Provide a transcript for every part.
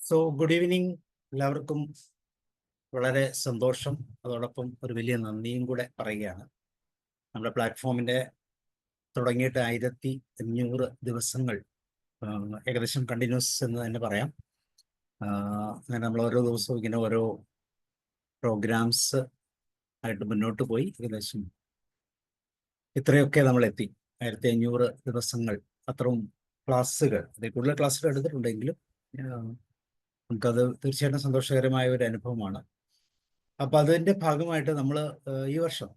Good evening എല്ലാവർക്കും. വളരെ സന്തോഷം, അതോടൊപ്പം ഒരു വലിയ നന്ദിയും കൂടെ പറയുകയാണ്. നമ്മുടെ പ്ലാറ്റ്ഫോമിൻ്റെ തുടങ്ങിയിട്ട് 1500 ദിവസങ്ങൾ ഏകദേശം കണ്ടിന്യൂസ് എന്ന് തന്നെ പറയാം. അങ്ങനെ നമ്മൾ ഓരോ ദിവസവും ഇങ്ങനെ ഓരോ പ്രോഗ്രാംസ് ആയിട്ട് മുന്നോട്ട് പോയി. ഏകദേശം ഇത്രയൊക്കെ നമ്മൾ എത്തി. 1500 ദിവസങ്ങൾ, അത്രയും ക്ലാസ്സുകൾ, അതിൽ കൂടുതൽ ക്ലാസ്സുകൾ എടുത്തിട്ടുണ്ടെങ്കിലും നമുക്കത് തീർച്ചയായിട്ടും സന്തോഷകരമായ ഒരു അനുഭവമാണ്. അപ്പോൾ അതിൻ്റെ ഭാഗമായിട്ട് നമ്മൾ ഈ വർഷം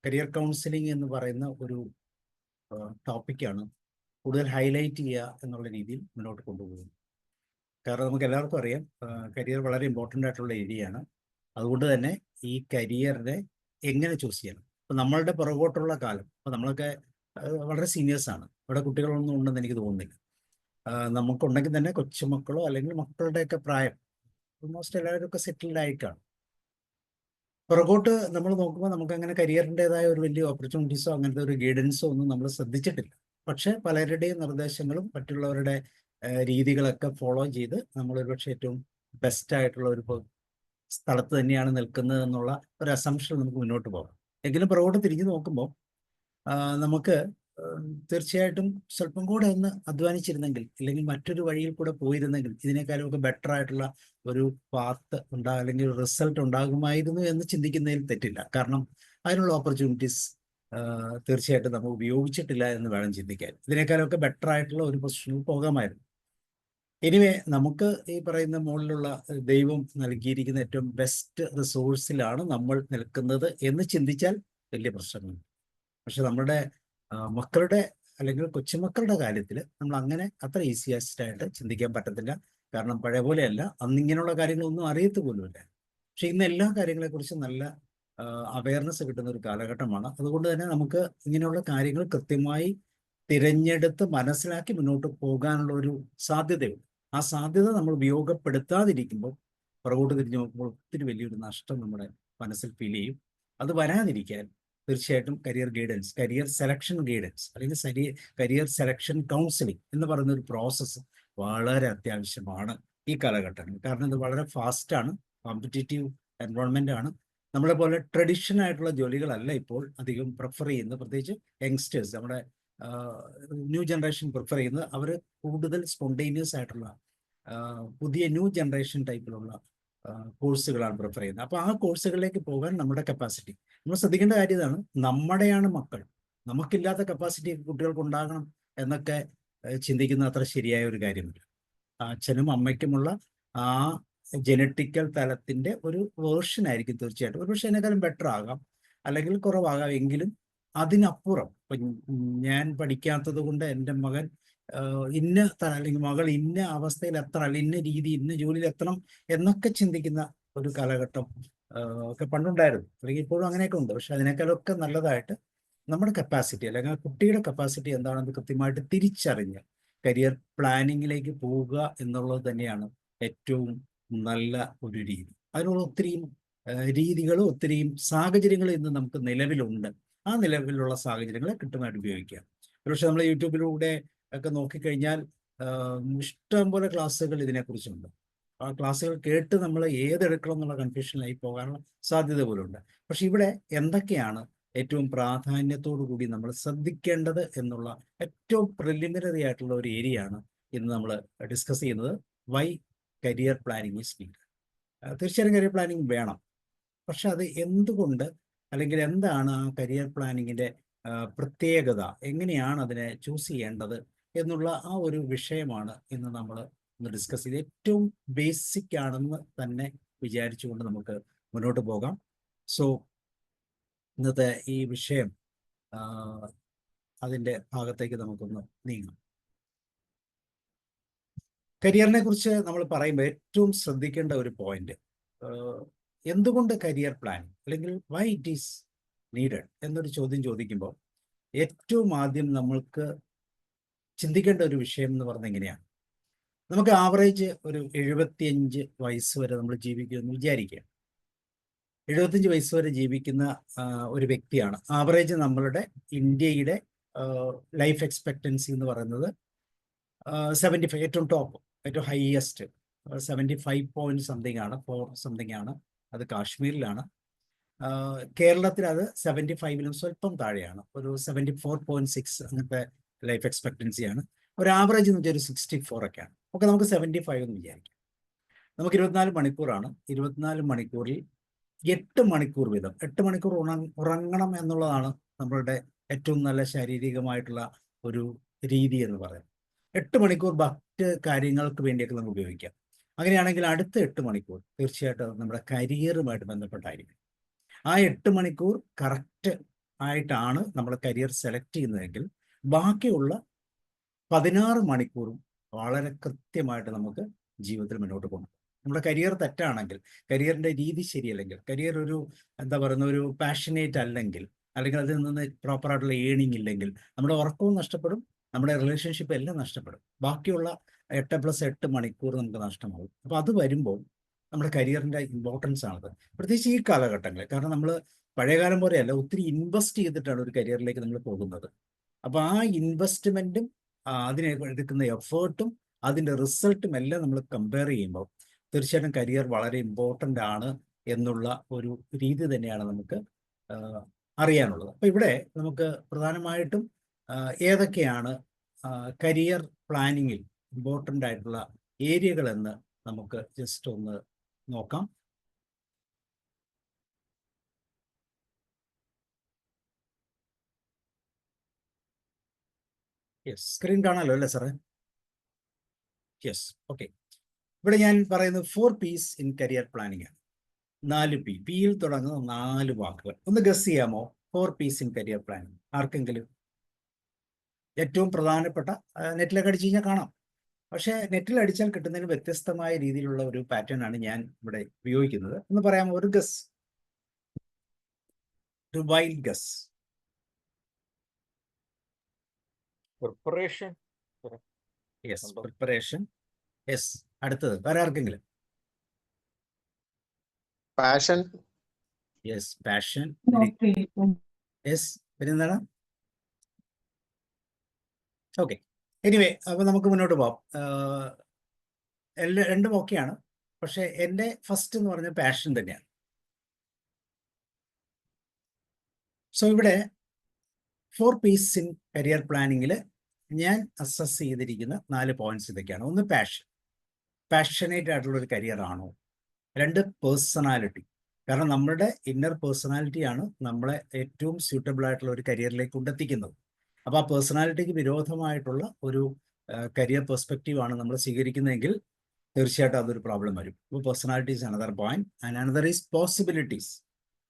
കരിയർ കൗൺസിലിംഗ് എന്ന് പറയുന്ന ഒരു ടോപ്പിക്കാണ് കൂടുതൽ ഹൈലൈറ്റ് ചെയ്യുക എന്നുള്ള രീതിയിൽ മുന്നോട്ട് കൊണ്ടുപോകുന്നത്. കാരണം നമുക്ക് എല്ലാവർക്കും അറിയാം, കരിയർ വളരെ ഇമ്പോർട്ടൻ്റ് ആയിട്ടുള്ള ഏരിയയാണ്. അതുകൊണ്ട് തന്നെ ഈ കരിയറിനെ എങ്ങനെ ചൂസ് ചെയ്യണം. അപ്പോൾ നമ്മളുടെ പുറകോട്ടുള്ള കാലം, അപ്പോൾ നമ്മളൊക്കെ വളരെ സീനിയേഴ്സാണ്. ഇവിടെ കുട്ടികളൊന്നും ഉണ്ടെന്ന് എനിക്ക് തോന്നുന്നില്ല. നമുക്കുണ്ടെങ്കിൽ തന്നെ കൊച്ചുമക്കളോ അല്ലെങ്കിൽ മക്കളുടെയൊക്കെ പ്രായം ഓൾമോസ്റ്റ് എല്ലാവരും ഒക്കെ സെറ്റിൽഡ് ആയിട്ടാണ്. പുറകോട്ട് നമ്മൾ നോക്കുമ്പോൾ നമുക്ക് അങ്ങനെ കരിയറിൻ്റെതായ ഒരു വലിയ ഓപ്പർച്യൂണിറ്റീസോ അങ്ങനത്തെ ഒരു ഗൈഡൻസോ ഒന്നും നമ്മൾ ശ്രദ്ധിച്ചിട്ടില്ല. പക്ഷെ പലരുടെയും നിർദ്ദേശങ്ങളും മറ്റുള്ളവരുടെ രീതികളൊക്കെ ഫോളോ ചെയ്ത് നമ്മൾ ഒരുപക്ഷെ ഏറ്റവും ബെസ്റ്റ് ആയിട്ടുള്ള ഒരു സ്ഥലത്ത് തന്നെയാണ് നിൽക്കുന്നത് എന്നുള്ള ഒരു അസംഷൻ നമുക്ക് മുന്നോട്ട് പോകാം. എങ്കിലും പുറകോട്ട് തിരിഞ്ഞു നോക്കുമ്പോൾ നമുക്ക് തീർച്ചയായിട്ടും സ്വല്പം കൂടെ ഒന്ന് അധ്വാനിച്ചിരുന്നെങ്കിൽ, അല്ലെങ്കിൽ മറ്റൊരു വഴിയിൽ കൂടെ പോയിരുന്നെങ്കിൽ ഇതിനേക്കാളും ഒക്കെ ബെറ്റർ ആയിട്ടുള്ള ഒരു പാത്ത് അല്ലെങ്കിൽ ഒരു റിസൾട്ട് ഉണ്ടാകുമായിരുന്നു എന്ന് ചിന്തിക്കുന്നതിൽ തെറ്റില്ല. കാരണം അതിനുള്ള ഓപ്പർച്യൂണിറ്റീസ് തീർച്ചയായിട്ടും നമ്മൾ ഉപയോഗിച്ചിട്ടില്ല എന്ന് വേണം ചിന്തിക്കാൻ. ഇതിനേക്കാളൊക്കെ ബെറ്റർ ആയിട്ടുള്ള ഒരു പൊസിഷനിൽ പോകാമായിരുന്നു. എനിവേ, നമുക്ക് ഈ പറയുന്ന മുകളിലുള്ള ദൈവം നൽകിയിരിക്കുന്ന ഏറ്റവും ബെസ്റ്റ് റിസോഴ്സിലാണ് നമ്മൾ നിൽക്കുന്നത് എന്ന് ചിന്തിച്ചാൽ വലിയ പ്രശ്നങ്ങളുണ്ട്. പക്ഷെ നമ്മുടെ മക്കളുടെ അല്ലെങ്കിൽ കൊച്ചുമക്കളുടെ കാര്യത്തിൽ നമ്മൾ അങ്ങനെ അത്ര ഈസിയസ്റ്റ് ആയിട്ട് ചിന്തിക്കാൻ പറ്റത്തില്ല. കാരണം പഴയ പോലെയല്ല, അന്നിങ്ങനെയുള്ള കാര്യങ്ങളൊന്നും അറിയത്ത് പോലുമില്ല. പക്ഷെ ഇന്ന് എല്ലാ കാര്യങ്ങളെക്കുറിച്ചും നല്ല അവയർനെസ് കിട്ടുന്ന ഒരു കാലഘട്ടമാണ്. അതുകൊണ്ട് തന്നെ നമുക്ക് ഇങ്ങനെയുള്ള കാര്യങ്ങൾ കൃത്യമായി തിരഞ്ഞെടുത്ത് മനസ്സിലാക്കി മുന്നോട്ട് പോകാനുള്ള ഒരു സാധ്യതയുണ്ട്. ആ സാധ്യത നമ്മൾ ഉപയോഗപ്പെടുത്താതിരിക്കുമ്പോൾ പുറകോട്ട് തിരിഞ്ഞു നോക്കുമ്പോൾ ഒത്തിരി വലിയൊരു നഷ്ടം നമ്മുടെ മനസ്സിൽ ഫീൽ ചെയ്യും. അത് വരാതിരിക്കാൻ തീർച്ചയായിട്ടും career guidance, career selection guidance അല്ലെങ്കിൽ കരിയർ സെലക്ഷൻ കൗൺസിലിംഗ് എന്ന് പറയുന്ന ഒരു പ്രോസസ്സ് വളരെ അത്യാവശ്യമാണ് ഈ കാലഘട്ടങ്ങളിൽ. കാരണം ഇത് വളരെ ഫാസ്റ്റാണ്, കോമ്പറ്റേറ്റീവ് എൻവയോൺമെൻ്റ് ആണ്. നമ്മളെ പോലെ ട്രഡീഷണൽ ആയിട്ടുള്ള ജോലികളല്ല ഇപ്പോൾ അധികം പ്രിഫർ ചെയ്യുന്നത്. പ്രത്യേകിച്ച് യങ്സ്റ്റേഴ്സ്, നമ്മുടെ ന്യൂ ജനറേഷൻ പ്രിഫർ ചെയ്യുന്നത് അവർ കൂടുതൽ സ്പോണ്ടേനിയസ് ആയിട്ടുള്ള പുതിയ ന്യൂ ജനറേഷൻ ടൈപ്പിലുള്ള കോഴ്സുകളാണ് പ്രിഫർ ചെയ്യുന്നത്. അപ്പോൾ ആ കോഴ്സുകളിലേക്ക് പോകാൻ നമ്മുടെ കപ്പാസിറ്റി നമ്മൾ ശ്രദ്ധിക്കേണ്ട കാര്യം ഇതാണ്. നമ്മുടെയാണ് മക്കൾ, നമുക്കില്ലാത്ത കപ്പാസിറ്റി കുട്ടികൾക്ക് ഉണ്ടാകണം എന്നൊക്കെ ചിന്തിക്കുന്ന അത്ര ശരിയായ ഒരു കാര്യമില്ല. അച്ഛനും അമ്മയ്ക്കുമുള്ള ആ ജനറ്റിക്കൽ തലത്തിൻ്റെ ഒരു വേർഷൻ ആയിരിക്കും തീർച്ചയായിട്ടും. ഒരു പക്ഷേ അതിനേക്കാളും ബെറ്റർ ആകാം, അല്ലെങ്കിൽ കുറവാകാം. എങ്കിലും അതിനപ്പുറം ഇപ്പം ഞാൻ പഠിക്കാത്തത് കൊണ്ട് എൻ്റെ മകൻ ഇന്ന അല്ലെങ്കിൽ മകൾ ഇന്ന അവസ്ഥയിൽ എത്തണം, അല്ലെങ്കിൽ ഇന്ന രീതി ഇന്ന ജോലിയിൽ എത്തണം എന്നൊക്കെ ചിന്തിക്കുന്ന ഒരു കാലഘട്ടം ഒക്കെ പണ്ടുണ്ടായിരുന്നു, അല്ലെങ്കിൽ ഇപ്പോഴും അങ്ങനെയൊക്കെ ഉണ്ട്. പക്ഷെ അതിനേക്കാളൊക്കെ നല്ലതായിട്ട് നമ്മുടെ കപ്പാസിറ്റി അല്ലെങ്കിൽ ആ കുട്ടിയുടെ കപ്പാസിറ്റി എന്താണെന്ന് കൃത്യമായിട്ട് തിരിച്ചറിഞ്ഞ് കരിയർ പ്ലാനിങ്ങിലേക്ക് പോവുക എന്നുള്ളത് തന്നെയാണ് ഏറ്റവും നല്ല ഒരു രീതി. അതിനുള്ള ഒത്തിരിയും രീതികളും ഒത്തിരിയും സാഹചര്യങ്ങളും ഇന്ന് നമുക്ക് നിലവിലുണ്ട്. ആ നിലവിലുള്ള സാഹചര്യങ്ങളെ കൃത്യമായിട്ട് ഉപയോഗിക്കുക. ഒരുപക്ഷെ നമ്മൾ യൂട്യൂബിലൂടെ ഒക്കെ നോക്കിക്കഴിഞ്ഞാൽ ഇഷ്ടം പോലെ ക്ലാസ്സുകൾ ഇതിനെക്കുറിച്ചുണ്ട്. ആ ക്ലാസ്സുകൾ കേട്ട് നമ്മൾ ഏതെടുക്കണം എന്നുള്ള കൺഫ്യൂഷനിലായി പോകാനുള്ള സാധ്യത പോലുണ്ട്. പക്ഷെ ഇവിടെ എന്തൊക്കെയാണ് ഏറ്റവും പ്രാധാന്യത്തോടു കൂടി നമ്മൾ ശ്രദ്ധിക്കേണ്ടത് എന്നുള്ള ഏറ്റവും പ്രിലിമിനറി ആയിട്ടുള്ള ഒരു ഏരിയയാണ് ഇന്ന് നമ്മൾ ഡിസ്കസ് ചെയ്യുന്നത്. Why career planning is needed. തീർച്ചയായും കരിയർ പ്ലാനിങ് വേണം. പക്ഷെ അത് എന്തുകൊണ്ട്, അല്ലെങ്കിൽ എന്താണ് ആ കരിയർ പ്ലാനിങ്ങിൻ്റെ പ്രത്യേകത, എങ്ങനെയാണ് അതിനെ ചൂസ് ചെയ്യേണ്ടത് എന്നുള്ള ആ ഒരു വിഷയമാണ് ഇന്ന് നമ്മൾ ഒന്ന് ഡിസ്കസ് ചെയ്ത് ഏറ്റവും ബേസിക് ആണെന്ന് തന്നെ വിചാരിച്ചുകൊണ്ട് നമുക്ക് മുന്നോട്ട് പോകാം. സോ ഇന്നത്തെ ഈ വിഷയം അതിൻ്റെ ഭാഗത്തേക്ക് നമുക്കൊന്ന് നീങ്ങാം. കരിയറിനെ കുറിച്ച് നമ്മൾ പറയുമ്പോൾ ഏറ്റവും ശ്രദ്ധിക്കേണ്ട ഒരു പോയിന്റ്, എന്തുകൊണ്ട് കരിയർ പ്ലാനിങ് അല്ലെങ്കിൽ വൈ ഇറ്റ് ഈസ് നീഡഡ് എന്നൊരു ചോദ്യം ചോദിക്കുമ്പോൾ ഏറ്റവും ആദ്യം നമ്മൾക്ക് ചിന്തിക്കേണ്ട ഒരു വിഷയം എന്ന് പറഞ്ഞാൽ എങ്ങനെയാണ്, നമുക്ക് ആവറേജ് ഒരു 75 വയസ്സ് വരെ നമ്മൾ ജീവിക്കുമെന്ന് വിചാരിക്കുക. 75 വയസ്സ് വരെ ജീവിക്കുന്ന ഒരു വ്യക്തിയാണ് ആവറേജ് നമ്മളുടെ ഇന്ത്യയുടെ ലൈഫ് എക്സ്പെക്റ്റൻസി എന്ന് പറയുന്നത്. 75 ഏറ്റവും ടോപ്പ്, ഏറ്റവും ഹൈയസ്റ്റ് 75 സംതിങ് ആണ്, 4 സംതിങ് ആണ്. അത് കാശ്മീരിലാണ്. കേരളത്തിൽ അത് 75 സ്വല്പം താഴെയാണ്, ഒരു 74.6 അങ്ങനത്തെ ലൈഫ് എക്സ്പെക്ടൻസിയാണ്. ഒരു ആവറേജ് എന്ന് വെച്ചാൽ ഒരു 64 ഒക്കെയാണ്. ഓക്കെ, നമുക്ക് 75 എന്ന് വിചാരിക്കാം. നമുക്ക് 24 മണിക്കൂറാണ്. 24 മണിക്കൂറിൽ 8 മണിക്കൂർ വീതം, 8 മണിക്കൂർ ഉറങ്ങണം എന്നുള്ളതാണ് നമ്മളുടെ ഏറ്റവും നല്ല ശാരീരികമായിട്ടുള്ള ഒരു രീതി എന്ന് പറയുന്നത്. 8 മണിക്കൂർ മറ്റ് കാര്യങ്ങൾക്ക് വേണ്ടിയൊക്കെ നമുക്ക് ഉപയോഗിക്കാം. അങ്ങനെയാണെങ്കിൽ അടുത്ത 8 മണിക്കൂർ തീർച്ചയായിട്ടും നമ്മുടെ കരിയറുമായിട്ട് ബന്ധപ്പെട്ടായിരിക്കും. ആ 8 മണിക്കൂർ കറക്റ്റ് ആയിട്ടാണ് നമ്മൾ കരിയർ സെലക്ട് ചെയ്യുന്നതെങ്കിൽ ബാക്കിയുള്ള 16 മണിക്കൂറും വളരെ കൃത്യമായിട്ട് നമുക്ക് ജീവിതത്തിൽ മുന്നോട്ട് പോകണം. നമ്മുടെ കരിയർ തെറ്റാണെങ്കിൽ, കരിയറിൻ്റെ രീതി ശരിയല്ലെങ്കിൽ, കരിയർ ഒരു എന്താ പറയുന്ന ഒരു പാഷനേറ്റ് അല്ലെങ്കിൽ അതിൽ നിന്ന് പ്രോപ്പറായിട്ടുള്ള ഏണിംഗ് ഇല്ലെങ്കിൽ നമ്മുടെ ഉറക്കവും നഷ്ടപ്പെടും, നമ്മുടെ റിലേഷൻഷിപ്പ് എല്ലാം നഷ്ടപ്പെടും. ബാക്കിയുള്ള 8+8 മണിക്കൂർ നമുക്ക് നഷ്ടമാകും. അപ്പോൾ അത് വരുമ്പോൾ നമ്മുടെ കരിയറിൻ്റെ ഇമ്പോർട്ടൻസ് ആണത്, പ്രത്യേകിച്ച് ഈ കാലഘട്ടങ്ങളിൽ. കാരണം നമ്മൾ പഴയകാലം പോലെയല്ല, ഒത്തിരി ഇൻവെസ്റ്റ് ചെയ്തിട്ടാണ് ഒരു കരിയറിലേക്ക് നമ്മൾ പോകുന്നത്. അപ്പോൾ ആ ഇൻവെസ്റ്റ്മെൻറ്റും അതിനെ എടുക്കുന്ന എഫേർട്ടും അതിൻ്റെ റിസൾട്ടും എല്ലാം നമ്മൾ കമ്പയർ ചെയ്യുമ്പോൾ തീർച്ചയായിട്ടും കരിയർ വളരെ ഇമ്പോർട്ടൻ്റ് ആണ് എന്നുള്ള ഒരു രീതി തന്നെയാണ് നമുക്ക് അറിയാനുള്ളത്. അപ്പോൾ ഇവിടെ നമുക്ക് പ്രധാനമായിട്ടും ഏതൊക്കെയാണ് കരിയർ പ്ലാനിങ്ങിൽ ഇമ്പോർട്ടൻ്റ് ആയിട്ടുള്ള ഏരിയകളെന്ന് നമുക്ക് ജസ്റ്റ് ഒന്ന് നോക്കാം. യെസ്, സ്ക്രീൻ കാണാമല്ലോ അല്ലേ സാറേ? Yes, okay. ഇവിടെ ഞാൻ പറയുന്നത് 4 P's ഇൻ കരിയർ പ്ലാനിങ് ആണ്. 4 P, പിയിൽ തുടങ്ങുന്ന 4 വാക്കുകൾ. ഒന്ന് ഗസ് ചെയ്യാമോ? 4 P's ഇൻ കരിയർ പ്ലാനിങ് ആർക്കെങ്കിലും? ഏറ്റവും പ്രധാനപ്പെട്ട, നെറ്റിലൊക്കെ അടിച്ചു കഴിഞ്ഞാൽ കാണാം. പക്ഷേ നെറ്റിൽ അടിച്ചാൽ കിട്ടുന്നതിന് വ്യത്യസ്തമായ രീതിയിലുള്ള ഒരു പാറ്റേൺ ആണ് ഞാൻ ഇവിടെ ഉപയോഗിക്കുന്നത്. ഒന്ന് പറയാമോ? ഒരു ഗസ്, ഒരു wild guess. Preparation. Yes, preparation. Yes, അടുത്തത് വേറെ ആർക്കെങ്കിലും? പാഷൻ. Yes, passion. യെസ്, പിന്നെ എന്താണ്? ഓക്കെ, എനിവേ, അപ്പോൾ നമുക്ക് മുന്നോട്ട് പോകാം. രണ്ടും ഓക്കെയാണ്. പക്ഷേ എൻ്റെ ഫസ്റ്റ് എന്ന് പറഞ്ഞ പാഷൻ തന്നെയാണ്. സോ ഇവിടെ 4 P's ഇൻ കരിയർ പ്ലാനിങ്ങിൽ ഞാൻ അസസ് ചെയ്തിരിക്കുന്ന 4 പോയിന്റ്സ് ഇതൊക്കെയാണ്. ഒന്ന്, പാഷൻ. പാഷനേറ്റ് ആയിട്ടുള്ള ഒരു കരിയർ ആണോ? 2, പേഴ്സണാലിറ്റി. കാരണം നമ്മുടെ ഇന്നർ പേഴ്സണാലിറ്റിയാണ് നമ്മളെ ഏറ്റവും സ്യൂട്ടബിൾ ആയിട്ടുള്ള ഒരു കരിയറിലേക്ക് കൊണ്ടെത്തിക്കുന്നത്. അപ്പോൾ ആ പേഴ്സണാലിറ്റിക്ക് വിരോധമായിട്ടുള്ള ഒരു കരിയർ പെർസ്പെക്റ്റീവ് ആണ് നമ്മൾ സ്വീകരിക്കുന്നതെങ്കിൽ തീർച്ചയായിട്ടും അതൊരു പ്രോബ്ലം വരും. ഇപ്പോൾ personality is another point. And another is possibilities.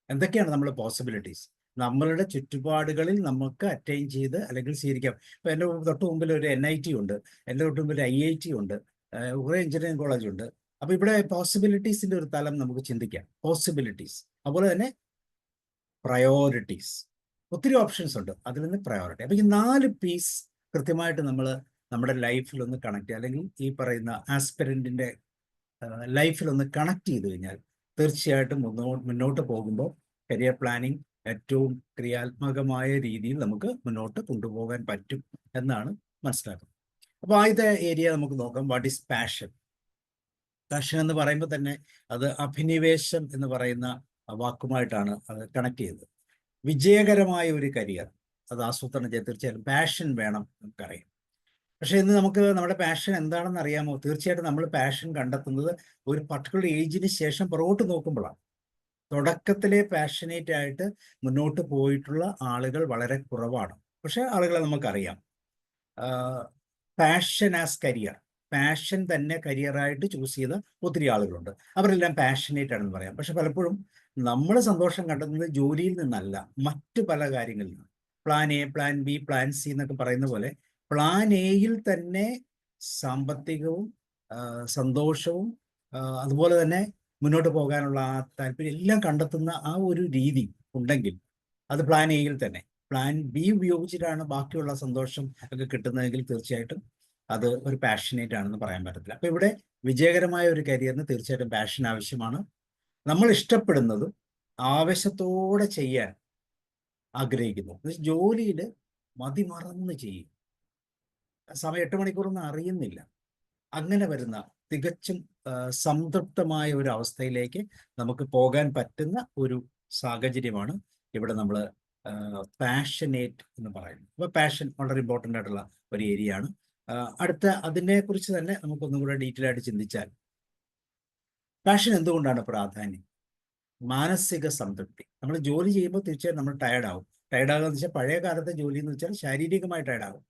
എന്തൊക്കെയാണ് നമ്മൾ പോസിബിലിറ്റീസ്? നമ്മളുടെ ചുറ്റുപാടുകളിൽ നമുക്ക് അറ്റൈൻ ചെയ്ത് അല്ലെങ്കിൽ സ്വീകരിക്കാം. ഇപ്പോൾ എൻ്റെ തൊട്ട് മുമ്പിൽ ഒരു NIT ഉണ്ട്, എൻ്റെ തൊട്ട് മുമ്പിൽ IIT ഉണ്ട്, കുറേ എഞ്ചിനീയറിംഗ് കോളേജ് ഉണ്ട്. അപ്പോൾ ഇവിടെ പോസിബിലിറ്റീസിൻ്റെ ഒരു തലം നമുക്ക് ചിന്തിക്കാം. പോസിബിലിറ്റീസ്, അതുപോലെ തന്നെ പ്രയോറിറ്റീസ്. ഒത്തിരി ഓപ്ഷൻസ് ഉണ്ട്, അതിൽ നിന്ന് പ്രയോറിറ്റി. അപ്പോൾ ഈ 4 P's കൃത്യമായിട്ട് നമ്മൾ നമ്മുടെ ലൈഫിലൊന്ന് കണക്ട് ചെയ്യുക, അല്ലെങ്കിൽ ഈ പറയുന്ന ആസ്പിരൻറ്റിൻ്റെ ലൈഫിലൊന്ന് കണക്ട് ചെയ്ത് കഴിഞ്ഞാൽ തീർച്ചയായിട്ടും മുന്നോട്ട് പോകുമ്പോൾ കരിയർ പ്ലാനിങ് ഏറ്റവും ക്രിയാത്മകമായ രീതിയിൽ നമുക്ക് മുന്നോട്ട് കൊണ്ടുപോകാൻ പറ്റും എന്നാണ് മനസ്സിലാക്കുന്നത്. അപ്പോൾ ആദ്യത്തെ ഏരിയ നമുക്ക് നോക്കാം. What is passion? പാഷൻ എന്ന് പറയുമ്പോൾ തന്നെ അത് അഭിനിവേശം എന്ന് പറയുന്ന വാക്കുമായിട്ടാണ് അത് കണക്ട് ചെയ്തത്. വിജയകരമായ ഒരു കരിയർ അത് ആസൂത്രണം ചെയ്ത് തീർച്ചയായിട്ടും പാഷൻ വേണം, നമുക്കറിയാം. പക്ഷേ ഇന്ന് നമുക്ക് നമ്മുടെ പാഷൻ എന്താണെന്ന് അറിയാമോ? തീർച്ചയായിട്ടും നമ്മൾ പാഷൻ കണ്ടെത്തുന്നത് ഒരു പർട്ടിക്കുലർ ഏജിന് ശേഷം പുറകോട്ട് നോക്കുമ്പോഴാണ്. തുടക്കത്തിലെ പാഷനേറ്റ് ആയിട്ട് മുന്നോട്ട് പോയിട്ടുള്ള ആളുകൾ വളരെ കുറവാണ്. പക്ഷേ ആളുകളെ നമുക്കറിയാം. പാഷൻ ആസ് കരിയർ, പാഷൻ തന്നെ കരിയറായിട്ട് ചൂസ് ചെയ്ത ഒത്തിരി ആളുകളുണ്ട്. അവരെല്ലാം പാഷനേറ്റ് ആണെന്ന് പറയാം. പക്ഷെ പലപ്പോഴും നമ്മൾ സന്തോഷം കണ്ടെത്തുന്നത് ജോലിയിൽ നിന്നല്ല, മറ്റു പല കാര്യങ്ങളിൽ നിന്ന്. Plan A, plan B, plan C എന്നൊക്കെ പറയുന്ന പോലെ പ്ലാൻ എയിൽ തന്നെ സാമ്പത്തികവും സന്തോഷവും അതുപോലെ തന്നെ മുന്നോട്ട് പോകാനുള്ള ആ താല്പര്യം എല്ലാം കണ്ടെത്തുന്ന ആ ഒരു രീതി ഉണ്ടെങ്കിൽ അത് പ്ലാൻ എയിൽ തന്നെ. പ്ലാൻ B ഉപയോഗിച്ചിട്ടാണ് ബാക്കിയുള്ള സന്തോഷം ഒക്കെ കിട്ടുന്നതെങ്കിൽ തീർച്ചയായിട്ടും അത് ഒരു പാഷനേറ്റ് ആണെന്ന് പറയാൻ പറ്റത്തില്ല. അപ്പോൾ ഇവിടെ വിജയകരമായ ഒരു കരിയറിന് തീർച്ചയായിട്ടും പാഷൻ ആവശ്യമാണ്. നമ്മൾ ഇഷ്ടപ്പെടുന്നതും ആവേശത്തോടെ ചെയ്യാൻ ആഗ്രഹിക്കുന്നു. ജോലിയിൽ മതിമറന്ന് ചെയ്യും, സമയം 8 മണിക്കൂറൊന്നും അറിയുന്നില്ല. അങ്ങനെ വരുന്ന തികച്ചും സംതൃപ്തമായ ഒരു അവസ്ഥയിലേക്ക് നമുക്ക് പോകാൻ പറ്റുന്ന ഒരു സാഹചര്യമാണ് ഇവിടെ നമ്മൾ പാഷനേറ്റ് എന്ന് പറയുന്നത്. അപ്പോൾ പാഷൻ വളരെ ഇമ്പോർട്ടൻ്റ് ആയിട്ടുള്ള ഒരു ഏരിയ ആണ്. അടുത്ത അതിനെക്കുറിച്ച് തന്നെ നമുക്കൊന്നും കൂടെ ഡീറ്റെയിൽ ആയിട്ട് ചിന്തിച്ചാൽ, പാഷൻ എന്തുകൊണ്ടാണ് പ്രാധാന്യം? മാനസിക സംതൃപ്തി. നമ്മൾ ജോലി ചെയ്യുമ്പോൾ തീർച്ചയായും നമ്മൾ ടയർഡാവും. ടയർഡാകുക എന്ന് വെച്ചാൽ പഴയ കാലത്തെ ജോലി എന്ന് വെച്ചാൽ ശാരീരികമായി ടയർഡാകും.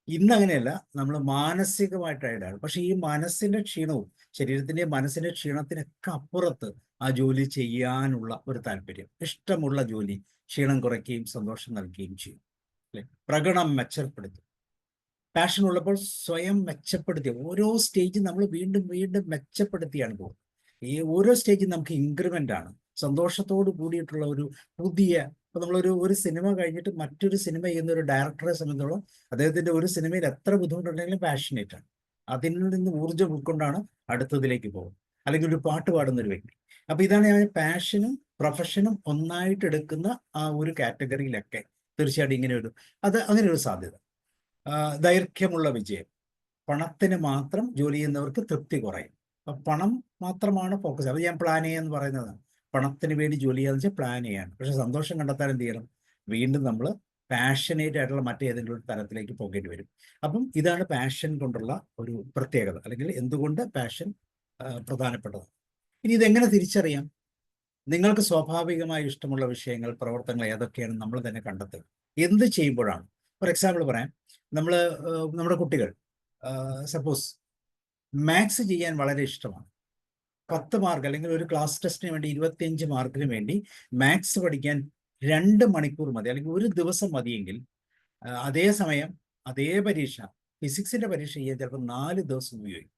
ഇന്ന് അങ്ങനെയല്ല, നമ്മൾ മാനസികമായി ടയർഡാകും. പക്ഷെ ഈ മനസ്സിന്റെ ക്ഷീണവും ശരീരത്തിൻ്റെ മനസ്സിന്റെ ക്ഷീണത്തിനൊക്കെ അപ്പുറത്ത് ആ ജോലി ചെയ്യാനുള്ള ഒരു താല്പര്യം, ഇഷ്ടമുള്ള ജോലി ക്ഷീണം കുറയ്ക്കുകയും സന്തോഷം നൽകുകയും ചെയ്യും, അല്ലെ? പ്രകടനം മെച്ചപ്പെടുത്തും. പാഷൻ ഉള്ളപ്പോൾ സ്വയം മെച്ചപ്പെടുത്തിയ ഓരോ സ്റ്റേജും നമ്മൾ വീണ്ടും വീണ്ടും മെച്ചപ്പെടുത്തിയാണ് പോകുന്നത്. ഈ ഓരോ സ്റ്റേജും നമുക്ക് ഇൻക്രിമെന്റ് ആണ്, സന്തോഷത്തോട് കൂടിയിട്ടുള്ള ഒരു പുതിയ. ഇപ്പൊ നമ്മളൊരു സിനിമ കഴിഞ്ഞിട്ട് മറ്റൊരു സിനിമ ചെയ്യുന്ന ഒരു ഡയറക്ടറെ സംബന്ധിച്ചോളം അദ്ദേഹത്തിന്റെ ഒരു സിനിമയിൽ എത്ര ബുദ്ധിമുട്ടുണ്ടെങ്കിലും പാഷനേറ്റ് ആണ്. അതിൽ നിന്ന് ഊർജ്ജം ഉൾക്കൊണ്ടാണ് അടുത്തതിലേക്ക് പോകുന്നത്. അല്ലെങ്കിൽ ഒരു പാട്ട് പാടുന്ന ഒരു വ്യക്തി. അപ്പൊ ഇതാണ് ഞാൻ പാഷനും പ്രൊഫഷനും ഒന്നായിട്ട് എടുക്കുന്ന ആ ഒരു കാറ്റഗറിയിലൊക്കെ തീർച്ചയായിട്ടും അങ്ങനെ ഒരു സാധ്യത. ദൈർഘ്യമുള്ള വിജയം. പണത്തിന് മാത്രം ജോലി ചെയ്യുന്നവർക്ക് തൃപ്തി കുറയും. അപ്പൊ പണം മാത്രമാണ് ഫോക്കസ്. അത് ഞാൻ പ്ലാൻ ചെയ്യാന്ന് പറയുന്നതാണ്. പണത്തിന് വേണ്ടി ജോലി ചെയ്യാന്ന് വെച്ചാൽ പ്ലാൻ ചെയ്യാണ്. പക്ഷെ സന്തോഷം കണ്ടെത്താൻ എന്ത് ചെയ്യണം? വീണ്ടും നമ്മൾ പാഷനേറ്റ് ആയിട്ടുള്ള മറ്റേതെങ്കിലും ഒരു തലത്തിലേക്ക് പോകേണ്ടി വരും. അപ്പം ഇതാണ് പാഷൻ കൊണ്ടുള്ള ഒരു പ്രത്യേകത, അല്ലെങ്കിൽ എന്തുകൊണ്ട് പാഷൻ പ്രധാനപ്പെട്ടത്. ഇനി ഇതെങ്ങനെ തിരിച്ചറിയാം? നിങ്ങൾക്ക് സ്വാഭാവികമായി ഇഷ്ടമുള്ള വിഷയങ്ങൾ, പ്രവർത്തനങ്ങൾ ഏതൊക്കെയാണ് നമ്മൾ തന്നെ കണ്ടെത്തുക. എന്ത് ചെയ്യുമ്പോഴാണ്? ഫോർ എക്സാമ്പിൾ പറയാം, നമ്മുടെ കുട്ടികൾ സപ്പോസ് മാത്സ് ചെയ്യാൻ വളരെ ഇഷ്ടമാണ്. 10 മാർക്ക് അല്ലെങ്കിൽ ഒരു ക്ലാസ് ടെസ്റ്റിന് വേണ്ടി 25 മാർക്കിന് വേണ്ടി മാത്സ് പഠിക്കാൻ 2 മണിക്കൂർ മതി, അല്ലെങ്കിൽ ഒരു ദിവസം മതിയെങ്കിൽ അതേ സമയം അതേ പരീക്ഷ, ഫിസിക്സിന്റെ പരീക്ഷ ചെയ്യാൻ ചിലപ്പോൾ 4 ദിവസം ഉപയോഗിക്കും.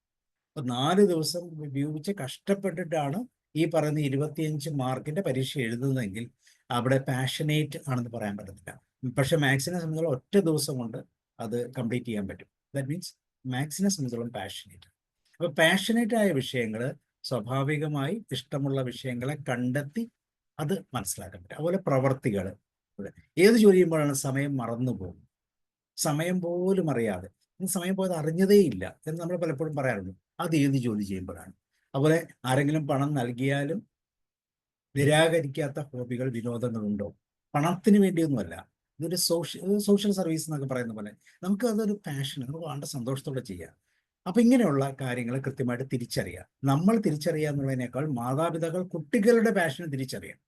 അപ്പൊ 4 ദിവസം ഉപയോഗിച്ച് കഷ്ടപ്പെട്ടിട്ടാണ് ഈ പറയുന്ന 25 മാർക്കിന്റെ പരീക്ഷ എഴുതുന്നതെങ്കിൽ അവിടെ പാഷനേറ്റ് ആണെന്ന് പറയാൻ പറ്റത്തില്ല. പക്ഷെ മാത്സിനെ സംബന്ധിച്ചോളം ഒറ്റ ദിവസം കൊണ്ട് അത് കംപ്ലീറ്റ് ചെയ്യാൻ പറ്റും. ദാറ്റ് മീൻസ് മാത്സിനെ സംബന്ധിച്ചോളം പാഷനേറ്റ്. അപ്പൊ പാഷനേറ്റ് ആയ വിഷയങ്ങൾ സ്വാഭാവികമായി ഇഷ്ടമുള്ള വിഷയങ്ങളെ കണ്ടെത്തി അത് മനസ്സിലാക്കാൻ പറ്റും. അതുപോലെ പ്രവർത്തികൾ, ഏത് ജോലി ചെയ്യുമ്പോഴാണ് സമയം മറന്നു പോകും, സമയം പോലും അറിയാതെ, സമയം പോയത് അറിഞ്ഞതേ ഇല്ല എന്ന് നമ്മൾ പലപ്പോഴും പറയാറുണ്ട്. അത് ഏത് ജോലി ചെയ്യുമ്പോഴാണ്. അതുപോലെ ആരെങ്കിലും പണം നൽകിയാലും നിരാകരിക്കാത്ത ഹോബികൾ, വിനോദങ്ങളുണ്ടോ? പണത്തിന് വേണ്ടിയൊന്നുമല്ല, ഇതൊരു സോഷ്യൽ സർവീസ് എന്നൊക്കെ പറയുന്ന പോലെ നമുക്ക് അതൊരു പാഷൻ, നമുക്ക് വേണ്ട സന്തോഷത്തോടെ ചെയ്യാം. അപ്പൊ ഇങ്ങനെയുള്ള കാര്യങ്ങൾ കൃത്യമായിട്ട് തിരിച്ചറിയാം. നമ്മൾ തിരിച്ചറിയുക എന്നുള്ളതിനേക്കാൾ മാതാപിതാക്കൾ കുട്ടികളുടെ പാഷന് തിരിച്ചറിയാം.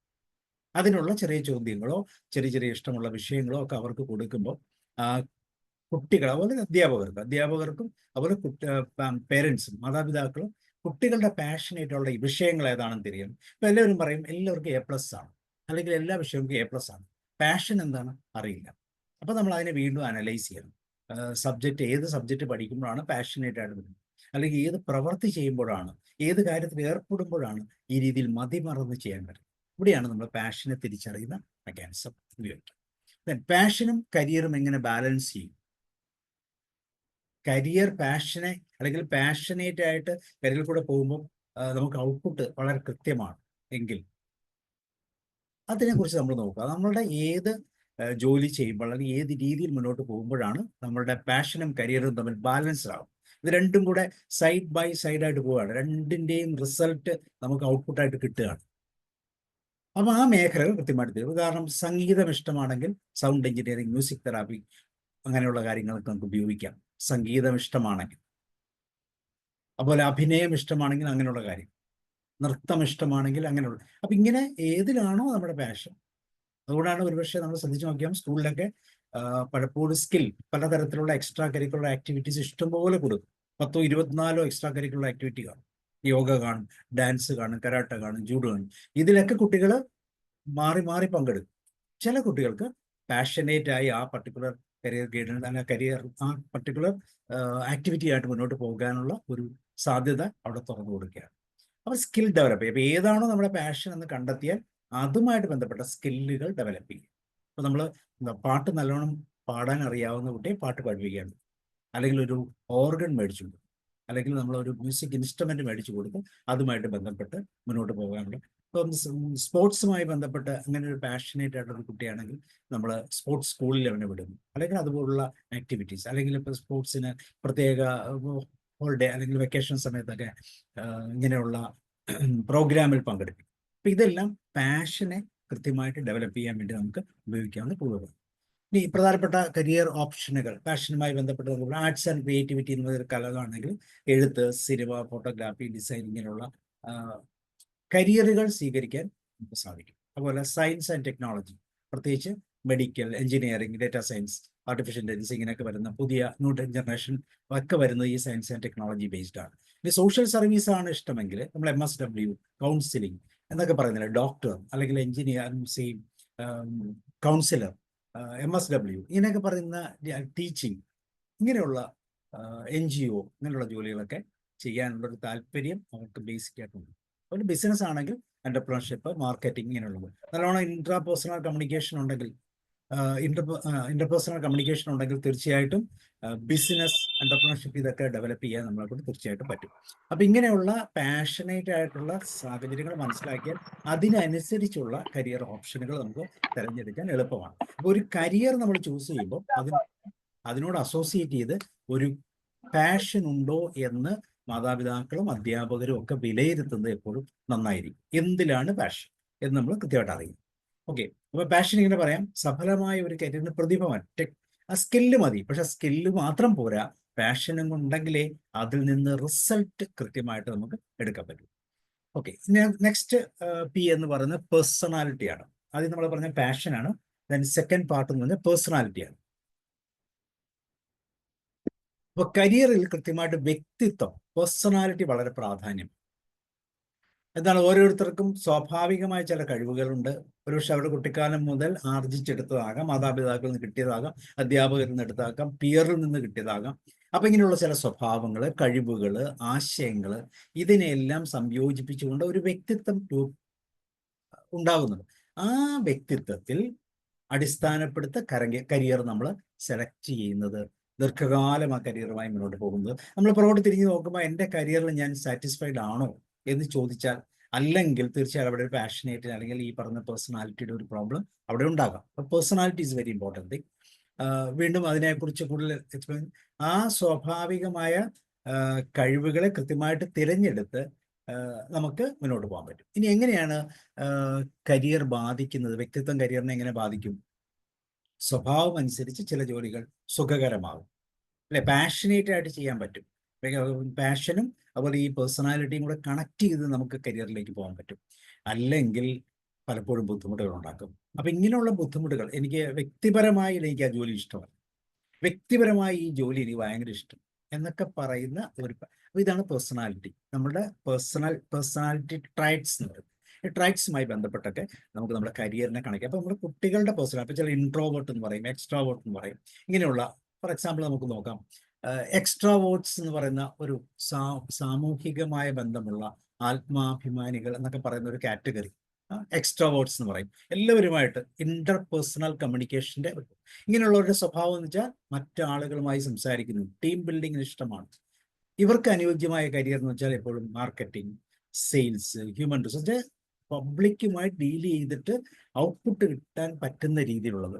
അതിനുള്ള ചെറിയ ചോദ്യങ്ങളോ ചെറിയ ചെറിയ ഇഷ്ടമുള്ള വിഷയങ്ങളോ ഒക്കെ അവർക്ക് കൊടുക്കുമ്പോൾ കുട്ടികൾ, അതുപോലെ അധ്യാപകർക്കും അതുപോലെ പേരൻസും, മാതാപിതാക്കളും കുട്ടികളുടെ പാഷനായിട്ടുള്ള ഈ വിഷയങ്ങൾ ഏതാണെന്ന് തിരിയണം. ഇപ്പൊ എല്ലാവരും പറയും എല്ലാവർക്കും A+ ആണ്, അല്ലെങ്കിൽ എല്ലാ വിഷയങ്ങൾക്കും A+ ആണ്. പാഷൻ എന്താണ് അറിയില്ല. അപ്പൊ നമ്മൾ അതിനെ വീണ്ടും അനലൈസ് ചെയ്യണം. ഏത് സബ്ജക്റ്റ് പഠിക്കുമ്പോഴാണ് പാഷനേറ്റ് ആയിട്ട് വരുന്നത്, അല്ലെങ്കിൽ ഏത് പ്രവൃത്തി ചെയ്യുമ്പോഴാണ്, ഏത് കാര്യത്തിൽ ഏർപ്പെടുമ്പോഴാണ് ഈ രീതിയിൽ മതിമറന്ന് ചെയ്യാൻ പറ്റും. ഇവിടെയാണ് നമ്മൾ പാഷനെ തിരിച്ചറിയുന്ന മെക്കാനിസം ഉപയോഗിക്കുക. പാഷനും കരിയറും എങ്ങനെ ബാലൻസ് ചെയ്യും? കരിയർ പാഷനെ അല്ലെങ്കിൽ പാഷനേറ്റ് ആയിട്ട് കരിയറിൽ കൂടെ പോകുമ്പോൾ നമുക്ക് ഔട്ട്പുട്ട് വളരെ കൃത്യമാണ് എങ്കിൽ അതിനെക്കുറിച്ച് നമ്മൾ നോക്കുക. നമ്മളുടെ ഏത് ജോലി ചെയ്യുമ്പോൾ അല്ലെങ്കിൽ ഏത് രീതിയിൽ മുന്നോട്ട് പോകുമ്പോഴാണ് നമ്മളുടെ പാഷനും കരിയറും തമ്മിൽ ബാലൻസ്ഡ് ആവും. ഇത് രണ്ടും കൂടെ സൈഡ് ബൈ സൈഡായിട്ട് പോവുകയാണ്. രണ്ടിൻ്റെയും റിസൾട്ട് നമുക്ക് ഔട്ട്പുട്ടായിട്ട് കിട്ടുകയാണ്. അപ്പോൾ ആ മേഖലകൾ കൃത്യമായിട്ട് തരും. ഉദാഹരണം, സംഗീതം ഇഷ്ടമാണെങ്കിൽ സൗണ്ട് എഞ്ചിനീയറിംഗ്, മ്യൂസിക് തെറാപ്പി, അങ്ങനെയുള്ള കാര്യങ്ങളൊക്കെ നമുക്ക് ഉപയോഗിക്കാം സംഗീതം ഇഷ്ടമാണെങ്കിൽ. അതുപോലെ അഭിനയം ഇഷ്ടമാണെങ്കിൽ അങ്ങനെയുള്ള കാര്യം, നൃത്തം ഇഷ്ടമാണെങ്കിൽ അങ്ങനെയുള്ള. അപ്പം ഇങ്ങനെ ഏതിലാണോ നമ്മുടെ പാഷൻ, അതുകൊണ്ടാണ് ഒരുപക്ഷെ നമ്മൾ ശ്രദ്ധിച്ചു നോക്കിയാൽ സ്കൂളിലൊക്കെ പലപ്പോഴും പലതരത്തിലുള്ള എക്സ്ട്രാ കരിക്കുലർ ആക്ടിവിറ്റീസ് ഇഷ്ടംപോലെ കൊടുക്കും. 10 24 എക്സ്ട്രാ കരിക്കുലർ ആക്ടിവിറ്റി കാണും. യോഗ കാണും, ഡാൻസ് കാണും, കരാട്ട കാണും, ജൂഡോ കാണും. ഇതിലൊക്കെ കുട്ടികൾ മാറി മാറി പങ്കെടുക്കും. ചില കുട്ടികൾക്ക് പാഷനേറ്റ് ആയി ആ പർട്ടിക്കുലർ കരിയർ ആ പർട്ടിക്കുലർ ആക്ടിവിറ്റി ആയിട്ട് മുന്നോട്ട് പോകാനുള്ള ഒരു സാധ്യത അവിടെ തുറന്നു കൊടുക്കുകയാണ്. അപ്പോൾ സ്കിൽ ഡെവലപ്പ് ചെയ്യും. അപ്പോൾ ഏതാണോ നമ്മുടെ പാഷൻ എന്ന് കണ്ടെത്തിയാൽ അതുമായിട്ട് ബന്ധപ്പെട്ട സ്കില്ലുകൾ ഡെവലപ്പ് ചെയ്യും. അപ്പോൾ നമ്മൾ പാട്ട് നല്ലോണം പാടാൻ അറിയാവുന്ന കുട്ടിയെ പാട്ട് പഠിപ്പിക്കുകയാണ്, അല്ലെങ്കിൽ ഒരു ഓർഗൻ മേടിച്ചു കൊടുക്കും, അല്ലെങ്കിൽ നമ്മളൊരു മ്യൂസിക് ഇൻസ്ട്രുമെന്റ് മേടിച്ചു കൊടുക്കും, അതുമായിട്ട് ബന്ധപ്പെട്ട് മുന്നോട്ട് പോകാനുള്ള. ഇപ്പം സ്പോർട്സുമായി ബന്ധപ്പെട്ട് അങ്ങനെ ഒരു പാഷനേറ്റ് ആയിട്ടൊരു കുട്ടിയാണെങ്കിൽ നമ്മൾ സ്പോർട്സ് സ്കൂളിൽ അവനെ വിടുന്നു, അല്ലെങ്കിൽ അതുപോലുള്ള ആക്ടിവിറ്റീസ്, അല്ലെങ്കിൽ ഇപ്പോൾ സ്പോർട്സിന് പ്രത്യേക ഹോളിഡേ അല്ലെങ്കിൽ വെക്കേഷൻ സമയത്തൊക്കെ ഇങ്ങനെയുള്ള പ്രോഗ്രാമിൽ പങ്കെടുക്കും. അപ്പം ഇതെല്ലാം പാഷനെ കൃത്യമായിട്ട് ഡെവലപ്പ് ചെയ്യാൻ വേണ്ടി നമുക്ക് ഉപയോഗിക്കാവുന്ന ടൂളുകൾ. ഇനി പ്രധാനപ്പെട്ട കരിയർ ഓപ്ഷനുകൾ പാഷനുമായി ബന്ധപ്പെട്ട് ആർട്സ് ആൻഡ് ക്രിയേറ്റിവിറ്റി എന്നൊരു കലകളാണെങ്കിൽ എഴുത്ത്, സിനിമ, ഫോട്ടോഗ്രാഫി, ഡിസൈൻ ഇങ്ങനെയുള്ള കരിയറുകൾ സ്വീകരിക്കാൻ നമുക്ക് സാധിക്കും. അതുപോലെ സയൻസ് ആൻഡ് ടെക്നോളജി, പ്രത്യേകിച്ച് medical, engineering, data science, artificial intelligence ഇങ്ങനെയൊക്കെ വരുന്ന പുതിയ ന്യൂ ജനറേഷൻ ഒക്കെ വരുന്നത് ഈ സയൻസ് ആൻഡ് ടെക്നോളജി ബേസ്ഡ് ആണ്. ഇനി സോഷ്യൽ സർവീസ് ആണ് ഇഷ്ടമെങ്കിൽ നമ്മൾ MSW, കൗൺസിലിംഗ് എന്നൊക്കെ പറയുന്നില്ല, ഡോക്ടർ അല്ലെങ്കിൽ എഞ്ചിനീയർ, കൗൺസിലർ, MSW ഇങ്ങനെയൊക്കെ പറയുന്ന ടീച്ചിങ്, ഇങ്ങനെയുള്ള NGO ഇങ്ങനെയുള്ള ജോലികളൊക്കെ ചെയ്യാനുള്ളൊരു താല്പര്യം അവർക്ക് ബേസിക് ആയിട്ടുണ്ട്. ഒരു ബിസിനസ് ആണെങ്കിൽ എന്റർപ്രണർഷിപ്പ്, മാർക്കറ്റിംഗ് ഇങ്ങനെയുള്ളത്. നല്ലോണം ഇൻട്രാപേഴ്സണൽ കമ്മ്യൂണിക്കേഷൻ ഉണ്ടെങ്കിൽ ഇന്റർപേഴ്സണൽ കമ്മ്യൂണിക്കേഷൻ ഉണ്ടെങ്കിൽ തീർച്ചയായിട്ടും ബിസിനസ്, എന്റർപ്രണർഷിപ്പ് ഇതൊക്കെ ഡെവലപ്പ് ചെയ്യാൻ നമ്മളെ കൊണ്ട് തീർച്ചയായിട്ടും പറ്റും. അപ്പം ഇങ്ങനെയുള്ള പാഷനേറ്റ് ആയിട്ടുള്ള സാഹചര്യങ്ങൾ മനസ്സിലാക്കിയാൽ അതിനനുസരിച്ചുള്ള കരിയർ ഓപ്ഷനുകൾ നമുക്ക് തിരഞ്ഞെടുക്കാൻ എളുപ്പമാണ്. അപ്പോൾ ഒരു കരിയർ നമ്മൾ ചൂസ് ചെയ്യുമ്പോൾ അതിനോട് അസോസിയേറ്റ് ചെയ്ത് ഒരു പാഷൻ ഉണ്ടോ എന്ന് മാതാപിതാക്കളും അധ്യാപകരും ഒക്കെ വിലയിരുത്തുന്നത് എപ്പോഴും നന്നായിരിക്കും. എന്തിലാണ് പാഷൻ എന്ന് നമ്മൾ കൃത്യമായിട്ട് അറിയും. ഓക്കെ, അപ്പൊ പാഷൻ ഇങ്ങനെ പറയാം, സഫലമായ ഒരു കരിയറിന് പ്രതിഭ ആ സ്കില്ല് മതി. പക്ഷെ സ്കില്ല് മാത്രം പോരാ, പാഷനും ഉണ്ടെങ്കിലേ അതിൽ നിന്ന് റിസൾട്ട് കൃത്യമായിട്ട് നമുക്ക് എടുക്കാൻ പറ്റും. ഓക്കെ, നെക്സ്റ്റ് P എന്ന് പറയുന്നത് പേഴ്സണാലിറ്റിയാണ്. ആദ്യം നമ്മൾ പറഞ്ഞ പാഷനാണ്. ദെൻ സെക്കൻഡ് പാർട്ട് എന്ന് പറഞ്ഞാൽ പേഴ്സണാലിറ്റിയാണ്. അപ്പൊ കരിയറിൽ കൃത്യമായിട്ട് വ്യക്തിത്വം, പേഴ്സണാലിറ്റി വളരെ പ്രാധാന്യം. എന്താണ്, ഓരോരുത്തർക്കും സ്വാഭാവികമായ ചില കഴിവുകളുണ്ട്. ഒരുപക്ഷെ അവരുടെ കുട്ടിക്കാലം മുതൽ ആർജിച്ചെടുത്തതാകാം, മാതാപിതാക്കളിൽ നിന്ന് കിട്ടിയതാകാം, അധ്യാപകരിൽ നിന്ന് എടുത്താകാം, പിയറിൽ നിന്ന് കിട്ടിയതാകാം. അപ്പൊ ഇങ്ങനെയുള്ള ചില സ്വഭാവങ്ങൾ, കഴിവുകൾ, ആശയങ്ങൾ ഇതിനെല്ലാം സംയോജിപ്പിച്ചുകൊണ്ട് ഒരു വ്യക്തിത്വം ഉണ്ടാകുന്നുണ്ട്. ആ വ്യക്തിത്വത്തിൽ അടിസ്ഥാനപ്പെടുത്ത കരിയർ നമ്മൾ സെലക്ട് ചെയ്യുന്നത്, ദീർഘകാലം ആ കരിയറുമായി മുന്നോട്ട് പോകുന്നത്. നമ്മൾ പുറകോട്ട് തിരിഞ്ഞ് നോക്കുമ്പോൾ എൻ്റെ കരിയറിൽ ഞാൻ സാറ്റിസ്ഫൈഡ് ആണോ എന്ന് ചോദിച്ചാൽ അല്ലെങ്കിൽ തീർച്ചയായും അവിടെ ഒരു പാഷനേറ്റ് അല്ലെങ്കിൽ ഈ പറഞ്ഞ പേഴ്സണാലിറ്റിയുടെ ഒരു പ്രോബ്ലം അവിടെ ഉണ്ടാകാം. അപ്പോൾ personality is very important thing. വീണ്ടും അതിനെക്കുറിച്ച് കൂടുതൽ എക്സ്പ്ലെയിൻ, ആ സ്വാഭാവികമായ കഴിവുകളെ കൃത്യമായിട്ട് തിരഞ്ഞെടുത്ത് നമുക്ക് മുന്നോട്ട് പോകാൻ പറ്റും. ഇനി എങ്ങനെയാണ് കരിയർ ബാധിക്കുന്നത്, വ്യക്തിത്വം കരിയറിനെ എങ്ങനെ ബാധിക്കും? സ്വഭാവം അനുസരിച്ച് ചില ജോലികൾ സുഖകരമാകും, അല്ലെ, പാഷനേറ്റ് ആയിട്ട് ചെയ്യാൻ പറ്റും. പാഷനും അതുപോലെ ഈ പേഴ്സണാലിറ്റിയും കൂടെ കണക്ട് ചെയ്ത് നമുക്ക് കരിയറിലേക്ക് പോകാൻ പറ്റും. അല്ലെങ്കിൽ പലപ്പോഴും ബുദ്ധിമുട്ടുകൾ ഉണ്ടാക്കും. അപ്പം ഇങ്ങനെയുള്ള ബുദ്ധിമുട്ടുകൾ, വ്യക്തിപരമായി എനിക്ക് ആ ജോലി ഇഷ്ടമല്ല, വ്യക്തിപരമായി ഈ ജോലി എനിക്ക് ഭയങ്കര ഇഷ്ടം എന്നൊക്കെ പറയുന്ന ഇതാണ് പേഴ്സണാലിറ്റി. നമ്മുടെ പേഴ്സണാലിറ്റി ട്രൈറ്റ്സ് എന്ന് പറയുന്നത്. ഈ ട്രൈറ്റ്സുമായി ബന്ധപ്പെട്ടൊക്കെ നമുക്ക് നമ്മുടെ കരിയറിനെ കണക്ട്. അപ്പോൾ നമ്മുടെ കുട്ടികളുടെ പേഴ്സണാലിറ്റി, അപ്പോൾ ചില ഇൻട്രോവേർട്ട് എന്ന് പറയും, എക്സ്ട്രാവേർട്ട് എന്ന് പറയും. ഇങ്ങനെയുള്ള ഫോർ എക്സാമ്പിൾ നമുക്ക് നോക്കാം. എക്സ്ട്രാവേർട്സ് എന്ന് പറയുന്ന ഒരു സാമൂഹികമായ ബന്ധമുള്ള ആത്മാഭിമാനികൾ എന്നൊക്കെ പറയുന്ന ഒരു കാറ്റഗറി എക്സ്ട്രാവേർട്സ് എന്ന് പറയും. എല്ലാവരുമായിട്ട് ഇന്റർപേഴ്സണൽ കമ്മ്യൂണിക്കേഷൻ്റെ ഇങ്ങനെയുള്ളവരുടെ സ്വഭാവം എന്ന് വെച്ചാൽ മറ്റാളുകളുമായി സംസാരിക്കുന്നു, ടീം ബിൽഡിങ്ങിന് ഇഷ്ടമാണ്. ഇവർക്ക് അനുയോജ്യമായ കരിയർ എന്ന് വെച്ചാൽ എപ്പോഴും മാർക്കറ്റിംഗ്, സെയിൽസ്, ഹ്യൂമൻ റിസോഴ്സ്, പബ്ലിക്കുമായി ഡീൽ ചെയ്തിട്ട് ഔട്ട്പുട്ട് കിട്ടാൻ പറ്റുന്ന രീതിയിലുള്ളത്,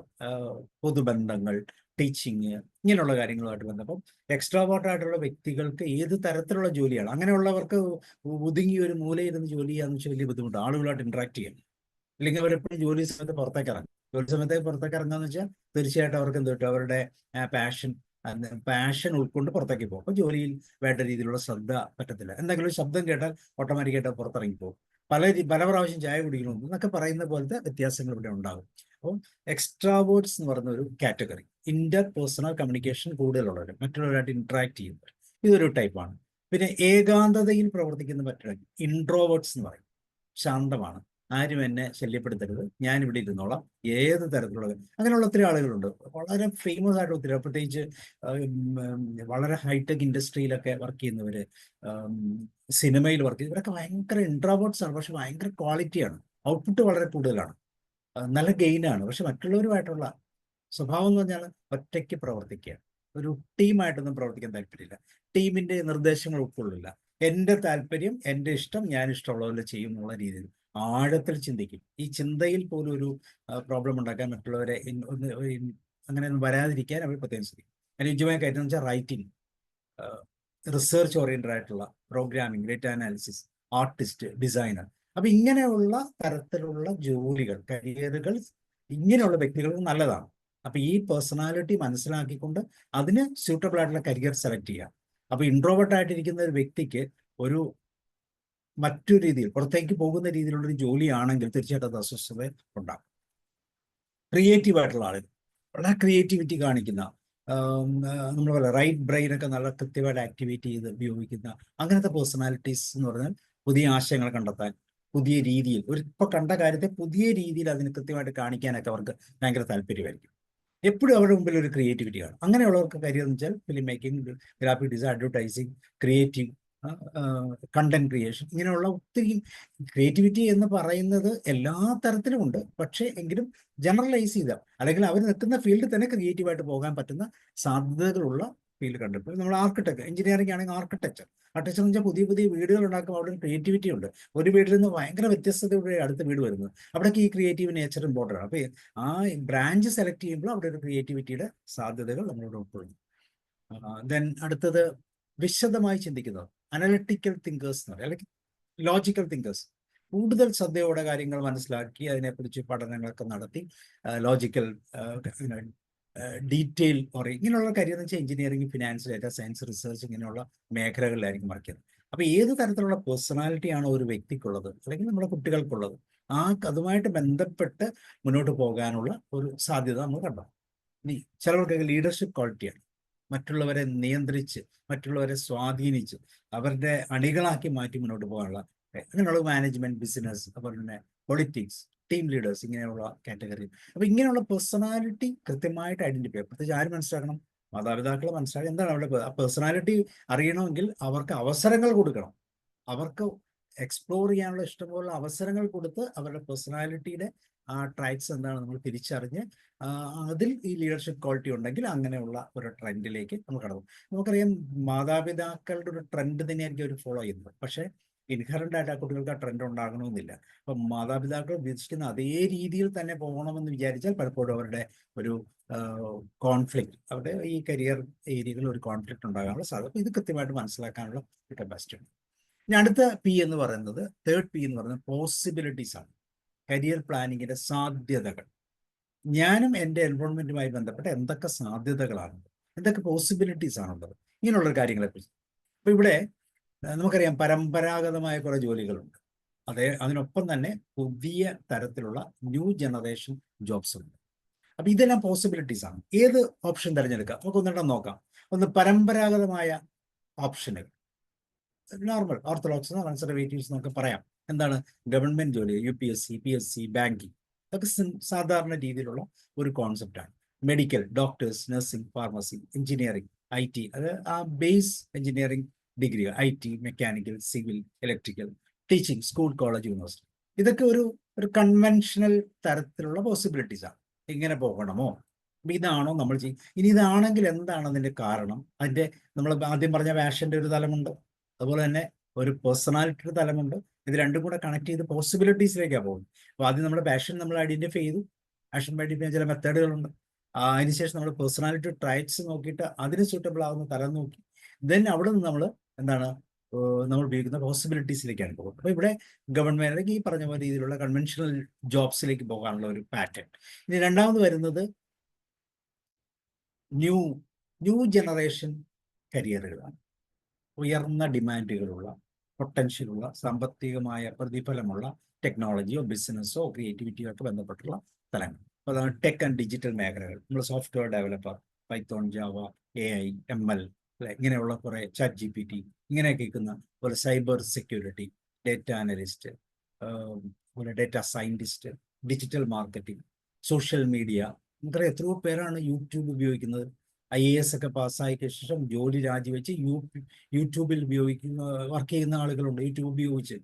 പൊതുബന്ധങ്ങൾ, ടീച്ചിങ് ഇങ്ങനെയുള്ള കാര്യങ്ങളുമായിട്ട് ബന്ധം. എക്സ്ട്രാവേർട്ടായിട്ടുള്ള വ്യക്തികൾക്ക് ഏത് തരത്തിലുള്ള ജോലിയാണ്, അങ്ങനെയുള്ളവർക്ക് ഒതുങ്ങി ഒരു മൂലയിരുന്ന് ജോലി ചെയ്യാന്ന് വെച്ചാൽ വലിയ ബുദ്ധിമുട്ട്, ആളുകളായിട്ട് ഇന്ററാക്ട് ചെയ്യാൻ. അല്ലെങ്കിൽ അവരെപ്പോഴും ജോലി സമയത്ത് പുറത്തേക്ക് ഇറങ്ങും. ജോലി സമയത്തേക്ക് പുറത്തേക്ക് ഇറങ്ങാന്ന് വെച്ചാൽ തീർച്ചയായിട്ടും അവർക്ക് എന്ത് കിട്ടും, അവരുടെ പാഷൻ ഉൾക്കൊണ്ട് പുറത്തേക്ക് പോകും. അപ്പോൾ ജോലിയിൽ വേണ്ട രീതിയിലുള്ള ശ്രദ്ധ പറ്റത്തില്ല. എന്തെങ്കിലും ശബ്ദം കേട്ടാൽ ഓട്ടോമാറ്റിക്കായിട്ട് പുറത്തിറങ്ങി പോകും. പല പ്രാവശ്യം ചായ കുടിക്കണം എന്നൊക്കെ പറയുന്ന പോലത്തെ വ്യത്യാസങ്ങൾ ഇവിടെ ഉണ്ടാകും. അപ്പോൾ എക്സ്ട്രാവേർട്സ് എന്ന് പറയുന്ന ഒരു കാറ്റഗറി, ഇന്റർ പേഴ്സണൽ കമ്മ്യൂണിക്കേഷൻ കൂടുതലുള്ളവർ, മറ്റുള്ളവരായിട്ട് ഇന്ററാക്ട് ചെയ്യുന്നവർ, ഇതൊരു ടൈപ്പാണ്. പിന്നെ ഏകാന്തതയിൽ പ്രവർത്തിക്കുന്ന മറ്റൊരു ഇൻട്രോവേർട്സ് എന്ന് പറയും. ശാന്തമാണ്, ആരും എന്നെ ശല്യപ്പെടുത്തരുത്, ഞാനിവിടെ ഇരുന്നോളാം, ഏത് തരത്തിലുള്ള അങ്ങനെയുള്ള ഒത്തിരി ആളുകളുണ്ട്. വളരെ ഫേമസ് ആയിട്ട് ഒത്തിരി, പ്രത്യേകിച്ച് വളരെ ഹൈടെക് ഇൻഡസ്ട്രിയിലൊക്കെ വർക്ക് ചെയ്യുന്നവർ, സിനിമയിൽ വർക്ക് ചെയ്യുന്നവർ, ഇവരൊക്കെ ഭയങ്കര ഇൻട്രോവേർട്സ് ആണ്. പക്ഷെ ഭയങ്കര ക്വാളിറ്റിയാണ്, ഔട്ട്പുട്ട് വളരെ കൂടുതലാണ്, നല്ല ഗെയിനാണ്. പക്ഷെ മറ്റുള്ളവരുമായിട്ടുള്ള സ്വഭാവം എന്ന് പറഞ്ഞാൽ ഒറ്റയ്ക്ക് പ്രവർത്തിക്കുക, ഒരു ടീമായിട്ടൊന്നും പ്രവർത്തിക്കാൻ താല്പര്യമില്ല, ടീമിന്റെ നിർദ്ദേശങ്ങൾ ഉൾക്കൊള്ളില്ല, എൻ്റെ താല്പര്യം, എൻ്റെ ഇഷ്ടം, ഞാൻ ഇഷ്ടമുള്ളതുപോലെ ചെയ്യും എന്നുള്ള രീതിയിൽ ആഴത്തിൽ ചിന്തിക്കും. ഈ ചിന്തയിൽ പോലും ഒരു പ്രോബ്ലം ഉണ്ടാക്കാൻ മറ്റുള്ളവരെ അങ്ങനെ ഒന്നും വരാതിരിക്കാൻ അവർ പ്രത്യേകം ശ്രദ്ധിക്കും. അനുയോജ്യമായ കാര്യം എന്ന് വെച്ചാൽ റൈറ്റിംഗ്, റിസർച്ച് ഓറിയന്റഡ് ആയിട്ടുള്ള programming, data analysis, artist, designer. അപ്പൊ ഇങ്ങനെയുള്ള തരത്തിലുള്ള ജോലികൾ, കരിയറുകൾ ഇങ്ങനെയുള്ള വ്യക്തികൾക്ക് നല്ലതാണ്. അപ്പൊ ഈ പേഴ്സണാലിറ്റി മനസ്സിലാക്കിക്കൊണ്ട് അതിന് സ്യൂട്ടബിൾ ആയിട്ടുള്ള കരിയർ സെലക്ട് ചെയ്യുക. അപ്പൊ ഇൻട്രോവേർട്ട് ആയിട്ടിരിക്കുന്ന ഒരു വ്യക്തിക്ക് ഒരു മറ്റൊരു രീതിയിൽ പുറത്തേക്ക് പോകുന്ന രീതിയിലുള്ള ഒരു ജോലിയാണെങ്കിൽ തീർച്ചയായിട്ടും അത് അസ്വസ്ഥത ഉണ്ടാകും. ക്രിയേറ്റീവ് ആയിട്ടുള്ള ആളുകൾ, വളരെ ക്രിയേറ്റിവിറ്റി കാണിക്കുന്ന, നമ്മൾ പറയാം റൈറ്റ് ബ്രെയിൻ ഒക്കെ നല്ല കൃത്യമായിട്ട് ആക്ടിവേറ്റ് ചെയ്ത് ഉപയോഗിക്കുന്ന അങ്ങനത്തെ പേഴ്സണാലിറ്റീസ് എന്ന് പറഞ്ഞാൽ പുതിയ ആശയങ്ങൾ കണ്ടെത്താൻ, പുതിയ രീതിയിൽ ഇപ്പൊ കണ്ട കാര്യത്തെ പുതിയ രീതിയിൽ അതിന് കൃത്യമായിട്ട് കാണിക്കാനൊക്കെ അവർക്ക് ഭയങ്കര താല്പര്യമായിരിക്കും. എപ്പോഴും അവരുടെ മുമ്പിൽ ഒരു ക്രിയേറ്റിവിറ്റി ആണ്. അങ്ങനെയുള്ളവർക്ക് കരിയർ എന്ന് വെച്ചാൽ film making, graphic design, advertising, creative, content creation, ഇങ്ങനെയുള്ള ഒത്തിരി. ക്രിയേറ്റിവിറ്റി എന്ന് പറയുന്നത് എല്ലാ തരത്തിലും ഉണ്ട്, പക്ഷേ എങ്കിലും ജനറലൈസ് ചെയ്ത അല്ലെങ്കിൽ അവർ നിൽക്കുന്ന ഫീൽഡിൽ തന്നെ ക്രിയേറ്റീവായിട്ട് പോകാൻ പറ്റുന്ന സാധ്യതകളുള്ള ഫീൽഡ് കണ്ടിപ്പോൾ നമ്മൾ ആർക്കിടെക്ട്, എഞ്ചിനീയറിംഗ് ആണെങ്കിൽ ആർക്കിടെക്ചർ എന്ന് വെച്ചാൽ പുതിയ പുതിയ വീടുകൾ ഉണ്ടാക്കുമ്പോൾ അവിടെ ഒരു ക്രിയേറ്റിവിറ്റി ഉണ്ട്. ഒരു വീട്ടിൽ നിന്ന് ഭയങ്കര വ്യത്യസ്തതയുടെ അടുത്ത വീട് വരുന്നത്, അവിടേക്ക് ഈ ക്രിയേറ്റീവ് നേച്ചർ ഇമ്പോർട്ടൻ്റ് ആണ്. അപ്പോൾ ആ ബ്രാഞ്ച് സെലക്ട് ചെയ്യുമ്പോൾ അവിടെ ഒരു ക്രിയേറ്റിവിറ്റിയുടെ സാധ്യതകൾ നമ്മളോട് ഉൾക്കൊള്ളുന്നു. ദെൻ അടുത്തത് വിശദമായി ചിന്തിക്കുന്നത്, അനലിറ്റിക്കൽ തിങ്കേഴ്സ് എന്ന് പറയും, അല്ലെങ്കിൽ ലോജിക്കൽ തിങ്കേഴ്സ്. കൂടുതൽ ശ്രദ്ധയോടെ കാര്യങ്ങൾ മനസ്സിലാക്കി അതിനെക്കുറിച്ച് പഠനങ്ങളൊക്കെ നടത്തി ലോജിക്കൽ ഡീറ്റെയിൽ ഇങ്ങനെയുള്ള കാര്യം എന്ന് വെച്ചാൽ engineering, finance, data science, research ഇങ്ങനെയുള്ള മേഖലകളിലായിരിക്കും വർക്ക് ചെയ്യുന്നത്. അപ്പോൾ ഏത് തരത്തിലുള്ള പേഴ്സണാലിറ്റി ആണോ ഒരു വ്യക്തിക്കുള്ളത് അല്ലെങ്കിൽ നമ്മുടെ കുട്ടികൾക്കുള്ളത്, അതുമായിട്ട് ബന്ധപ്പെട്ട് മുന്നോട്ട് പോകാനുള്ള ഒരു സാധ്യത നമ്മൾ കണ്ടു. ഇനി ചിലവർക്കൊക്കെ ലീഡർഷിപ്പ് ക്വാളിറ്റിയാണ്, മറ്റുള്ളവരെ നിയന്ത്രിച്ച് മറ്റുള്ളവരെ സ്വാധീനിച്ച് അവരുടെ അണികളാക്കി മാറ്റി മുന്നോട്ട് പോകാനുള്ള അങ്ങനെയുള്ള മാനേജ്മെന്റ്, ബിസിനസ്, അതുപോലെ തന്നെ പൊളിറ്റിക്സ്, ടീം ലീഡേഴ്സ്, ഇങ്ങനെയുള്ള കാറ്റഗറി. അപ്പൊ ഇങ്ങനെയുള്ള പേഴ്സണാലിറ്റി കൃത്യമായിട്ട് ഐഡന്റിഫൈ, പ്രത്യേകിച്ച് ആര് മനസ്സിലാക്കണം? മാതാപിതാക്കൾ മനസ്സിലാക്കി എന്താണ് അവരുടെ പേഴ്സണാലിറ്റി അറിയണമെങ്കിൽ അവർക്ക് അവസരങ്ങൾ കൊടുക്കണം. അവർക്ക് എക്സ്പ്ലോർ ചെയ്യാനുള്ള ഇഷ്ടംപോലെ അവസരങ്ങൾ കൊടുത്ത് അവരുടെ പേഴ്സണാലിറ്റിയുടെ ആ ട്രൈറ്റ്സ് എന്താണ് നമ്മൾ തിരിച്ചറിഞ്ഞ് അതിൽ ഈ ലീഡർഷിപ്പ് ക്വാളിറ്റി ഉണ്ടെങ്കിൽ അങ്ങനെയുള്ള ഒരു ട്രെൻഡിലേക്ക് നമ്മൾ കടന്നു. നമുക്കറിയാം മാതാപിതാക്കളുടെ ഒരു ട്രെൻഡ് തന്നെയായിരിക്കും അവർ ഫോളോ ചെയ്യുന്നത്, പക്ഷേ ഇൻഹറൻ്റ് ആയിട്ട് ആ കുട്ടികൾക്ക് ആ ട്രെൻഡ് ഉണ്ടാകണമെന്നില്ല. അപ്പം മാതാപിതാക്കൾ ഉദ്ദേശിക്കുന്ന അതേ രീതിയിൽ തന്നെ പോകണമെന്ന് വിചാരിച്ചാൽ പലപ്പോഴും അവരുടെ ഒരു കോൺഫ്ലിക്റ്റ്, അവരുടെ ഈ കരിയർ ഏരിയകളിൽ ഒരു കോൺഫ്ലിക്റ്റ് ഉണ്ടാകാനുള്ള സാധ്യത. ഇത് കൃത്യമായിട്ട് മനസ്സിലാക്കാനുള്ള കപ്പാസിറ്റി ഉണ്ട്. ഇനി അടുത്ത പി എന്ന് പറയുന്നത്, തേർഡ് പി എന്ന് പറയുന്നത് പോസിബിലിറ്റീസ് ആണ്. കരിയർ പ്ലാനിങ്ങിന്റെ സാധ്യതകൾ. ഞാനും എൻ്റെ എൻവോൺമെന്റുമായി ബന്ധപ്പെട്ട് എന്തൊക്കെ സാധ്യതകളാണ്, എന്തൊക്കെ പോസിബിലിറ്റീസ് ആണുള്ളത്, ഇങ്ങനെയുള്ള കാര്യങ്ങളെക്കുറിച്ച്. അപ്പൊ ഇവിടെ നമുക്കറിയാം പരമ്പരാഗതമായ കുറെ ജോലികളുണ്ട്, അതിനൊപ്പം തന്നെ പുതിയ തരത്തിലുള്ള ന്യൂ ജനറേഷൻ ജോബ്സ് ഉണ്ട്. അപ്പൊ ഇതെല്ലാം പോസിബിലിറ്റീസ് ആണ്. ഏത് ഓപ്ഷൻ തിരഞ്ഞെടുക്കാം? നമുക്ക് ഒന്നിടം നോക്കാം. ഒന്ന് പരമ്പരാഗതമായ ഓപ്ഷനുകൾ, നോർമൽ ഓർത്തഡോക്സ്, കൺസർവേറ്റീവ്സ് എന്നൊക്കെ പറയാം. എന്താണ്? ഗവൺമെന്റ് ജോലി, UPSC, PSC, ബാങ്കിങ്, അതൊക്കെ സാധാരണ രീതിയിലുള്ള ഒരു കോൺസെപ്റ്റാണ്. Medical, doctors, nursing, pharmacy, engineering, IT, അത് ആ base engineering degree, IT, mechanical, civil, electrical, teaching, school, college, university. ഇതൊക്കെ ഒരു കൺവെൻഷണൽ തരത്തിലുള്ള പോസിബിലിറ്റീസ് ആണ്. ഇങ്ങനെ പോകണമോ, ഇതാണോ നമ്മൾ ചെയ്യും? ഇനി ഇതാണെങ്കിൽ എന്താണ് അതിന്റെ കാരണം? അതിന്റെ നമ്മൾ ആദ്യം പറഞ്ഞ പാഷന്റെ ഒരു തലമുണ്ട്, അതുപോലെ തന്നെ ഒരു പേഴ്സണാലിറ്റിയുടെ തലമുണ്ട്. ഇത് രണ്ടും കൂടെ കണക്ട് ചെയ്ത് പോസിബിലിറ്റീസിലേക്കാണ് പോകുന്നത്. അപ്പോൾ ആദ്യം നമ്മുടെ പാഷൻ നമ്മൾ ഐഡന്റിഫൈ ചെയ്തു. പാഷൻ ഐഡന്റിഫൈ ചെയ്യാൻ ചില മെത്തേഡുകളുണ്ട്. അതിനുശേഷം നമ്മൾ പേഴ്സണാലിറ്റി ട്രൈറ്റ്സ് നോക്കിയിട്ട് അതിന് സൂട്ടബിൾ ആവുന്ന തലം നോക്കി ദെൻ അവിടെ നിന്ന് നമ്മൾ നമ്മൾ ഉപയോഗിക്കുന്ന പോസിബിലിറ്റീസിലേക്കാണ് പോകുന്നത്. അപ്പോൾ ഇവിടെ ഗവൺമെന്റ് അല്ലെങ്കിൽ ഈ പറഞ്ഞ പോലെ രീതിയിലുള്ള കൺവെൻഷണൽ ജോബ്സിലേക്ക് പോകാനുള്ള ഒരു പാറ്റേൺ. ഇനി രണ്ടാമത് വരുന്നത് ന്യൂ ജനറേഷൻ കരിയറുകളാണ്. ഉയർന്ന ഡിമാൻഡുകളുള്ള, പൊട്ടൻഷ്യലുള്ള, സാമ്പത്തികമായ പ്രതിഫലമുള്ള ടെക്നോളജിയോ ബിസിനസ്സോ ക്രിയേറ്റിവിറ്റിയോ ഒക്കെ ബന്ധപ്പെട്ടുള്ള സ്ഥലങ്ങൾ. അപ്പോൾ അതാണ് ടെക് ആൻഡ് ഡിജിറ്റൽ മേഖലകൾ. നമ്മൾ software developer, Python, Java, AI, ML, അല്ലെ, ഇങ്ങനെയുള്ള കുറെ ChatGPT ഇങ്ങനെയൊക്കെ കേൾക്കുന്ന പോലെ, cyber security, data analyst, data scientist, digital marketing, social media. നമുക്കറിയാം എത്രയോ പേരാണ് യൂട്യൂബ് ഉപയോഗിക്കുന്നത്. IAS ഒക്കെ പാസ്സായ ശേഷം ജോലി രാജിവെച്ച് യൂട്യൂബിൽ വർക്ക് ചെയ്യുന്ന ആളുകളുണ്ട്. യൂട്യൂബ് ഉപയോഗിച്ച്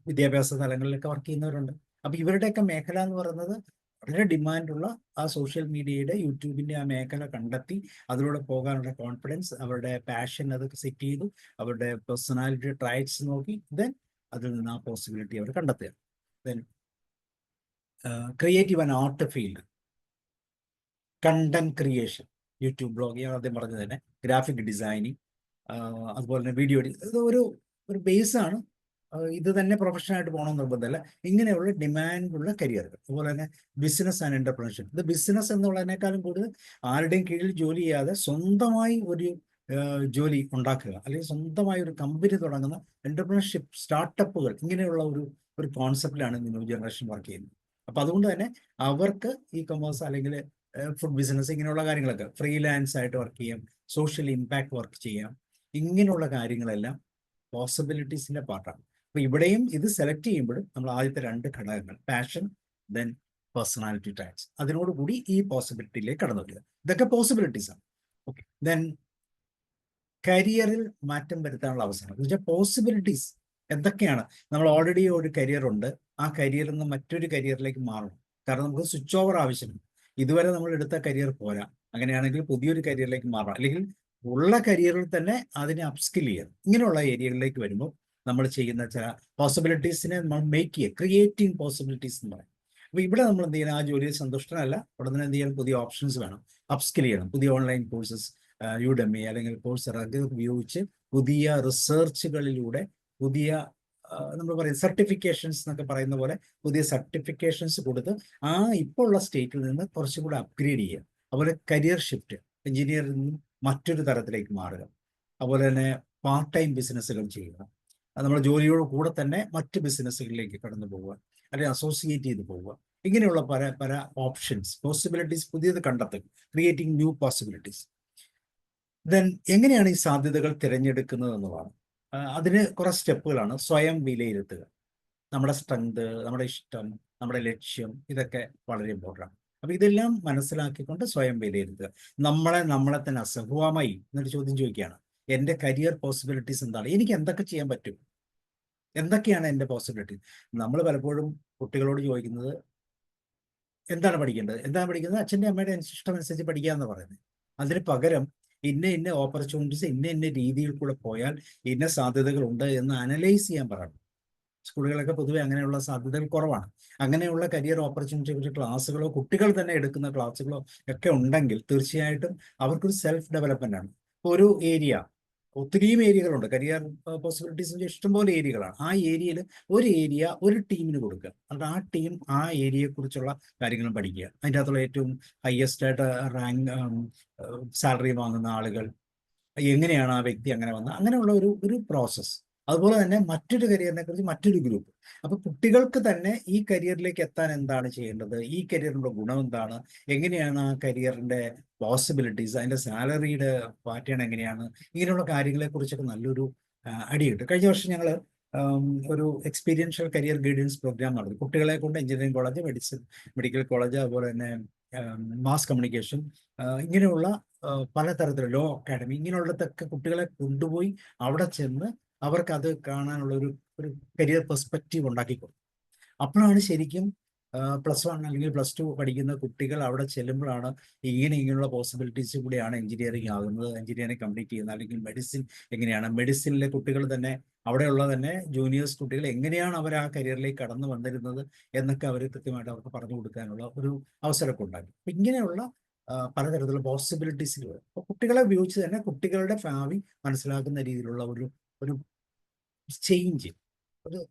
വിദ്യാഭ്യാസ തലങ്ങളിലൊക്കെ വർക്ക് ചെയ്യുന്നവരുണ്ട്. അപ്പൊ ഇവരുടെയൊക്കെ മേഖല എന്ന് പറയുന്നത് വളരെ ഡിമാൻഡുള്ള ആ സോഷ്യൽ മീഡിയയുടെ, യൂട്യൂബിന്റെ ആ മേഖല കണ്ടെത്തി അതിലൂടെ പോകാനുള്ള കോൺഫിഡൻസ്, അവരുടെ പാഷൻ അതൊക്കെ സെറ്റ് ചെയ്തു, അവരുടെ പേഴ്സണാലിറ്റി ട്രൈറ്റ്സ് നോക്കി ദെൻ അതിൽ നിന്ന് ആ പോസിബിലിറ്റി അവർ കണ്ടെത്തുക. Then creative and art field, content creation, YouTube blogging ആദ്യം പറഞ്ഞത് തന്നെ, ഗ്രാഫിക് ഡിസൈനിങ്, അതുപോലെ തന്നെ വീഡിയോ എഡിറ്റ്, ഇത് ഒരു ബേസാണ്. ഇത് തന്നെ പ്രൊഫഷനായിട്ട് പോകണമെന്ന് നിർബന്ധമല്ല. ഇങ്ങനെയുള്ള ഡിമാൻഡുള്ള കരിയറുകൾ. അതുപോലെ തന്നെ ബിസിനസ് ആൻഡ് എന്റർപ്രണർഷിപ്പ്. ഇത് ബിസിനസ് എന്നുള്ളതിനേക്കാളും കൂടുതൽ ആരുടെയും കീഴിൽ ജോലി ചെയ്യാതെ സ്വന്തമായി ഒരു ജോലി ഉണ്ടാക്കുക, അല്ലെങ്കിൽ സ്വന്തമായി ഒരു കമ്പനി തുടങ്ങുന്ന എന്റർപ്രണർഷിപ്പ്, സ്റ്റാർട്ടപ്പുകൾ, ഇങ്ങനെയുള്ള ഒരു കോൺസെപ്റ്റിലാണ് ന്യൂ ജനറേഷൻ വർക്ക് ചെയ്യുന്നത്. അപ്പൊ അതുകൊണ്ട് തന്നെ അവർക്ക് ഈ കൊമേഴ്സ് അല്ലെങ്കിൽ ഫുഡ് ബിസിനസ് ഇങ്ങനെയുള്ള കാര്യങ്ങളൊക്കെ ഫ്രീലാൻസ് ആയിട്ട് വർക്ക് ചെയ്യാം, സോഷ്യൽ ഇമ്പാക്ട് വർക്ക് ചെയ്യാം. ഇങ്ങനെയുള്ള കാര്യങ്ങളെല്ലാം പോസിബിലിറ്റീസിന്റെ പാർട്ടാണ്. അപ്പൊ ഇവിടെയും ഇത് സെലക്ട് ചെയ്യുമ്പോഴും നമ്മൾ ആദ്യത്തെ 2 ഘടകങ്ങൾ, പാഷൻ ദെൻ പേഴ്സണാലിറ്റി ട്രാറ്റ്സ്, അതിനോടുകൂടി ഈ പോസിബിലിറ്റിയിലേക്ക് കടന്നു വരിക. ഇതൊക്കെ പോസിബിലിറ്റീസ് ആണ്. ഓക്കെ, ദെൻ കരിയറിൽ മാറ്റം വരുത്താനുള്ള അവസരം എന്ന് വെച്ചാൽ പോസിബിലിറ്റീസ് എന്തൊക്കെയാണ്. നമ്മൾ ഓൾറെഡി ഒരു കരിയർ ഉണ്ട്, ആ കരിയറിൽ നിന്ന് മറ്റൊരു കരിയറിലേക്ക് മാറണം. കാരണം നമുക്ക് സ്വിച്ച് ഓവർ ആവശ്യമുണ്ട്. ഇതുവരെ നമ്മൾ എടുത്ത കരിയർ പോരാ, അങ്ങനെയാണെങ്കിൽ പുതിയൊരു കരിയറിലേക്ക് മാറണം, അല്ലെങ്കിൽ ഉള്ള കരിയറിൽ തന്നെ അതിനെ അപ്സ്കിൽ ചെയ്യണം. ഇങ്ങനെയുള്ള ഏരിയകളിലേക്ക് വരുമ്പോൾ നമ്മൾ ചെയ്യുന്ന ചില പോസിബിലിറ്റീസിനെ നമ്മൾ മേക്ക് ചെയ്യുക, ക്രിയേറ്റിംഗ് പോസിബിലിറ്റീസ് എന്ന് പറയും. അപ്പോൾ ഇവിടെ നമ്മൾ എന്ത് ചെയ്യണം, ആ ജോലിയിൽ സന്തുഷ്ടനല്ല, ഉടനെ എന്ത് ചെയ്യണം, പുതിയ ഓപ്ഷൻസ് വേണം, അപ്സ്കിൽ ചെയ്യണം. പുതിയ ഓൺലൈൻ കോഴ്സസ്, യുഡെമി അല്ലെങ്കിൽ കോഴ്സെറ ഉപയോഗിച്ച് പുതിയ റിസർച്ചുകളിലൂടെ പുതിയ നമ്മൾ പറയും സർട്ടിഫിക്കേഷൻസ് എന്നൊക്കെ പറയുന്ന പോലെ പുതിയ സർട്ടിഫിക്കേഷൻസ് കൊടുത്ത് ആ ഇപ്പോൾ ഉള്ള സ്റ്റേറ്റിൽ നിന്ന് കുറച്ചുകൂടെ അപ്ഗ്രേഡ് ചെയ്യുക. അതുപോലെ കരിയർ ഷിഫ്റ്റ്, എഞ്ചിനീയറിൽ നിന്നും മറ്റൊരു തരത്തിലേക്ക് മാറുക. അതുപോലെ തന്നെ പാർട്ട് ടൈം ബിസിനസ്സുകൾ ചെയ്യുക, നമ്മുടെ ജോലിയോട് കൂടെ തന്നെ മറ്റ് ബിസിനസ്സുകളിലേക്ക് കടന്നു പോവുക, അല്ലെങ്കിൽ അസോസിയേറ്റ് ചെയ്ത് പോവുക. ഇങ്ങനെയുള്ള പല ഓപ്ഷൻസ്, പോസിബിലിറ്റീസ് പുതിയത് കണ്ടെത്തുക, ക്രിയേറ്റിംഗ് ന്യൂ പോസിബിലിറ്റീസ്. ദെൻ എങ്ങനെയാണ് ഈ സാധ്യതകൾ തിരഞ്ഞെടുക്കുന്നത് എന്നുള്ളതാണ്. അതിന് കുറേ സ്റ്റെപ്പുകളാണ്. സ്വയം വിലയിരുത്തുക, നമ്മുടെ സ്ട്രെങ്ത്, നമ്മുടെ ഇഷ്ടം, നമ്മുടെ ലക്ഷ്യം, ഇതൊക്കെ വളരെ ഇമ്പോർട്ടൻ്റ് ആണ്. അപ്പൊ ഇതെല്ലാം മനസ്സിലാക്കിക്കൊണ്ട് സ്വയം വിലയിരുത്തുക. നമ്മളെ തന്നെ അസഹുവാമായി എന്നൊരു ചോദ്യം ചോദിക്കുകയാണ്, എൻ്റെ കരിയർ പോസിബിലിറ്റീസ് എന്താണ്, എനിക്ക് എന്തൊക്കെ ചെയ്യാൻ പറ്റും, എന്തൊക്കെയാണ് എൻ്റെ പോസിബിലിറ്റി. നമ്മൾ പലപ്പോഴും കുട്ടികളോട് ചോദിക്കുന്നത് എന്താണ് പഠിക്കുന്നത്, അച്ഛൻ്റെ അമ്മയുടെ ഇഷ്ടമനുസരിച്ച് പഠിക്കുക എന്ന് പറയുന്നത്. അതിന് പകരം ഇന്ന ഓപ്പർച്യൂണിറ്റീസ് ഇന്ന രീതിയിൽ കൂടെ പോയാൽ ഇന്ന സാധ്യതകൾ ഉണ്ട് എന്ന് അനലൈസ് ചെയ്യാൻ പറയണം. സ്കൂളുകളൊക്കെ പൊതുവെ അങ്ങനെയുള്ള സാധ്യതകൾ കുറവാണ്. അങ്ങനെയുള്ള കരിയർ ഓപ്പർച്യൂണിറ്റിയെ കുറിച്ച് ക്ലാസ്സുകളോ കുട്ടികൾ തന്നെ എടുക്കുന്ന ക്ലാസ്സുകളോ ഒക്കെ ഉണ്ടെങ്കിൽ തീർച്ചയായിട്ടും അവർക്കൊരു സെൽഫ് ഡെവലപ്മെന്റ് ആണ്. ഇപ്പോൾ ഒരു ഏരിയ, ഒത്തിരിയും ഏരിയകളുണ്ട്, കരിയർ പോസിബിലിറ്റീസിൻ്റെ ഇഷ്ടംപോലെ ഏരിയകളാണ്. ആ ഏരിയയിൽ ഒരു ഏരിയ ഒരു ടീമിന് കൊടുക്കുക, എന്നിട്ട് ആ ടീം ആ ഏരിയയെക്കുറിച്ചുള്ള കാര്യങ്ങളും പഠിക്കുക. അതിൻ്റെ അകത്തുള്ള ഏറ്റവും ഹയസ്റ്റ് ആയിട്ട് റാങ്ക് സാലറി വാങ്ങുന്ന ആളുകൾ, എങ്ങനെയാണ് ആ വ്യക്തി അങ്ങനെ വന്നത്, അങ്ങനെയുള്ള ഒരു പ്രോസസ്സ്. അതുപോലെ തന്നെ മറ്റൊരു കരിയറിനെ കുറിച്ച് മറ്റൊരു ഗ്രൂപ്പ്. അപ്പൊ കുട്ടികൾക്ക് തന്നെ ഈ കരിയറിലേക്ക് എത്താൻ എന്താണ് ചെയ്യേണ്ടത്, ഈ കരിയറിന്റെ ഗുണം എന്താണ്, എങ്ങനെയാണ് ആ കരിയറിന്റെ പോസിബിലിറ്റീസ്, അതിന്റെ സാലറിയുടെ പാറ്റേൺ എങ്ങനെയാണ്, ഇങ്ങനെയുള്ള കാര്യങ്ങളെ കുറിച്ചൊക്കെ നല്ലൊരു അടിയുണ്ട്. കഴിഞ്ഞ വർഷം ഞങ്ങൾ ഒരു എക്സ്പീരിയൻഷ്യൽ കരിയർ ഗൈഡൻസ് പ്രോഗ്രാം നടത്തി. കുട്ടികളെ കൊണ്ട് എഞ്ചിനീയറിംഗ് കോളേജ്, മെഡിക്കൽ കോളേജ്, അതുപോലെ തന്നെ മാസ് കമ്മ്യൂണിക്കേഷൻ, ഇങ്ങനെയുള്ള പലതരത്തിലുള്ള ലോ അക്കാഡമി, ഇങ്ങനെയുള്ളതൊക്കെ കുട്ടികളെ കൊണ്ടുപോയി അവിടെ ചെന്ന് അവർക്ക് അത് കാണാനുള്ള ഒരു കരിയർ പെർസ്പെക്റ്റീവ് ഉണ്ടാക്കി കൊടുക്കും. അപ്പോഴാണ് ശരിക്കും +1 അല്ലെങ്കിൽ +2 പഠിക്കുന്ന കുട്ടികൾ അവിടെ ചെല്ലുമ്പോഴാണ് ഇങ്ങനെയുള്ള പോസിബിലിറ്റീസ് കൂടിയാണ് എഞ്ചിനീയറിംഗ് ആകുന്നത്, എഞ്ചിനീയറിംഗ് കംപ്ലീറ്റ് ചെയ്യുന്നത്. അല്ലെങ്കിൽ മെഡിസിൻ എങ്ങനെയാണ്, മെഡിസിനിലെ കുട്ടികൾ തന്നെ, അവിടെയുള്ള തന്നെ ജൂനിയേഴ്സ് കുട്ടികൾ എങ്ങനെയാണ് അവർ ആ കരിയറിലേക്ക് കടന്നു വന്നിരുന്നത് എന്നൊക്കെ അവർ കൃത്യമായിട്ട് അവർക്ക് പറഞ്ഞു കൊടുക്കാനുള്ള ഒരു അവസരമൊക്കെ ഉണ്ടാക്കി. അപ്പം ഇങ്ങനെയുള്ള പലതരത്തിലുള്ള പോസിബിലിറ്റീസുകൾ അപ്പോൾ കുട്ടികളെ ഉപയോഗിച്ച് തന്നെ കുട്ടികളുടെ ഭാവി മനസ്സിലാക്കുന്ന രീതിയിലുള്ള ഒരു ചേഞ്ച്,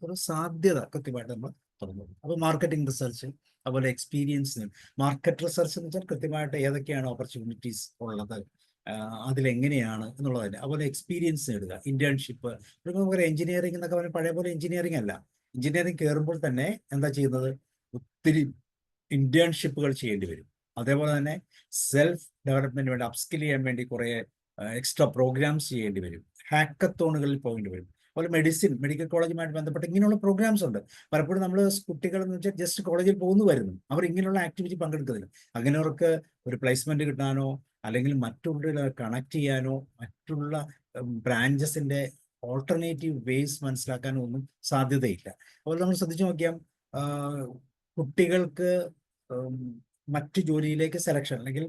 ഒരു സാധ്യത കൃത്യമായിട്ട് നമ്മൾ തുറന്നു. അപ്പോൾ മാർക്കറ്റിംഗ് റിസർച്ച്, അതുപോലെ എക്സ്പീരിയൻസ്, മാർക്കറ്റ് റിസർച്ച് എന്ന് വെച്ചാൽ കൃത്യമായിട്ട് ഏതൊക്കെയാണ് ഓപ്പർച്യൂണിറ്റീസ് ഉള്ളത്, അതിലെങ്ങനെയാണ് എന്നുള്ളതല്ല. അതുപോലെ എക്സ്പീരിയൻസ് നേടുക, ഇന്റേൺഷിപ്പ്. നമുക്കൊരു എഞ്ചിനീയറിംഗ് എന്നൊക്കെ പറഞ്ഞാൽ പഴയ പോലെ എഞ്ചിനീയറിംഗ് അല്ല. എഞ്ചിനീയറിംഗ് കയറുമ്പോൾ തന്നെ എന്താ ചെയ്യുന്നത്, ഒത്തിരി ഇന്റേൺഷിപ്പുകൾ ചെയ്യേണ്ടി വരും. അതേപോലെ തന്നെ സെൽഫ് ഡെവലപ്മെന്റ് വേണ്ടി, അപ്സ്കിൽ ചെയ്യാൻ വേണ്ടി കുറേ എക്സ്ട്രാ പ്രോഗ്രാംസ് ചെയ്യേണ്ടി വരും, ഹാക്കത്തോണുകളിൽ പോകേണ്ടി വരും. അതുപോലെ മെഡിക്കൽ കോളേജുമായിട്ട് ബന്ധപ്പെട്ട് ഇങ്ങനെയുള്ള പ്രോഗ്രാംസ് ഉണ്ട്. പലപ്പോഴും നമ്മൾ കുട്ടികൾ എന്ന് വെച്ചാൽ ജസ്റ്റ് കോളേജിൽ പോകുന്നു വരുന്നു, അവർ ഇങ്ങനെയുള്ള ആക്ടിവിറ്റി പങ്കെടുക്കുന്നില്ല. അങ്ങനെയവർക്ക് ഒരു പ്ലേസ്മെന്റ് കിട്ടാനോ അല്ലെങ്കിൽ മറ്റുള്ള കണക്ട് ചെയ്യാനോ മറ്റുള്ള ബ്രാഞ്ചസിന്റെ ഓൾട്ടർനേറ്റീവ് വേസ് മനസ്സിലാക്കാനോ ഒന്നും സാധ്യതയില്ല. അതുപോലെ നമ്മൾ ശ്രദ്ധിച്ചു നോക്കിയാൽ കുട്ടികൾക്ക് മറ്റു ജോലിയിലേക്ക് സെലക്ഷൻ അല്ലെങ്കിൽ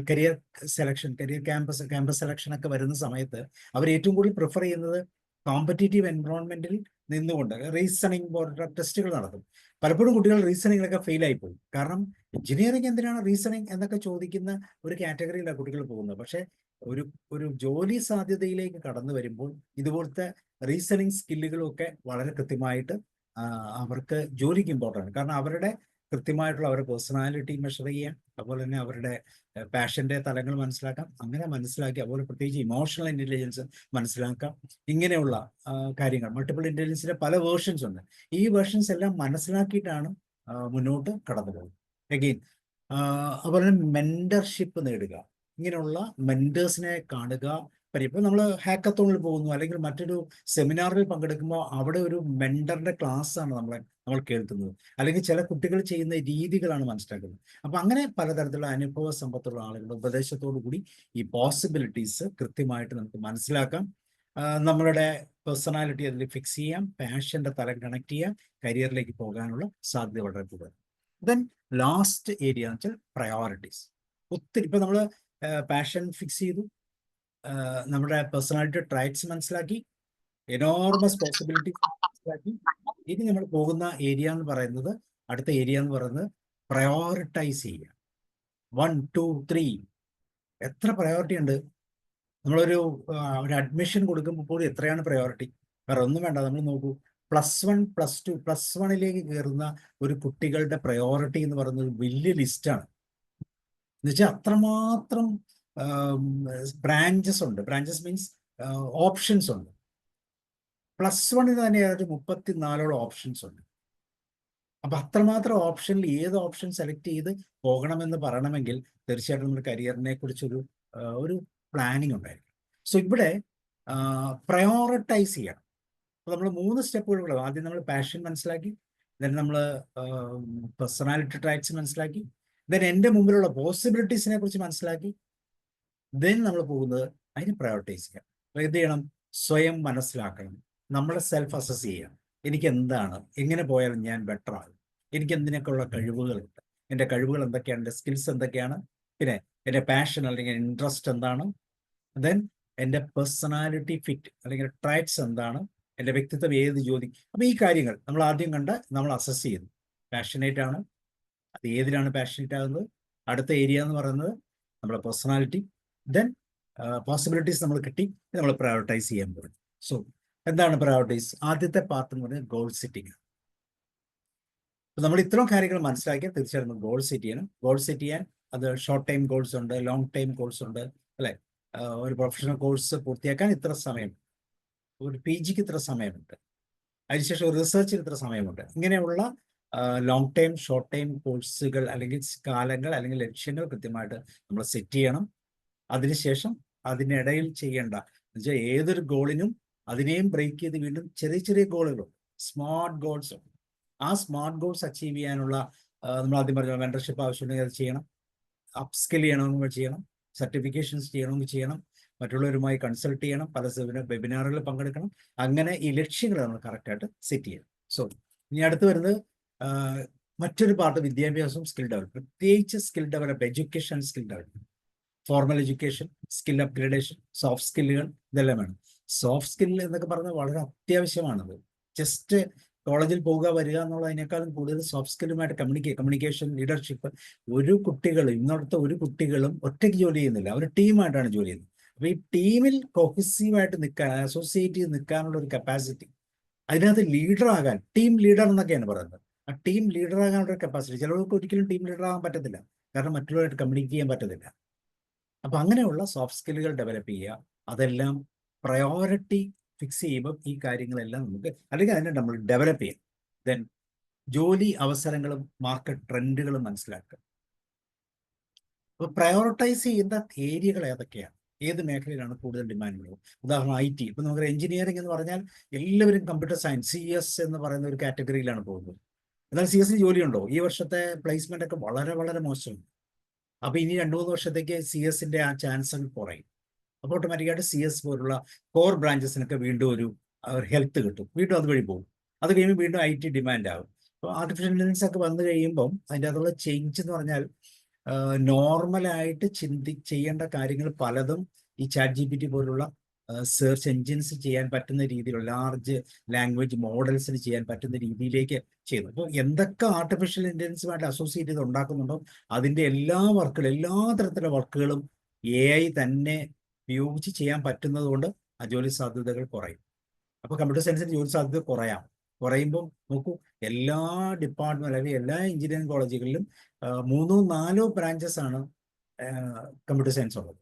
career selection, career campus selection ഒക്കെ വരുന്ന സമയത്ത് അവർ ഏറ്റവും കൂടുതൽ പ്രിഫർ ചെയ്യുന്നത് കോമ്പറ്റീറ്റീവ് എൻവറോൺമെന്റിൽ നിന്നുകൊണ്ട് റീസണിങ് പോലുള്ള ടെസ്റ്റുകൾ നടത്തും. പലപ്പോഴും കുട്ടികൾ റീസണിങ്ങിലൊക്കെ ഫെയിൽ ആയി പോകും. കാരണം എഞ്ചിനീയറിംഗ് എന്തിനാണ് റീസണിങ് എന്നൊക്കെ ചോദിക്കുന്ന ഒരു കാറ്റഗറിയിലാണ് കുട്ടികൾ പോകുന്നത്. പക്ഷേ ഒരു ഒരു ജോലി സാധ്യതയിലേക്ക് കടന്നു വരുമ്പോൾ ഇതുപോലത്തെ റീസണിങ് സ്കില്ലുകളും ഒക്കെ വളരെ കൃത്യമായിട്ട് അവർക്ക് ജോലിക്ക് ഇമ്പോർട്ടൻ്റ്. കാരണം അവരുടെ കൃത്യമായിട്ടുള്ള അവരുടെ പേഴ്സണാലിറ്റി മെഷർ ചെയ്യാം, അതുപോലെ തന്നെ അവരുടെ പാഷന്റെ തലങ്ങൾ മനസ്സിലാക്കാം. അങ്ങനെ മനസ്സിലാക്കി അതുപോലെ പ്രത്യേകിച്ച് ഇമോഷണൽ ഇന്റലിജൻസ് മനസ്സിലാക്കാം. ഇങ്ങനെയുള്ള കാര്യങ്ങൾ, മൾട്ടിപ്പിൾ ഇന്റലിജൻസിന്റെ പല വേർഷൻസ് ഉണ്ട്. ഈ വേർഷൻസ് എല്ലാം മനസ്സിലാക്കിയിട്ടാണ് മുന്നോട്ട് കടന്നു പോകുന്നത്. അഗെയിൻ അതുപോലെ തന്നെ മെന്റർഷിപ്പ് നേടുക, ഇങ്ങനെയുള്ള മെന്റേഴ്സിനെ കാണുക. ഇപ്പൊ നമ്മൾ ഹാക്കത്തോണിൽ പോകുന്നു അല്ലെങ്കിൽ മറ്റൊരു സെമിനാറിൽ പങ്കെടുക്കുമ്പോൾ അവിടെ ഒരു മെന്ററിന്റെ ക്ലാസ് ആണ് നമ്മൾ കേൾക്കുന്നത്, അല്ലെങ്കിൽ ചില കുട്ടികൾ ചെയ്യുന്ന രീതികളാണ് മനസ്സിലാക്കുന്നത്. അപ്പൊ അങ്ങനെ പലതരത്തിലുള്ള അനുഭവ സമ്പത്തുള്ള ആളുകളുടെ ഉപദേശത്തോടു കൂടി ഈ പോസിബിലിറ്റീസ് കൃത്യമായിട്ട് നമുക്ക് മനസ്സിലാക്കാം. നമ്മളുടെ പേഴ്സണാലിറ്റി അതിൽ ഫിക്സ് ചെയ്യാം, പാഷന്റെ തലം കണക്ട് ചെയ്യാം, കരിയറിലേക്ക് പോകാനുള്ള സാധ്യത വളരെ കൂടുതൽ. ദെൻ ലാസ്റ്റ് ഏരിയ എന്ന് വെച്ചാൽ പ്രയോറിറ്റീസ്. ഒത്തിരി ഇപ്പൊ നമ്മൾ പാഷൻ ഫിക്സ് ചെയ്തു, നമ്മുടെ പേഴ്സണാലിറ്റി ട്രൈറ്റ്സ് മനസ്സിലാക്കി, എനോർമസ് പോസിബിലിറ്റീസ് മനസ്സിലാക്കി. ഇനി നമ്മൾ പോകുന്ന ഏരിയ എന്ന് പറയുന്നത്, അടുത്ത ഏരിയ എന്ന് പറയുന്നത് പ്രയോറിറ്റൈസ് ചെയ്യുക. 1, 2, 3 എത്ര പ്രയോറിറ്റി ഉണ്ട്? നമ്മളൊരു അഡ്മിഷൻ കൊടുക്കുമ്പോൾ എത്രയാണ് പ്രയോറിറ്റി? വേറെ ഒന്നും വേണ്ട, നമ്മൾ നോക്കൂ. +1, +2, +1ലേക്ക് കയറുന്ന ഒരു കുട്ടികളുടെ പ്രയോറിറ്റി എന്ന് പറയുന്നത് വലിയ ലിസ്റ്റാണ്. എന്നുവെച്ചാൽ അത്രമാത്രം ബ്രാഞ്ചസ് ഉണ്ട്. ബ്രാഞ്ചസ് മീൻസ് ഓപ്ഷൻസ് ഉണ്ട്. +1 തന്നെ ഏതാണ്ട് 34ഓളം ഓപ്ഷൻസ് ഉണ്ട്. അപ്പൊ അത്രമാത്രം ഓപ്ഷനിൽ ഏത് ഓപ്ഷൻ സെലക്ട് ചെയ്ത് പോകണമെന്ന് പറയണമെങ്കിൽ തീർച്ചയായിട്ടും നമ്മുടെ കരിയറിനെ കുറിച്ചൊരു ഒരു പ്ലാനിങ് ഉണ്ടായിരിക്കും. സോ ഇവിടെ പ്രയോറിറ്റൈസ് ചെയ്യണം. അപ്പോൾ നമ്മൾ 3 സ്റ്റെപ്പുകളുള്ളത്. ആദ്യം നമ്മൾ പാഷൻ മനസ്സിലാക്കി, ദെൻ നമ്മൾ പേഴ്സണാലിറ്റി ട്രൈറ്റ്സ് മനസ്സിലാക്കി, ദെൻ എൻ്റെ മുമ്പിലുള്ള പോസിബിലിറ്റീസിനെ കുറിച്ച് മനസ്സിലാക്കി, ദെൻ നമ്മൾ പോകുന്നത് അതിന് പ്രയോറിറ്റൈസ് ചെയ്യാം. അപ്പോൾ എന്ത് ചെയ്യണം? സ്വയം മനസ്സിലാക്കണം, നമ്മളെ സെൽഫ് അസസ് ചെയ്യാം. എനിക്ക് എന്താണ്, എങ്ങനെ പോയാലും ഞാൻ ബെറ്റർ ആകും, എനിക്ക് എന്തിനൊക്കെയുള്ള കഴിവുകളുണ്ട്, എൻ്റെ കഴിവുകൾ എന്തൊക്കെയാണ്, എൻ്റെ സ്കിൽസ് എന്തൊക്കെയാണ്, പിന്നെ എൻ്റെ പാഷൻ അല്ലെങ്കിൽ ഇൻട്രസ്റ്റ് എന്താണ്, ദെൻ എൻ്റെ പേഴ്സണാലിറ്റി ഫിറ്റ് അല്ലെങ്കിൽ ട്രൈറ്റ്സ് എന്താണ്, എൻ്റെ വ്യക്തിത്വം ഏത് ജോലി. അപ്പോൾ ഈ കാര്യങ്ങൾ നമ്മൾ ആദ്യം നമ്മൾ അസസ് ചെയ്തു. പാഷനേറ്റ് ആണ്, അത് ഏതിനാണ് പാഷനേറ്റ് ആകുന്നത്. അടുത്ത ഏരിയ എന്ന് പറയുന്നത് നമ്മുടെ പേഴ്സണാലിറ്റി, ദെൻ പോസിബിലിറ്റീസ് നമ്മൾ കിട്ടി, നമ്മൾ പ്രയോറിറ്റൈസ് ചെയ്യാൻ പോകും. സോ എന്താണ് പ്രയോറിറ്റീസ്? ആദ്യത്തെ പാർട്ട് എന്ന് പറയുന്നത് ഗോൾ സെറ്റിംഗ്. നമ്മൾ ഇത്രയും കാര്യങ്ങൾ മനസ്സിലാക്കിയാൽ തീർച്ചയായിട്ടും ഗോൾ സെറ്റ് ചെയ്യണം. ഗോൾ സെറ്റ് ചെയ്യാൻ അത് ഷോർട്ട് ടൈം ഗോൾസ് ഉണ്ട്, ലോങ് ടൈം ഗോൾസ് ഉണ്ട്, അല്ലെ? ഒരു പ്രൊഫഷണൽ കോഴ്സ് പൂർത്തിയാക്കാൻ ഇത്ര സമയം, ഒരു PGക്ക് ഇത്ര സമയമുണ്ട്, അതിനുശേഷം ഒരു റിസർച്ചിന് ഇത്ര സമയമുണ്ട്. ഇങ്ങനെയുള്ള ലോങ് ടൈം, ഷോർട്ട് ടൈം കോഴ്സുകൾ അല്ലെങ്കിൽ കാലങ്ങൾ അല്ലെങ്കിൽ ലക്ഷ്യങ്ങൾ കൃത്യമായിട്ട് നമ്മൾ സെറ്റ് ചെയ്യണം. അതിനുശേഷം അതിനിടയിൽ ചെയ്യേണ്ട എന്നുവെച്ചാൽ ഏതൊരു ഗോളിനും അതിനെയും ബ്രേക്ക് ചെയ്ത് വീണ്ടും ചെറിയ ചെറിയ ഗോളുകളും സ്മാർട്ട് ഗോൾസും, ആ സ്മാർട്ട് ഗോൾസ് അച്ചീവ് ചെയ്യാനുള്ള നമ്മൾ ആദ്യം പറഞ്ഞ മെന്റർഷിപ്പ് ആവശ്യമുണ്ടെങ്കിൽ അത് ചെയ്യണം, അപ്സ്കിൽ ചെയ്യണമെങ്കിൽ ചെയ്യണം, സർട്ടിഫിക്കേഷൻസ് ചെയ്യണമെങ്കിൽ ചെയ്യണം, മറ്റുള്ളവരുമായി കൺസൾട്ട് ചെയ്യണം, പല വെബിനാറുകളിൽ പങ്കെടുക്കണം. അങ്ങനെ ഈ ലക്ഷ്യങ്ങൾ നമ്മൾ കറക്റ്റായിട്ട് സെറ്റ് ചെയ്യണം. സോ ഇനി അടുത്ത് വരുന്നത് മറ്റൊരു പാർട്ട് വിദ്യാഭ്യാസവും സ്കിൽ ഡെവലപ്മെന്റ്, പ്രത്യേകിച്ച് skill develop, education skill development, formal education, skill upgradation, soft സ്കില്ലുകൾ, ഇതെല്ലാം വേണം. സോഫ്റ്റ് സ്കില്ല് എന്നൊക്കെ പറഞ്ഞാൽ വളരെ അത്യാവശ്യമാണത്. ജസ്റ്റ് കോളേജിൽ പോവുക വരിക എന്നുള്ളതിനേക്കാളും കൂടുതൽ സോഫ്റ്റ് സ്കില്ലുമായിട്ട് കമ്മ്യൂണിക്കേഷൻ, ലീഡർഷിപ്പ്. ഇന്നത്തെ ഒരു കുട്ടികളും ഒറ്റയ്ക്ക് ജോലി ചെയ്യുന്നില്ല, അവർ ടീമായിട്ടാണ് ജോലി ചെയ്യുന്നത്. അപ്പൊ ഈ ടീമിൽ കൊഹസീവായിട്ട് നിൽക്കാൻ, അസോസിയേറ്റ് ചെയ്ത് നിൽക്കാനുള്ള ഒരു കപ്പാസിറ്റി, അതിനകത്ത് ലീഡറാകാൻ, ടീം ലീഡർ എന്നൊക്കെയാണ് പറയുന്നത്, ആ ടീം ലീഡറാകാനുള്ള ഒരു കപ്പാസിറ്റി ചിലർക്ക് ഒരിക്കലും ടീം ലീഡറാകാൻ പറ്റത്തില്ല, കാരണം മറ്റുള്ളവരായിട്ട് കമ്മ്യൂണിക്കേറ്റ് ചെയ്യാൻ പറ്റത്തില്ല. അപ്പൊ അങ്ങനെയുള്ള സോഫ്റ്റ് സ്കില്ലുകൾ ഡെവലപ്പ് ചെയ്യുക, അതെല്ലാം പ്രയോറിറ്റി ഫിക്സ് ചെയ്യുമ്പോൾ ഈ കാര്യങ്ങളെല്ലാം നമുക്ക്, അല്ലെങ്കിൽ അതിനെ നമ്മൾ ഡെവലപ്പ് ചെയ്യാം. ദെൻ ജോലി അവസരങ്ങളും മാർക്കറ്റ് ട്രെൻഡുകളും മനസ്സിലാക്കുക. അപ്പോൾ പ്രയോറിറ്റൈസ് ചെയ്യുന്ന ഏരിയകൾ ഏതൊക്കെയാണ്, ഏത് മേഖലയിലാണ് കൂടുതൽ ഡിമാൻഡുള്ളത്? ഉദാഹരണം IT. ഇപ്പൊ നമുക്ക് എഞ്ചിനീയറിംഗ് എന്ന് പറഞ്ഞാൽ എല്ലാവരും കമ്പ്യൂട്ടർ സയൻസ്, CS എന്ന് പറയുന്ന ഒരു കാറ്റഗറിയിലാണ് പോകുന്നത്. എന്നാൽ CS ജോലിയുണ്ടോ? ഈ വർഷത്തെ പ്ലേസ്മെന്റ് ഒക്കെ വളരെ വളരെ മോശമാണ്. അപ്പൊ ഇനി 2-3 വർഷത്തേക്ക് CS ആ ചാൻസുകൾ കുറയും. അപ്പോൾ ഓട്ടോമാറ്റിക്കായിട്ട് CS പോലുള്ള കോർ ബ്രാഞ്ചസിനൊക്കെ വീണ്ടും ഒരു ഹെൽത്ത് കിട്ടും, വീണ്ടും അതുവഴി പോകും. അത് കഴിയുമ്പോൾ വീണ്ടും IT ഡിമാൻഡ് ആകും. അപ്പോൾ ആർട്ടിഫിഷ്യൽ ഇന്റലിജൻസ് ഒക്കെ വന്നു കഴിയുമ്പം അതിൻ്റെ അതുള്ള ചേഞ്ച് എന്ന് പറഞ്ഞാൽ നോർമലായിട്ട് ചെയ്യേണ്ട കാര്യങ്ങൾ പലതും ഈ ChatGPT പോലുള്ള സെർച്ച് എൻജിൻസ് ചെയ്യാൻ പറ്റുന്ന രീതിയിലുള്ള ലാർജ് ലാംഗ്വേജ് മോഡൽസിന് ചെയ്യാൻ പറ്റുന്ന രീതിയിലേക്ക് ചെയ്യുന്നു. അപ്പോൾ എന്തൊക്കെ ആർട്ടിഫിഷ്യൽ ഇന്റലിജൻസുമായിട്ട് അസോസിയേറ്റ് ചെയ്ത് ഉണ്ടാക്കുന്നുണ്ടോ അതിൻ്റെ എല്ലാ തരത്തിലുള്ള വർക്കുകളും AI തന്നെ ഉപയോഗിച്ച് ചെയ്യാൻ പറ്റുന്നത് കൊണ്ട് ആ ജോലി സാധ്യതകൾ കുറയും. അപ്പോൾ കമ്പ്യൂട്ടർ സയൻസിന് ജോലി സാധ്യത കുറയുമ്പോൾ നോക്കൂ, എല്ലാ ഡിപ്പാർട്ട്മെന്റ് അല്ലെങ്കിൽ എല്ലാ എഞ്ചിനീയറിംഗ് കോളേജുകളിലും 3-4 ബ്രാഞ്ചസ് ആണ് കമ്പ്യൂട്ടർ സയൻസ് ഉള്ളത്.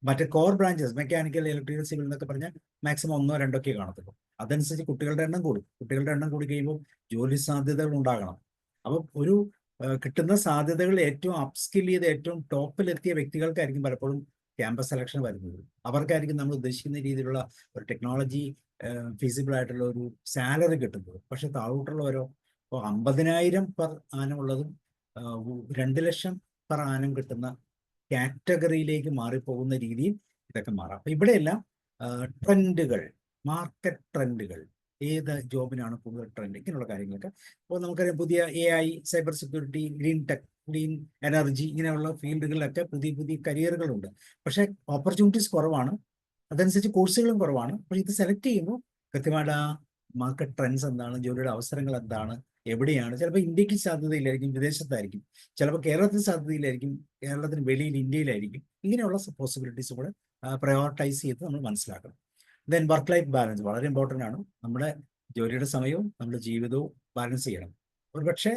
മറ്റേ core branches mechanical, electrical, civil എന്നൊക്കെ പറഞ്ഞാൽ മാക്സിമം 1-2 കാണത്തുള്ളൂ. അതനുസരിച്ച് കുട്ടികളുടെ എണ്ണം കൂടി കഴിയുമ്പോൾ ജോലി സാധ്യതകൾ ഉണ്ടാകണം. അപ്പം ഒരു കിട്ടുന്ന സാധ്യതകൾ ഏറ്റവും അപ്സ്കിൽ ചെയ്ത് ഏറ്റവും ടോപ്പിലെത്തിയ വ്യക്തികൾക്കായിരിക്കും പലപ്പോഴും ക്യാമ്പസ് സെലക്ഷൻ വരുന്നത്. അവർക്കായിരിക്കും നമ്മൾ ഉദ്ദേശിക്കുന്ന രീതിയിലുള്ള ഒരു ടെക്നോളജി ഫീസിബിൾ ആയിട്ടുള്ള ഒരു സാലറി കിട്ടുന്നത്. പക്ഷെ താഴോട്ടുള്ളവരോ ഇപ്പോൾ 50,000 പെർ ആനം ഉള്ളതും 2 ലക്ഷം പെർ ആനം കിട്ടുന്ന കാറ്റഗറിയിലേക്ക് മാറിപ്പോകുന്ന രീതിയിൽ ഇതൊക്കെ മാറാം. അപ്പൊ ഇവിടെയെല്ലാം ട്രെൻഡുകൾ, മാർക്കറ്റ് ട്രെൻഡുകൾ, ഏത് ജോബിനാണ് കൂടുതൽ ട്രെൻഡ്, ഇങ്ങനെയുള്ള കാര്യങ്ങളൊക്കെ. അപ്പോൾ നമുക്കറിയാം പുതിയ AI, cyber security, green tech, clean energy, ഇങ്ങനെയുള്ള ഫീൽഡുകളിലൊക്കെ പുതിയ കരിയറുകളുണ്ട്. പക്ഷേ ഓപ്പർച്യൂണിറ്റീസ് കുറവാണ്, അതനുസരിച്ച് കോഴ്സുകളും കുറവാണ്. പക്ഷേ ഇത് സെലക്ട് ചെയ്യുമ്പോൾ കൃത്യമായിട്ട് ആ മാർക്കറ്റ് ട്രെൻഡ്സ് എന്താണ്, ജോലിയുടെ അവസരങ്ങൾ എന്താണ്, എവിടെയാണ്, ചിലപ്പോൾ ഇന്ത്യക്ക് സാധ്യതയില്ലായിരിക്കും, വിദേശത്തായിരിക്കും, ചിലപ്പോൾ കേരളത്തിന് സാധ്യതയിലായിരിക്കും, കേരളത്തിന് വെളിയിൽ ഇന്ത്യയിലായിരിക്കും. ഇങ്ങനെയുള്ള പോസിബിലിറ്റീസ് കൂടെ പ്രയോറിറ്റൈസ് ചെയ്ത് നമ്മൾ മനസ്സിലാക്കണം. ദെൻ വർക്ക് ലൈഫ് ബാലൻസ് വളരെ ഇമ്പോർട്ടൻ്റ് ആണ്. നമ്മുടെ ജോലിയുടെ സമയവും നമ്മുടെ ജീവിതവും ബാലൻസ് ചെയ്യണം. ഒരുപക്ഷെ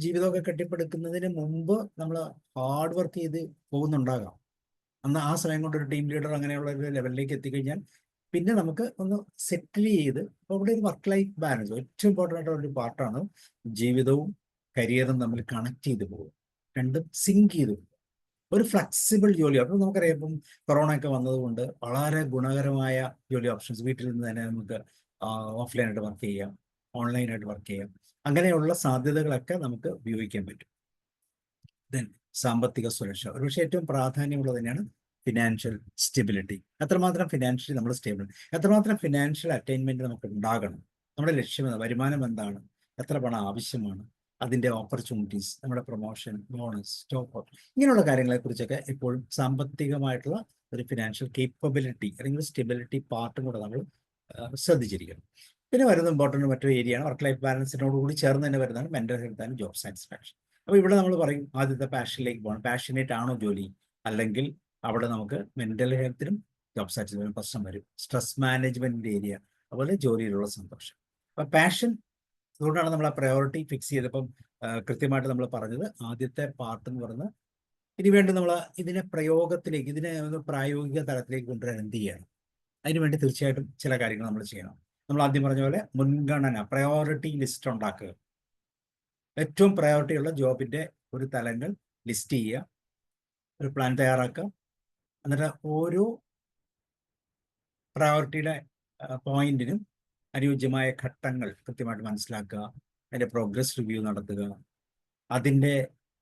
ജീവിതമൊക്കെ കെട്ടിപ്പടുക്കുന്നതിന് മുമ്പ് നമ്മൾ ഹാർഡ് വർക്ക് ചെയ്ത് പോകുന്നുണ്ടാകാം. അന്ന് ആ സമയം കൊണ്ട് ഒരു ടീം ലീഡർ അങ്ങനെയുള്ള ഒരു ലെവലിലേക്ക് എത്തിക്കഴിഞ്ഞാൽ പിന്നെ നമുക്ക് ഒന്ന് സെറ്റിൽ ചെയ്ത്, അപ്പോൾ ഇവിടെ ഒരു വർക്ക് ലൈഫ് ബാലൻസ് ഏറ്റവും ഇമ്പോർട്ടൻ്റ് ആയിട്ടുള്ള ഒരു പാർട്ടാണ്. ജീവിതവും കരിയറും തമ്മിൽ കണക്ട് ചെയ്ത് പോകും, രണ്ടും സിങ്ക് ചെയ്ത് പോകും. ഒരു ഫ്ലെക്സിബിൾ ജോലി, അപ്പോൾ നമുക്കറിയാം ഇപ്പം കൊറോണ ഒക്കെ വന്നതുകൊണ്ട് വളരെ ഗുണകരമായ ജോലി ഓപ്ഷൻസ്, വീട്ടിൽ നിന്ന് തന്നെ നമുക്ക് ഓഫ്ലൈനായിട്ട് വർക്ക് ചെയ്യാം, ഓൺലൈനായിട്ട് വർക്ക് ചെയ്യാം. അങ്ങനെയുള്ള സാധ്യതകളൊക്കെ നമുക്ക് ഉപയോഗിക്കാൻ പറ്റും. ദെൻ സാമ്പത്തിക സുരക്ഷ ഒരുപക്ഷെ ഏറ്റവും പ്രാധാന്യമുള്ളത് തന്നെയാണ്. ഫിനാൻഷ്യൽ സ്റ്റെബിലിറ്റി, എത്രമാത്രം ഫിനാൻഷ്യലി നമ്മൾ സ്റ്റേബിൾ, എത്രമാത്രം ഫിനാൻഷ്യൽ അറ്റൈൻമെന്റ് നമുക്ക് ഉണ്ടാകണം, നമ്മുടെ ലക്ഷ്യം, വരുമാനം എന്താണ്, എത്ര പണം ആവശ്യമാണ്, അതിൻ്റെ ഓപ്പർച്യൂണിറ്റീസ്, നമ്മുടെ പ്രൊമോഷൻ, ബോണസ്, സ്റ്റോക്ക്, ഇങ്ങനെയുള്ള കാര്യങ്ങളെക്കുറിച്ചൊക്കെ എപ്പോഴും സാമ്പത്തികമായിട്ടുള്ള ഒരു ഫിനാൻഷ്യൽ കേപ്പബിലിറ്റി അല്ലെങ്കിൽ സ്റ്റെബിലിറ്റി പാർട്ടും കൂടെ നമ്മൾ ശ്രദ്ധിച്ചിരിക്കണം. പിന്നെ വരുന്ന ഇമ്പോർട്ടൻ്റ് മറ്റൊരു ഏരിയയാണ് വർക്ക് ലൈഫ് ബാലൻസിനോട് കൂടി ചേർന്ന് തന്നെ വരുന്നതാണ് mental health and job satisfaction. അപ്പോൾ ഇവിടെ നമ്മൾ പറയും ആദ്യത്തെ പാഷനിലേക്ക് പോകണം. പാഷനേറ്റ് ആണോ ജോലി, അല്ലെങ്കിൽ അവിടെ നമുക്ക് മെന്റൽ ഹെൽത്തിനും ജോബ് സാറ്റിസ്ഫാക്ഷൻ പ്രശ്നം വരും. സ്ട്രെസ് മാനേജ്മെന്റിന്റെ ഏരിയ, അതുപോലെ ജോലിയിലുള്ള സന്തോഷം. അപ്പം പാഷൻ, അതുകൊണ്ടാണ് നമ്മൾ ആ പ്രയോറിറ്റി ഫിക്സ് ചെയ്തപ്പം കൃത്യമായിട്ട് നമ്മൾ പറഞ്ഞത് ആദ്യത്തെ പാർട്ട് എന്ന് പറയുന്നത് ഇനി വേണ്ടി നമ്മൾ ഇതിനെ പ്രയോഗത്തിലേക്ക്, ഇതിനെ പ്രായോഗിക തലത്തിലേക്ക് കൊണ്ടുവരാൻ എന്ത് ചെയ്യണം, അതിനുവേണ്ടി തീർച്ചയായിട്ടും ചില കാര്യങ്ങൾ നമ്മൾ ചെയ്യണം. നമ്മൾ ആദ്യം പറഞ്ഞ പോലെ മുൻഗണന, പ്രയോറിറ്റി ലിസ്റ്റ് ഉണ്ടാക്കുക. ഏറ്റവും പ്രയോറിറ്റി ഉള്ള ജോബിന്റെ ഒരു തലങ്ങൾ ലിസ്റ്റ് ചെയ്യുക, ഒരു പ്ലാൻ തയ്യാറാക്കുക. എന്നിട്ട് ഓരോ പ്രയോറിറ്റിയുടെ പോയിന്റിനും അനുയോജ്യമായ ഘട്ടങ്ങൾ കൃത്യമായിട്ട് മനസ്സിലാക്കുക, അതിൻ്റെ പ്രോഗ്രസ് റിവ്യൂ നടത്തുക, അതിൻ്റെ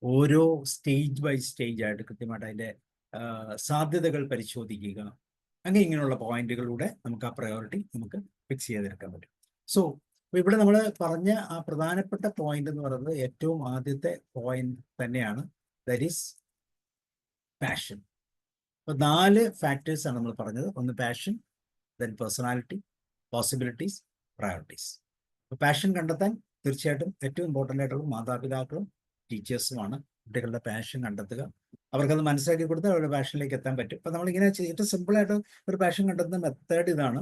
ഓരോ സ്റ്റേജ് ബൈ സ്റ്റേജ് ആയിട്ട് കൃത്യമായിട്ട് അതിൻ്റെ സാധ്യതകൾ പരിശോധിക്കുക. അങ്ങനെ ഇങ്ങനെയുള്ള പോയിന്റുകളിലൂടെ നമുക്ക് ആ പ്രയോറിറ്റി നമുക്ക് ഫിക്സ് ചെയ്തെടുക്കാൻ പറ്റും. സോ ഇവിടെ നമ്മൾ പറഞ്ഞ ആ പ്രധാനപ്പെട്ട പോയിന്റ് എന്ന് പറയുന്നത് ഏറ്റവും ആദ്യത്തെ പോയിന്റ് തന്നെയാണ്, ദാറ്റ് ഈസ് പാഷൻ. അപ്പോൾ 4 ഫാക്ടേഴ്സ് ആണ് നമ്മൾ പറഞ്ഞത്. ഒന്ന് passion, then personality, possibilities, priorities. അപ്പോൾ പാഷൻ കണ്ടെത്താൻ തീർച്ചയായിട്ടും ഏറ്റവും ഇമ്പോർട്ടൻ്റ് ആയിട്ടുള്ള മാതാപിതാക്കളും ടീച്ചേഴ്സുമാണ്. കുട്ടികളുടെ പാഷൻ കണ്ടെത്തുക, അവർക്കത് മനസ്സിലാക്കി കൊടുത്താൽ അവരുടെ പാഷനിലേക്ക് എത്താൻ പറ്റും. അപ്പം നമ്മളിങ്ങനെ ഏറ്റവും സിമ്പിളായിട്ട് ഒരു പാഷൻ കണ്ടെത്തുന്ന മെത്തേഡ് ഇതാണ്.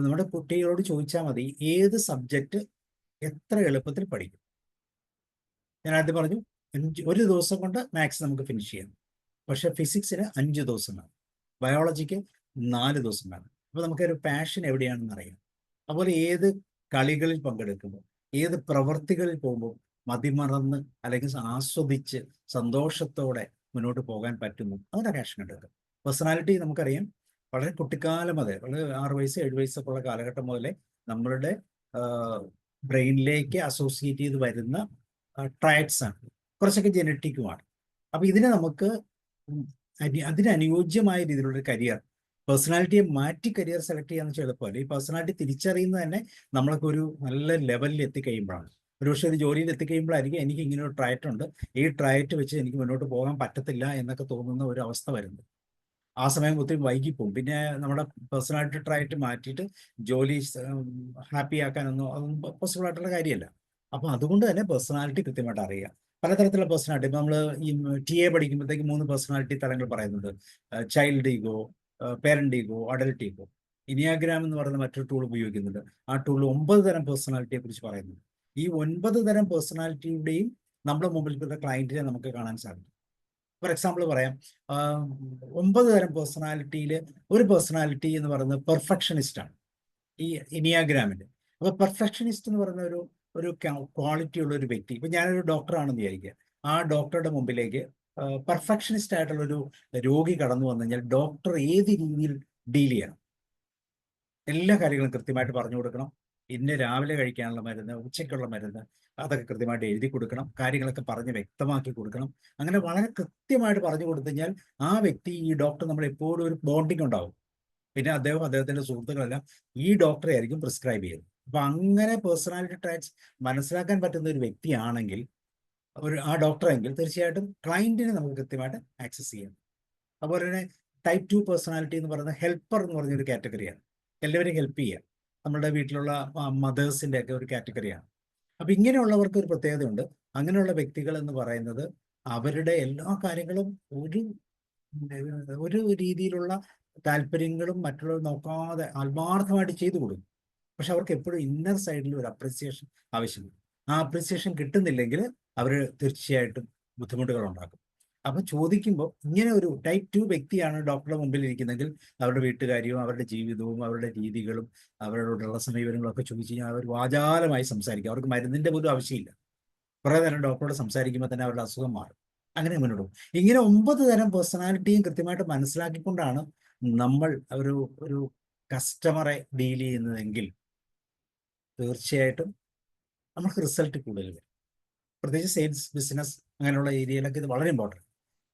നമ്മുടെ കുട്ടികളോട് ചോദിച്ചാൽ മതി, ഏത് സബ്ജക്റ്റ് എത്ര എളുപ്പത്തിൽ പഠിക്കും. ഞാൻ ആദ്യം പറഞ്ഞു, ഒരു ദിവസം കൊണ്ട് മാത്സ് നമുക്ക് ഫിനിഷ് ചെയ്യാം. പക്ഷെ ഫിസിക്സിന് 5 ദിവസം വേണം, ബയോളജിക്ക് 4 ദിവസം വേണം. അപ്പോൾ നമുക്കൊരു പാഷൻ എവിടെയാണെന്ന് അറിയാം. അതുപോലെ ഏത് കളികളിൽ പങ്കെടുക്കുമ്പോൾ, ഏത് പ്രവൃത്തികളിൽ പോകുമ്പോൾ മതിമറന്ന് അല്ലെങ്കിൽ ആസ്വദിച്ച് സന്തോഷത്തോടെ മുന്നോട്ട് പോകാൻ പറ്റുന്നു, അതിൻ്റെ പാഷൻ കണ്ടെത്തുക. പേഴ്സണാലിറ്റി നമുക്കറിയാം, വളരെ കുട്ടിക്കാലം മുതൽ, വളരെ 6 വയസ്സ് 7 വയസ്സൊക്കെ ഉള്ള കാലഘട്ടം മുതലേ നമ്മളുടെ ബ്രെയിനിലേക്ക് അസോസിയേറ്റ് ചെയ്ത് വരുന്ന ട്രൈറ്റ്സ് ആണ്, കുറച്ചൊക്കെ ജനറ്റിക്കുമാണ്. അപ്പം ഇതിനെ നമുക്ക് അതിനനുയോജ്യമായ രീതിയിലുള്ളൊരു കരിയർ, പേഴ്സണാലിറ്റിയെ മാറ്റി കരിയർ സെലക്ട് ചെയ്യാന്ന് വെച്ചാൽ എളുപ്പമല്ല. ഈ പേഴ്സണാലിറ്റി തിരിച്ചറിയുന്നത് തന്നെ നമ്മളൊക്കെ ഒരു നല്ല ലെവലിൽ എത്തിക്കഴിയുമ്പോഴാണ്. ഒരുപക്ഷെ ഒരു ജോലിയിൽ എത്തിക്കഴിയുമ്പോഴായിരിക്കും എനിക്ക് ഇങ്ങനെ ഒരു ട്രയറ്റ് ഉണ്ട്, ഈ ട്രയറ്റ് വെച്ച് എനിക്ക് മുന്നോട്ട് പോകാൻ പറ്റത്തില്ല എന്നൊക്കെ തോന്നുന്ന ഒരു അവസ്ഥ വരുന്നത്. ആ സമയം ഒത്തിരി വൈകിപ്പോവും. പിന്നെ നമ്മുടെ പേഴ്സണാലിറ്റി ട്രയറ്റ് മാറ്റിയിട്ട് ജോലി ഹാപ്പി ആക്കാനൊന്നും അതൊന്നും പോസിബിൾ ആയിട്ടുള്ള കാര്യമല്ല. അപ്പം അതുകൊണ്ട് തന്നെ പേഴ്സണാലിറ്റി കൃത്യമായിട്ട് അറിയുക. പലതരത്തിലുള്ള പേഴ്സണാലിറ്റി, ഇപ്പം നമ്മൾ ഈ TA പഠിക്കുമ്പോഴത്തേക്ക് 3 പേഴ്സണാലിറ്റി തലങ്ങൾ പറയുന്നുണ്ട്. Child ego, parent ego, adult ego. Enneagram എന്ന് പറയുന്ന മറ്റൊരു ടൂൾ ഉപയോഗിക്കുന്നുണ്ട്. ആ ടൂളിൽ 9 തരം പേഴ്സണാലിറ്റിയെ കുറിച്ച് പറയുന്നുണ്ട്. ഈ 9 തരം പേഴ്സണാലിറ്റിയുടെയും നമ്മുടെ മുമ്പിൽ ക്ലയന്റിനെ നമുക്ക് കാണാൻ സാധിക്കും. ഫോർ എക്സാമ്പിൾ പറയാം, 9 തരം പേഴ്സണാലിറ്റിയിൽ ഒരു പേഴ്സണാലിറ്റി എന്ന് പറയുന്നത് പെർഫെക്ഷനിസ്റ്റ് ആണ് ഈ ഇനിയാഗ്രാമിന്റെ. അപ്പൊ പെർഫെക്ഷനിസ്റ്റ് എന്ന് പറയുന്ന ഒരു ക്വാളിറ്റി ഉള്ള ഒരു വ്യക്തി, ഇപ്പൊ ഞാനൊരു ഡോക്ടറാണെന്ന് വിചാരിക്കുക. ആ ഡോക്ടറുടെ മുമ്പിലേക്ക് പെർഫെക്ഷനിസ്റ്റ് ആയിട്ടുള്ള ഒരു രോഗി കടന്നു വന്നു കഴിഞ്ഞാൽ ഡോക്ടർ ഏത് രീതിയിൽ ഡീൽ ചെയ്യണം? എല്ലാ കാര്യങ്ങളും കൃത്യമായിട്ട് പറഞ്ഞു കൊടുക്കണം. ഇന്ന് രാവിലെ കഴിക്കാനുള്ള മരുന്ന്, ഉച്ചയ്ക്കുള്ള മരുന്ന്, അതൊക്കെ കൃത്യമായിട്ട് എഴുതി കൊടുക്കണം. കാര്യങ്ങളൊക്കെ പറഞ്ഞ് വ്യക്തമാക്കി കൊടുക്കണം. അങ്ങനെ വളരെ കൃത്യമായിട്ട് പറഞ്ഞു കൊടുത്തു കഴിഞ്ഞാൽ ആ വ്യക്തി, ഈ ഡോക്ടർ, നമ്മൾ എപ്പോഴും ഒരു ബോണ്ടിങ് ഉണ്ടാവും. പിന്നെ അദ്ദേഹത്തിന്റെ സുഹൃത്തുക്കളെല്ലാം ഈ ഡോക്ടറെ ആയിരിക്കും പ്രിസ്ക്രൈബ് ചെയ്യുന്നത്. അപ്പൊ അങ്ങനെ പേഴ്സണാലിറ്റി ട്രാറ്റ്സ് മനസ്സിലാക്കാൻ പറ്റുന്ന ഒരു വ്യക്തിയാണെങ്കിൽ, ആ ഡോക്ടറെങ്കിൽ, തീർച്ചയായിട്ടും ക്ലയന്റിനെ നമുക്ക് കൃത്യമായിട്ട് ആക്സസ് ചെയ്യാം. അതുപോലെ തന്നെ ടൈപ്പ് 2 പേഴ്സണാലിറ്റി എന്ന് പറയുന്നത് ഹെൽപ്പർ എന്ന് പറഞ്ഞൊരു കാറ്റഗറിയാണ്. എല്ലാവരെയും ഹെൽപ്പ് ചെയ്യുക, നമ്മുടെ വീട്ടിലുള്ള മദേഴ്സിന്റെ ഒക്കെ ഒരു കാറ്റഗറിയാണ്. അപ്പൊ ഇങ്ങനെയുള്ളവർക്ക് ഒരു പ്രത്യേകതയുണ്ട്. അങ്ങനെയുള്ള വ്യക്തികൾ എന്ന് പറയുന്നത് അവരുടെ എല്ലാ കാര്യങ്ങളും ഒരു രീതിയിലുള്ള താല്പര്യങ്ങളും മറ്റുള്ളവർ നോക്കാതെ ആത്മാർത്ഥമായിട്ട് ചെയ്തു കൊടുക്കും. പക്ഷെ അവർക്ക് എപ്പോഴും ഇന്നർ സൈഡിൽ ഒരു അപ്രിസിയേഷൻ ആവശ്യമുണ്ട്. ആ അപ്രിസിയേഷൻ കിട്ടുന്നില്ലെങ്കിൽ അവർ തീർച്ചയായിട്ടും ബുദ്ധിമുട്ടുകൾ ഉണ്ടാക്കും. അപ്പൊ ചോദിക്കുമ്പോൾ ഇങ്ങനെ ഒരു ടൈപ്പ് 2 വ്യക്തിയാണ് ഡോക്ടറുടെ മുമ്പിൽ ഇരിക്കുന്നെങ്കിൽ അവരുടെ വീട്ടുകാര്യവും അവരുടെ ജീവിതവും അവരുടെ രീതികളും അവരോടുള്ള സമീപനങ്ങളും ഒക്കെ ചോദിച്ചു കഴിഞ്ഞാൽ അവർ വാചാലമായി സംസാരിക്കും. അവർക്ക് മരുന്നിന്റെ പോലും ആവശ്യമില്ല. കുറെ നേരം ഡോക്ടറോട് സംസാരിക്കുമ്പോൾ തന്നെ അവരുടെ അസുഖം മാറും. അങ്ങനെ മുന്നോട്ട് പോകും. ഇങ്ങനെ 9 തരം പേഴ്സണാലിറ്റിയും കൃത്യമായിട്ട് മനസ്സിലാക്കിക്കൊണ്ടാണ് നമ്മൾ ഒരു കസ്റ്റമറെ ഡീൽ ചെയ്യുന്നതെങ്കിൽ തീർച്ചയായിട്ടും നമുക്ക് റിസൾട്ട് കൂടുതൽ വരും. പ്രത്യേകിച്ച് സെയിൽസ്, ബിസിനസ് അങ്ങനെയുള്ള ഏരിയയിലൊക്കെ ഇത് വളരെ ഇമ്പോർട്ടൻറ്റ്.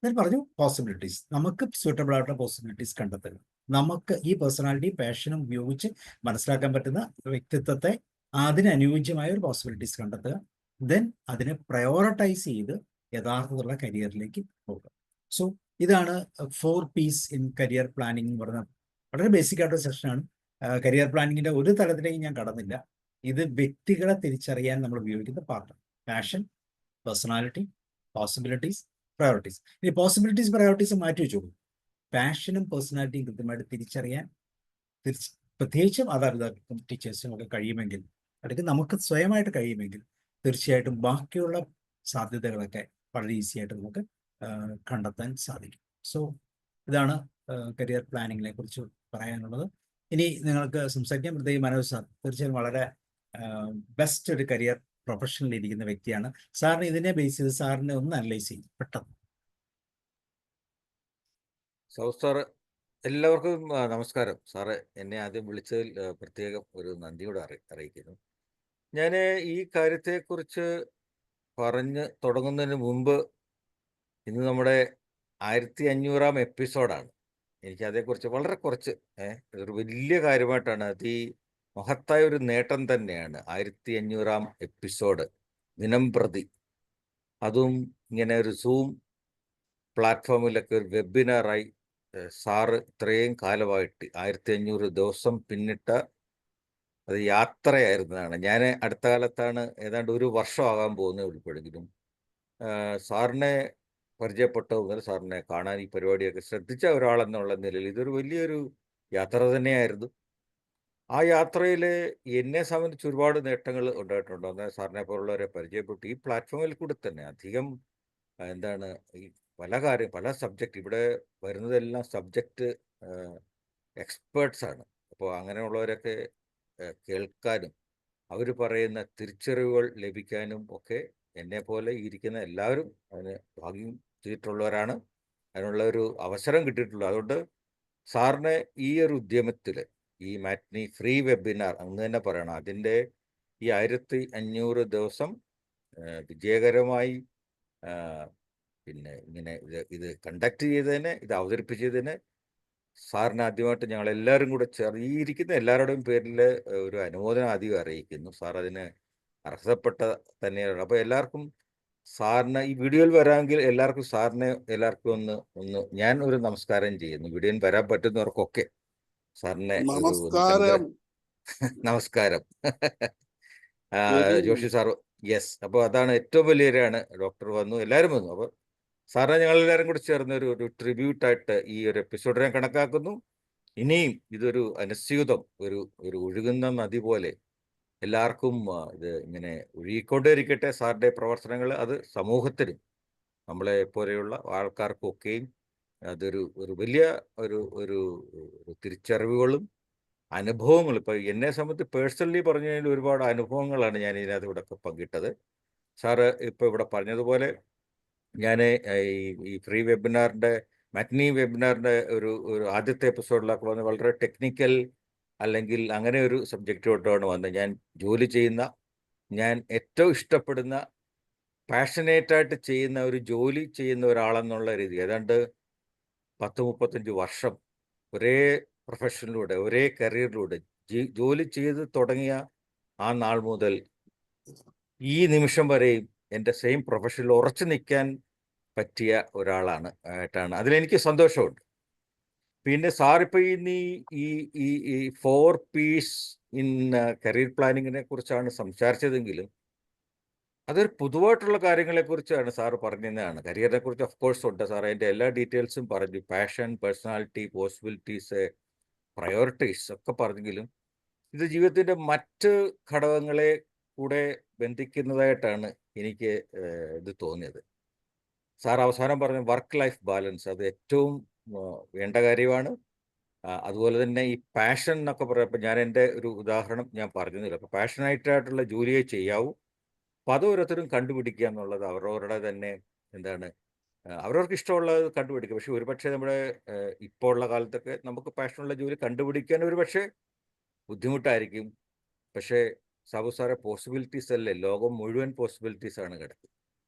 ഞാൻ പറഞ്ഞു പോസിബിലിറ്റീസ്, നമുക്ക് സ്യൂട്ടബിൾ ആയിട്ടുള്ള പോസിബിലിറ്റീസ് കണ്ടെത്തുക. നമുക്ക് ഈ പേഴ്സണാലിറ്റി പാഷനും ഉപയോഗിച്ച് മനസ്സിലാക്കാൻ പറ്റുന്ന വ്യക്തിത്വത്തെ, അതിനനുയോജ്യമായ ഒരു പോസിബിലിറ്റീസ് കണ്ടെത്തുക. ദെൻ അതിനെ പ്രയോറിറ്റൈസ് ചെയ്ത് യഥാർത്ഥത്തിലുള്ള കരിയറിലേക്ക് പോകുക. സോ ഇതാണ് 4 P's ഇൻ കരിയർ പ്ലാനിങ് എന്ന് പറഞ്ഞ വളരെ ബേസിക് ആയിട്ടൊരു സെഷനാണ്. കരിയർ പ്ലാനിങ്ങിന്റെ ഒരു തലത്തിലേക്ക് ഞാൻ കടന്നില്ല. ഇത് വ്യക്തികളെ തിരിച്ചറിയാൻ നമ്മൾ ഉപയോഗിക്കുന്ന പാർട്ടാണ്. Passion, personality, possibilities, priorities. ഇനി പോസിബിലിറ്റീസ്, പ്രയോറിറ്റീസ് മാറ്റി വെച്ചു. പാഷനും പേഴ്സണാലിറ്റിയും കൃത്യമായിട്ട് തിരിച്ചറിയാൻ പ്രത്യേകിച്ചും മാതാപിതാക്കൾക്കും ടീച്ചേഴ്സിനും ഒക്കെ കഴിയുമെങ്കിൽ, അല്ലെങ്കിൽ നമുക്ക് സ്വയമായിട്ട് കഴിയുമെങ്കിൽ, തീർച്ചയായിട്ടും ബാക്കിയുള്ള സാധ്യതകളൊക്കെ വളരെ ഈസി ആയിട്ട് നമുക്ക് കണ്ടെത്താൻ സാധിക്കും. സോ ഇതാണ് കരിയർ പ്ലാനിങ്ങിനെ കുറിച്ച് പറയാനുള്ളത്. ഇനി നിങ്ങൾക്ക് സംസാരിക്കാൻ പ്രത്യേകിച്ച് മനോജ് സാർ തീർച്ചയായും വളരെ ബെസ്റ്റ് ഒരു കരിയർ പ്രൊഫഷനിൽ ഇരിക്കുന്ന വ്യക്തിയാണ്. സാറിന് ഇതിനെ ബേസ് ചെയ്ത് സാറിനെ ഒന്ന് അനലൈസ് ചെയ്യും പെട്ടെന്ന്. സാർ, എല്ലാവർക്കും നമസ്കാരം. സാറ് എന്നെ ആദ്യം വിളിച്ചതിൽ പ്രത്യേകം ഒരു നന്ദിയോടെ അറിയിക്കുന്നു. ഞാൻ ഈ കാര്യത്തെക്കുറിച്ച് പറഞ്ഞ് തുടങ്ങുന്നതിന് മുമ്പ്, ഇന്ന് നമ്മുടെ 1500-ാം എപ്പിസോഡാണ്. എനിക്ക് അതേക്കുറിച്ച് വളരെ കുറച്ച് ഒരു വലിയ കാര്യമായിട്ടാണ്, മഹത്തായ ഒരു നേട്ടം തന്നെയാണ് 1500-ാം എപ്പിസോഡ് ദിനം പ്രതി. അതും ഇങ്ങനെ ഒരു സൂം പ്ലാറ്റ്ഫോമിലൊക്കെ ഒരു വെബിനാറായി സാറ് ഇത്രയും കാലമായിട്ട് 1500 ദിവസം പിന്നിട്ട അത് യാത്രയായിരുന്നതാണ്. ഞാൻ അടുത്ത കാലത്താണ്, ഏതാണ്ട് ഒരു വർഷമാകാൻ പോകുന്നേ ഉൾപ്പെടുമെങ്കിലും, സാറിനെ പരിചയപ്പെട്ട മുതൽ സാറിനെ കാണാൻ, ഈ പരിപാടിയൊക്കെ ശ്രദ്ധിച്ച ഒരാളെന്നുള്ള നിലയിൽ ഇതൊരു വലിയൊരു യാത്ര തന്നെയായിരുന്നു. ആ യാത്രയിൽ എന്നെ സംബന്ധിച്ച് ഒരുപാട് നേട്ടങ്ങൾ ഉണ്ടായിട്ടുണ്ട്. എന്നാൽ സാറിനെ പോലുള്ളവരെ പരിചയപ്പെട്ടു ഈ പ്ലാറ്റ്ഫോമിൽ കൂടെ തന്നെ അധികം ഈ പല സബ്ജക്റ്റ് ഇവിടെ വരുന്നതെല്ലാം സബ്ജക്റ്റ് എക്സ്പേർട്സാണ്. അപ്പോൾ അങ്ങനെയുള്ളവരൊക്കെ കേൾക്കാനും അവർ പറയുന്ന തിരിച്ചറിവുകൾ ലഭിക്കാനും ഒക്കെ എന്നെപ്പോലെ ഇരിക്കുന്ന എല്ലാവരും അതിന് ഭാഗ്യം ചെയ്തിട്ടുള്ളവരാണ്. അതിനുള്ള ഒരു അവസരം കിട്ടിയിട്ടുള്ളത്. അതുകൊണ്ട് സാറിന് ഈ ഒരു ഉദ്യമത്തിൽ, ഈ മാറ്റ്നി ഫ്രീ വെബിനാർ എന്ന് തന്നെ പറയണം, അതിൻ്റെ ഈ 1500 ദിവസം വിജയകരമായി പിന്നെ ഇങ്ങനെ ഇത് കണ്ടക്ട് ചെയ്തതിന്, ഇത് അവതരിപ്പിച്ചതിന് സാറിന് ആദ്യമായിട്ട് ഞങ്ങളെല്ലാവരും കൂടെ ഇരിക്കുന്ന എല്ലാവരുടെയും പേരിൽ ഒരു അനുമോദനം ആദ്യം അറിയിക്കുന്നു. സാർ അതിന് അർഹതപ്പെട്ട തന്നെയാണ്. അപ്പോൾ എല്ലാവർക്കും സാറിന് ഈ വീഡിയോയിൽ വരാമെങ്കിൽ എല്ലാവർക്കും ഒന്ന് ഞാൻ ഒരു നമസ്കാരം ചെയ്യുന്നു. വീഡിയോയിൽ വരാൻ പറ്റുന്നവർക്കൊക്കെ സാറിനെ നമസ്കാരം. നമസ്കാരം. Joshi sir, yes. അപ്പോൾ അതാണ് ഏറ്റവും വലിയൊരാണ്. ഡോക്ടർ വന്നു, എല്ലാവരും വന്നു. അപ്പോൾ സാറിനെ ഞങ്ങളെല്ലാവരും കൂടി ചേർന്ന് ഒരു ട്രിബ്യൂട്ടായിട്ട് ഈ ഒരു എപ്പിസോഡ് ഞാൻ കണക്കാക്കുന്നു. ഇനിയും ഇതൊരു അനുസ്യൂതം, ഒരു ഒരു ഒഴുകുന്ന നദി പോലെ എല്ലാവർക്കും ഇത് ഇങ്ങനെ ഒഴുകിക്കൊണ്ടേയിരിക്കട്ടെ. സാറിൻ്റെ പ്രവർത്തനങ്ങൾ അത് സമൂഹത്തിനും നമ്മളെ പോലെയുള്ള ആൾക്കാർക്കൊക്കെയും അതൊരു ഒരു വലിയ ഒരു ഒരു ഒരു തിരിച്ചറിവുകളും അനുഭവങ്ങളും. ഇപ്പം എന്നെ സംബന്ധിച്ച് പേഴ്സണലി പറഞ്ഞു കഴിഞ്ഞാൽ ഒരുപാട് അനുഭവങ്ങളാണ് ഞാൻ ഇതിനകത്ത് ഇവിടെ പങ്കിട്ടത്. സാറ് ഇപ്പോൾ ഇവിടെ പറഞ്ഞതുപോലെ ഞാൻ ഈ ഫ്രീ വെബിനാറിൻ്റെ മാറ്റ്നി വെബിനാറിൻ്റെ ഒരു ഒരു ആദ്യത്തെ എപ്പിസോഡിലൊക്കെ വന്ന് വളരെ ടെക്നിക്കൽ അല്ലെങ്കിൽ അങ്ങനെ ഒരു സബ്ജക്റ്റോട്ടാണ് വന്നത്. ഞാൻ ജോലി ചെയ്യുന്ന, ഞാൻ ഏറ്റവും ഇഷ്ടപ്പെടുന്ന, പാഷനേറ്റായിട്ട് ചെയ്യുന്ന ഒരു ജോലി ചെയ്യുന്ന ഒരാളെന്നുള്ള രീതി ഏതാണ്ട് 10-35 വർഷം ഒരേ പ്രൊഫഷനിലൂടെ ഒരേ കരിയറിലൂടെ ജോലി ചെയ്ത് തുടങ്ങിയ ആ നാൾ മുതൽ ഈ നിമിഷം വരെയും എൻ്റെ സെയിം പ്രൊഫഷനിൽ ഉറച്ചു നിൽക്കാൻ പറ്റിയ ഒരാളാണ് ആയിട്ടാണ് അതിലെനിക്ക് സന്തോഷമുണ്ട്. പിന്നെ സാറിപ്പോൾ ഇന്ന് ഈ ഈ ഈ 4 P's ഇൻ കരിയർ പ്ലാനിങ്ങിനെ കുറിച്ചാണ് സംസാരിച്ചതെങ്കിലും അതൊരു പൊതുവായിട്ടുള്ള കാര്യങ്ങളെക്കുറിച്ചാണ് സാറ് പറഞ്ഞതാണ്. കരിയറിനെ കുറിച്ച് ഓഫ് കോഴ്സ് ഉണ്ട് സാർ. അതിൻ്റെ എല്ലാ ഡീറ്റെയിൽസും പറഞ്ഞു. പാഷൻ, പേഴ്സണാലിറ്റി, പോസിബിലിറ്റീസ്, പ്രയോറിറ്റീസ് ഒക്കെ പറഞ്ഞെങ്കിലും ഇത് ജീവിതത്തിൻ്റെ മറ്റ് ഘടകങ്ങളെ കൂടെ ബന്ധിക്കുന്നതായിട്ടാണ് എനിക്ക് ഇത് തോന്നിയത്. സാർ അവസാനം പറഞ്ഞ വർക്ക് ലൈഫ് ബാലൻസ് അത് ഏറ്റവും വേണ്ട കാര്യമാണ്. അതുപോലെ തന്നെ ഈ പാഷൻ എന്നൊക്കെ പറയുമ്പോൾ ഞാൻ എൻ്റെ ഒരു ഉദാഹരണം ഞാൻ പറഞ്ഞില്ല. അപ്പോൾ പാഷനായിട്ടായിട്ടുള്ള ജോലിയെ ചെയ്യാവൂ. അപ്പോൾ അത് ഓരോരുത്തരും കണ്ടുപിടിക്കുക എന്നുള്ളത് അവരവരുടെ തന്നെ എന്താണ് അവരവർക്ക് ഇഷ്ടമുള്ളത് കണ്ടുപിടിക്കുക. പക്ഷെ ഒരുപക്ഷെ നമ്മുടെ ഇപ്പോൾ ഉള്ള കാലത്തൊക്കെ നമുക്ക് പാഷനുള്ള ജോലി കണ്ടുപിടിക്കാൻ ഒരുപക്ഷെ ബുദ്ധിമുട്ടായിരിക്കും. പക്ഷേ സാബു സാറെ പോസിബിലിറ്റീസ് അല്ലേ, ലോകം മുഴുവൻ പോസിബിലിറ്റീസ് ആണ് കിടക്കുന്നത്.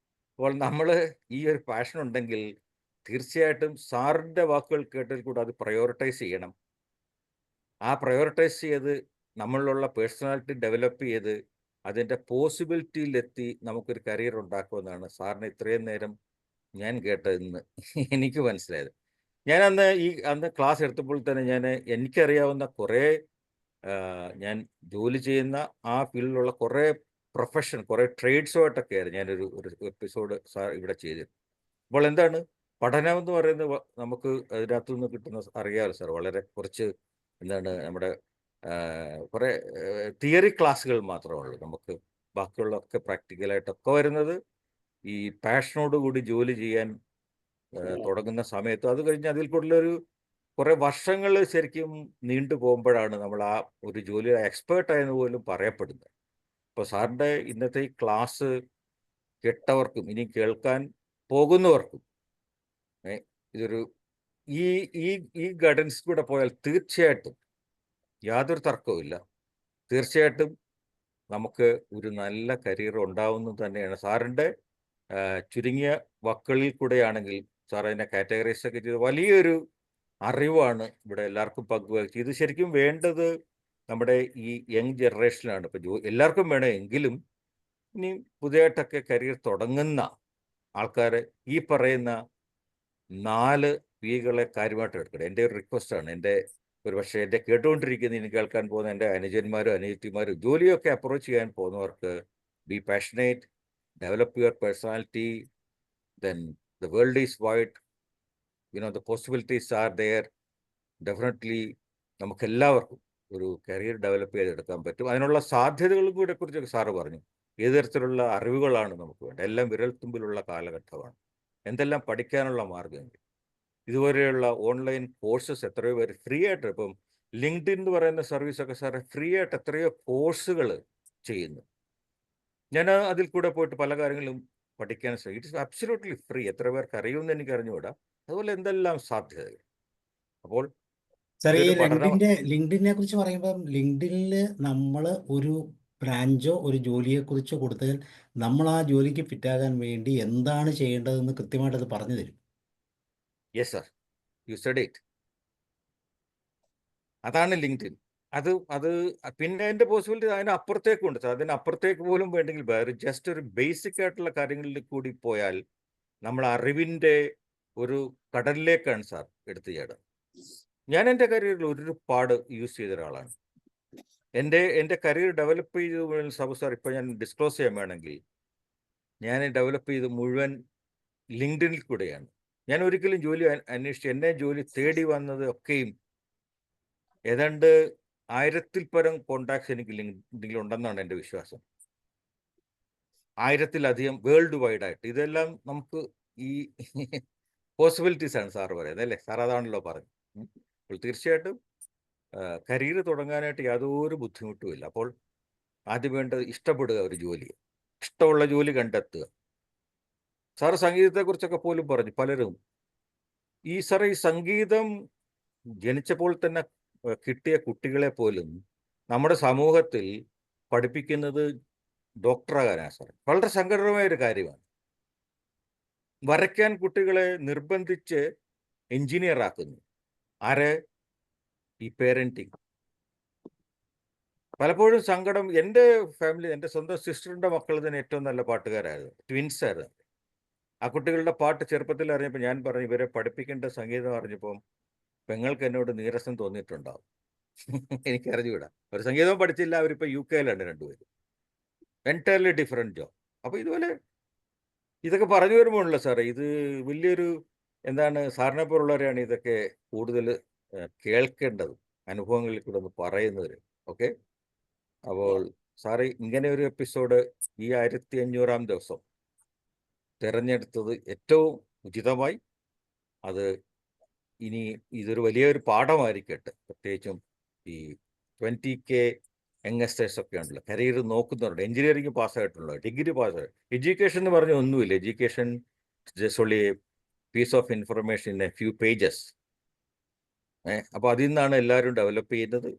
അപ്പോൾ നമ്മൾ ഈ ഒരു പാഷൻ ഉണ്ടെങ്കിൽ തീർച്ചയായിട്ടും സാറിൻ്റെ വാക്കുകൾ കേട്ടതിൽ കൂടെ അത് പ്രയോറിറ്റൈസ് ചെയ്യണം. ആ പ്രയോറിറ്റൈസ് ചെയ്ത് നമ്മളിലുള്ള പേഴ്സണാലിറ്റി ഡെവലപ്പ് ചെയ്ത് അതിൻ്റെ പോസിബിലിറ്റിയിലെത്തി നമുക്കൊരു കരിയർ ഉണ്ടാക്കുമെന്നാണ് സാറിന് ഇത്രയും നേരം ഞാൻ കേട്ടതെന്ന് എനിക്ക് മനസ്സിലായത്. ഞാൻ അന്ന് ക്ലാസ് എടുത്തപ്പോൾ തന്നെ എനിക്കറിയാവുന്ന കുറേ ഞാൻ ജോലി ചെയ്യുന്ന ആ ഫീൽഡിലുള്ള കുറേ കുറേ ട്രേഡ്സുമായിട്ടൊക്കെയായിരുന്നു ഞാനൊരു ഒരു എപ്പിസോഡ് സാർ ഇവിടെ ചെയ്തിരുന്നത്. അപ്പോൾ എന്താണ് പഠനം എന്ന് പറയുന്നത് നമുക്ക് അതിനകത്തു നിന്ന് കിട്ടുന്ന അറിയാമല്ലോ സാർ, വളരെ കുറച്ച് എന്താണ് നമ്മുടെ കുറേ തിയറി ക്ലാസ്സുകൾ മാത്രമേ ഉള്ളൂ. നമുക്ക് ബാക്കിയുള്ളതൊക്കെ പ്രാക്ടിക്കലായിട്ടൊക്കെ വരുന്നത് ഈ പാഷനോട് കൂടി ജോലി ചെയ്യാൻ തുടങ്ങുന്ന സമയത്ത് അത് കഴിഞ്ഞ് അതിൽ കൂടുതലൊരു കുറേ വർഷങ്ങൾ ശരിക്കും നീണ്ടു പോകുമ്പോഴാണ് നമ്മൾ ആ ഒരു ജോലി എക്സ്പേർട്ടായെന്ന് പോലും പറയപ്പെടുന്നത്. അപ്പോൾ സാറിൻ്റെ ഇന്നത്തെ ഈ ക്ലാസ് കേട്ടവർക്കും ഇനി കേൾക്കാൻ പോകുന്നവർക്കും ഇതൊരു ഈ ഈ ഈ ഗൈഡൻസ് കൂടെ പോയാൽ തീർച്ചയായിട്ടും യാതൊരു തർക്കവുമില്ല, തീർച്ചയായിട്ടും നമുക്ക് ഒരു നല്ല കരിയർ ഉണ്ടാവുന്നത് തന്നെയാണ്. സാറിൻ്റെ ചുരുങ്ങിയ വാക്കുകളിൽ കൂടെയാണെങ്കിൽ സാർ അതിനെ കാറ്റഗറൈസ് ഒക്കെ ചെയ്ത് വലിയൊരു അറിവാണ് ഇവിടെ എല്ലാവർക്കും പങ്കുവയ്ക്കുക. ഇത് ശരിക്കും വേണ്ടത് നമ്മുടെ ഈ യങ് ജനറേഷനിലാണ്. ഇപ്പോൾ എല്ലാവർക്കും വേണം, എങ്കിലും ഇനി പുതിയതായിട്ടൊക്കെ കരിയർ തുടങ്ങുന്ന ആൾക്കാർ ഈ പറയുന്ന 4 Pകളെ കാര്യമായിട്ട് എടുക്കണം. എൻ്റെ ഒരു റിക്വസ്റ്റാണ്. ഒരു പക്ഷേ എൻ്റെ കേട്ടുകൊണ്ടിരിക്കുന്ന ഇനി കേൾക്കാൻ പോകുന്ന എൻ്റെ അനുജന്മാരും അനുജത്തിമാരും ജോലിയൊക്കെ അപ്രോച്ച് ചെയ്യാൻ പോകുന്നവർക്ക് be passionate, develop your personality, then the world is wide, the possibilities are there. Definitely നമുക്കെല്ലാവർക്കും ഒരു കരിയർ ഡെവലപ്പ് ചെയ്തെടുക്കാൻ പറ്റും. അതിനുള്ള സാധ്യതകളും കൂടെ കുറിച്ചൊക്കെ സാറ് പറഞ്ഞു. ഏത് തരത്തിലുള്ള അറിവുകളാണ് നമുക്ക് വേണ്ടത്? എല്ലാം വിരൽത്തുമ്പിലുള്ള കാലഘട്ടമാണ്. എന്തെല്ലാം പഠിക്കാനുള്ള മാർഗ്ഗങ്ങൾ, ഇതുവരെയുള്ള ഓൺലൈൻ കോഴ്സസ് എത്രയോ പേര് ഫ്രീ ആയിട്ട്, ഇപ്പം ലിങ്ക്ഡിൻ എന്ന് പറയുന്ന സർവീസൊക്കെ സാറെ ഫ്രീ ആയിട്ട് എത്രയോ കോഴ്സുകൾ ചെയ്യുന്നു. ഞാൻ അതിൽ കൂടെ പോയിട്ട് പല കാര്യങ്ങളും പഠിക്കാൻ ശ്രമിക്കും. It is absolutely free. എത്ര പേർക്ക് അറിയുമെന്ന് എനിക്ക് അറിഞ്ഞുകൂടാ. അതുപോലെ എന്തെല്ലാം സാധ്യതകൾ. അപ്പോൾ സാർ, ഈ ഇതൊരു പഠനം. ലിങ്ക്ഡിനെ കുറിച്ച് പറയുമ്പോൾ ലിങ്ക്ഡിനിൽ നമ്മൾ ഒരു ബ്രാഞ്ചോ ഒരു ജോലിയെക്കുറിച്ചോ കൊടുത്താൽ നമ്മൾ ആ ജോലിക്ക് ഫിറ്റാകാൻ വേണ്ടി എന്താണ് ചെയ്യേണ്ടതെന്ന് കൃത്യമായിട്ട് അത് പറഞ്ഞു തരും. Yes sir, you said it. അതാണ് ലിങ്ക്ഡിൻ. അത് പിന്നെ അതിൻ്റെ പോസിബിലിറ്റി അതിനപ്പുറത്തേക്കുണ്ട് സാർ. അതിനപ്പുറത്തേക്ക് പോലും വേണ്ടെങ്കിൽ വേറെ ജസ്റ്റ് ഒരു ബേസിക് ആയിട്ടുള്ള കാര്യങ്ങളിൽ കൂടി പോയാൽ നമ്മൾ അറിവിൻ്റെ ഒരു കടലിലേക്കാണ് സാർ എടുത്തു ചാടുക. ഞാൻ എൻ്റെ കരിയറിൽ ഒരുപാട് യൂസ് ചെയ്ത ഒരാളാണ്. എൻ്റെ കരിയർ ഡെവലപ്പ് ചെയ്ത് സാബു സാർ ഇപ്പോൾ ഞാൻ ഡിസ്ക്ലോസ് ചെയ്യാൻ വേണമെങ്കിൽ ഞാൻ ഡെവലപ്പ് ചെയ്ത് മുഴുവൻ ലിങ്ക്ഡിനിൽ കൂടെയാണ്. ഞാൻ ഒരിക്കലും ജോലി അന്വേഷിച്ച് എന്നെ ജോലി തേടി വന്നത് ഒക്കെയും ഏതാണ്ട് 1000-ൽ പരം കോൺടാക്ട്സ് എനിക്ക് ലിങ്ക്ഡിനിൽ ഉണ്ടെന്നാണ് എൻ്റെ വിശ്വാസം. 1000-ലധികം വേൾഡ് വൈഡ് ആയിട്ട്. ഇതെല്ലാം നമുക്ക് ഈ പോസിബിലിറ്റീസ് ആണ് സാറ് പറയുന്നത് അല്ലേ? സാർ അതാണല്ലോ പറഞ്ഞത്. അപ്പോൾ തീർച്ചയായിട്ടും കരിയർ തുടങ്ങാനായിട്ട് യാതൊരു ബുദ്ധിമുട്ടുമില്ല. അപ്പോൾ ആദ്യം വേണ്ടത് ഇഷ്ടപ്പെടുക ഒരു ജോലിയെ. ഇഷ്ടമുള്ള ജോലി കണ്ടെത്തുക. സാറ് സംഗീതത്തെക്കുറിച്ചൊക്കെ പോലും പറഞ്ഞു പലരും. ഈ സംഗീതം ജനിച്ചപ്പോൾ തന്നെ കിട്ടിയ കുട്ടികളെ പോലും നമ്മുടെ സമൂഹത്തിൽ പഠിപ്പിക്കുന്നത് ഡോക്ടറാകാനാണ് സാർ. വളരെ സങ്കടകരമായ ഒരു കാര്യമാണ്. വരയ്ക്കാൻ കുട്ടികളെ നിർബന്ധിച്ച് എഞ്ചിനീയർ ആക്കുന്നു. ആരെ? ഈ പേരൻറ്റിങ്. പലപ്പോഴും സങ്കടം. എൻ്റെ ഫാമിലി, എൻ്റെ സ്വന്തം സിസ്റ്ററിൻ്റെ മക്കൾ തന്നെ ഏറ്റവും നല്ല പാട്ടുകാരായിരുന്നു, ട്വിൻസ് ആയിരുന്നു. ആ കുട്ടികളുടെ പാട്ട് ചെറുപ്പത്തിൽ അറിഞ്ഞപ്പോൾ ഞാൻ പറഞ്ഞു ഇവരെ പഠിപ്പിക്കേണ്ട സംഗീതം അറിഞ്ഞപ്പം പെങ്ങൾക്ക് എന്നോട് നീരസം തോന്നിയിട്ടുണ്ടാവും. എനിക്കറിഞ്ഞുകൂടാ. അവർ സംഗീതവും പഠിച്ചില്ല. അവരിപ്പോൾ UK-ലാണ് രണ്ടുപേരും. Entirely different job. അപ്പോൾ ഇതുപോലെ ഇതൊക്കെ പറഞ്ഞു വരുമ്പോഴല്ലോ സാറേ, ഇത് വലിയൊരു എന്താണ്, സാറിനെ പോലുള്ളവരെയാണ് ഇതൊക്കെ കൂടുതൽ കേൾക്കേണ്ടത്, അനുഭവങ്ങളിൽ കൂടെ ഒന്ന് പറയുന്നവർ. ഓക്കെ. അപ്പോൾ സാറ് ഇങ്ങനെ ഒരു എപ്പിസോഡ് ഈ 1500-ാം ദിവസം തിരഞ്ഞെടുത്തത് ഏറ്റവും ഉചിതമായി. അത് ഇനി ഇതൊരു വലിയൊരു പാഠമായിരിക്കട്ടെ. പ്രത്യേകിച്ചും ഈ 20K യങ്സ്റ്റേഴ്സ് ഒക്കെ ഉണ്ടല്ലോ, കരിയർ നോക്കുന്നവരുണ്ട്, എഞ്ചിനീയറിംഗ് പാസ്സായിട്ടുള്ള, ഡിഗ്രി പാസ്സായി. എഡ്യൂക്കേഷൻ എന്ന് പറഞ്ഞ ഒന്നുമില്ല. Education just only piece of information in a few pages. അപ്പോൾ അതിൽ നിന്നാണ് എല്ലാവരും ഡെവലപ്പ് ചെയ്യുന്നത്.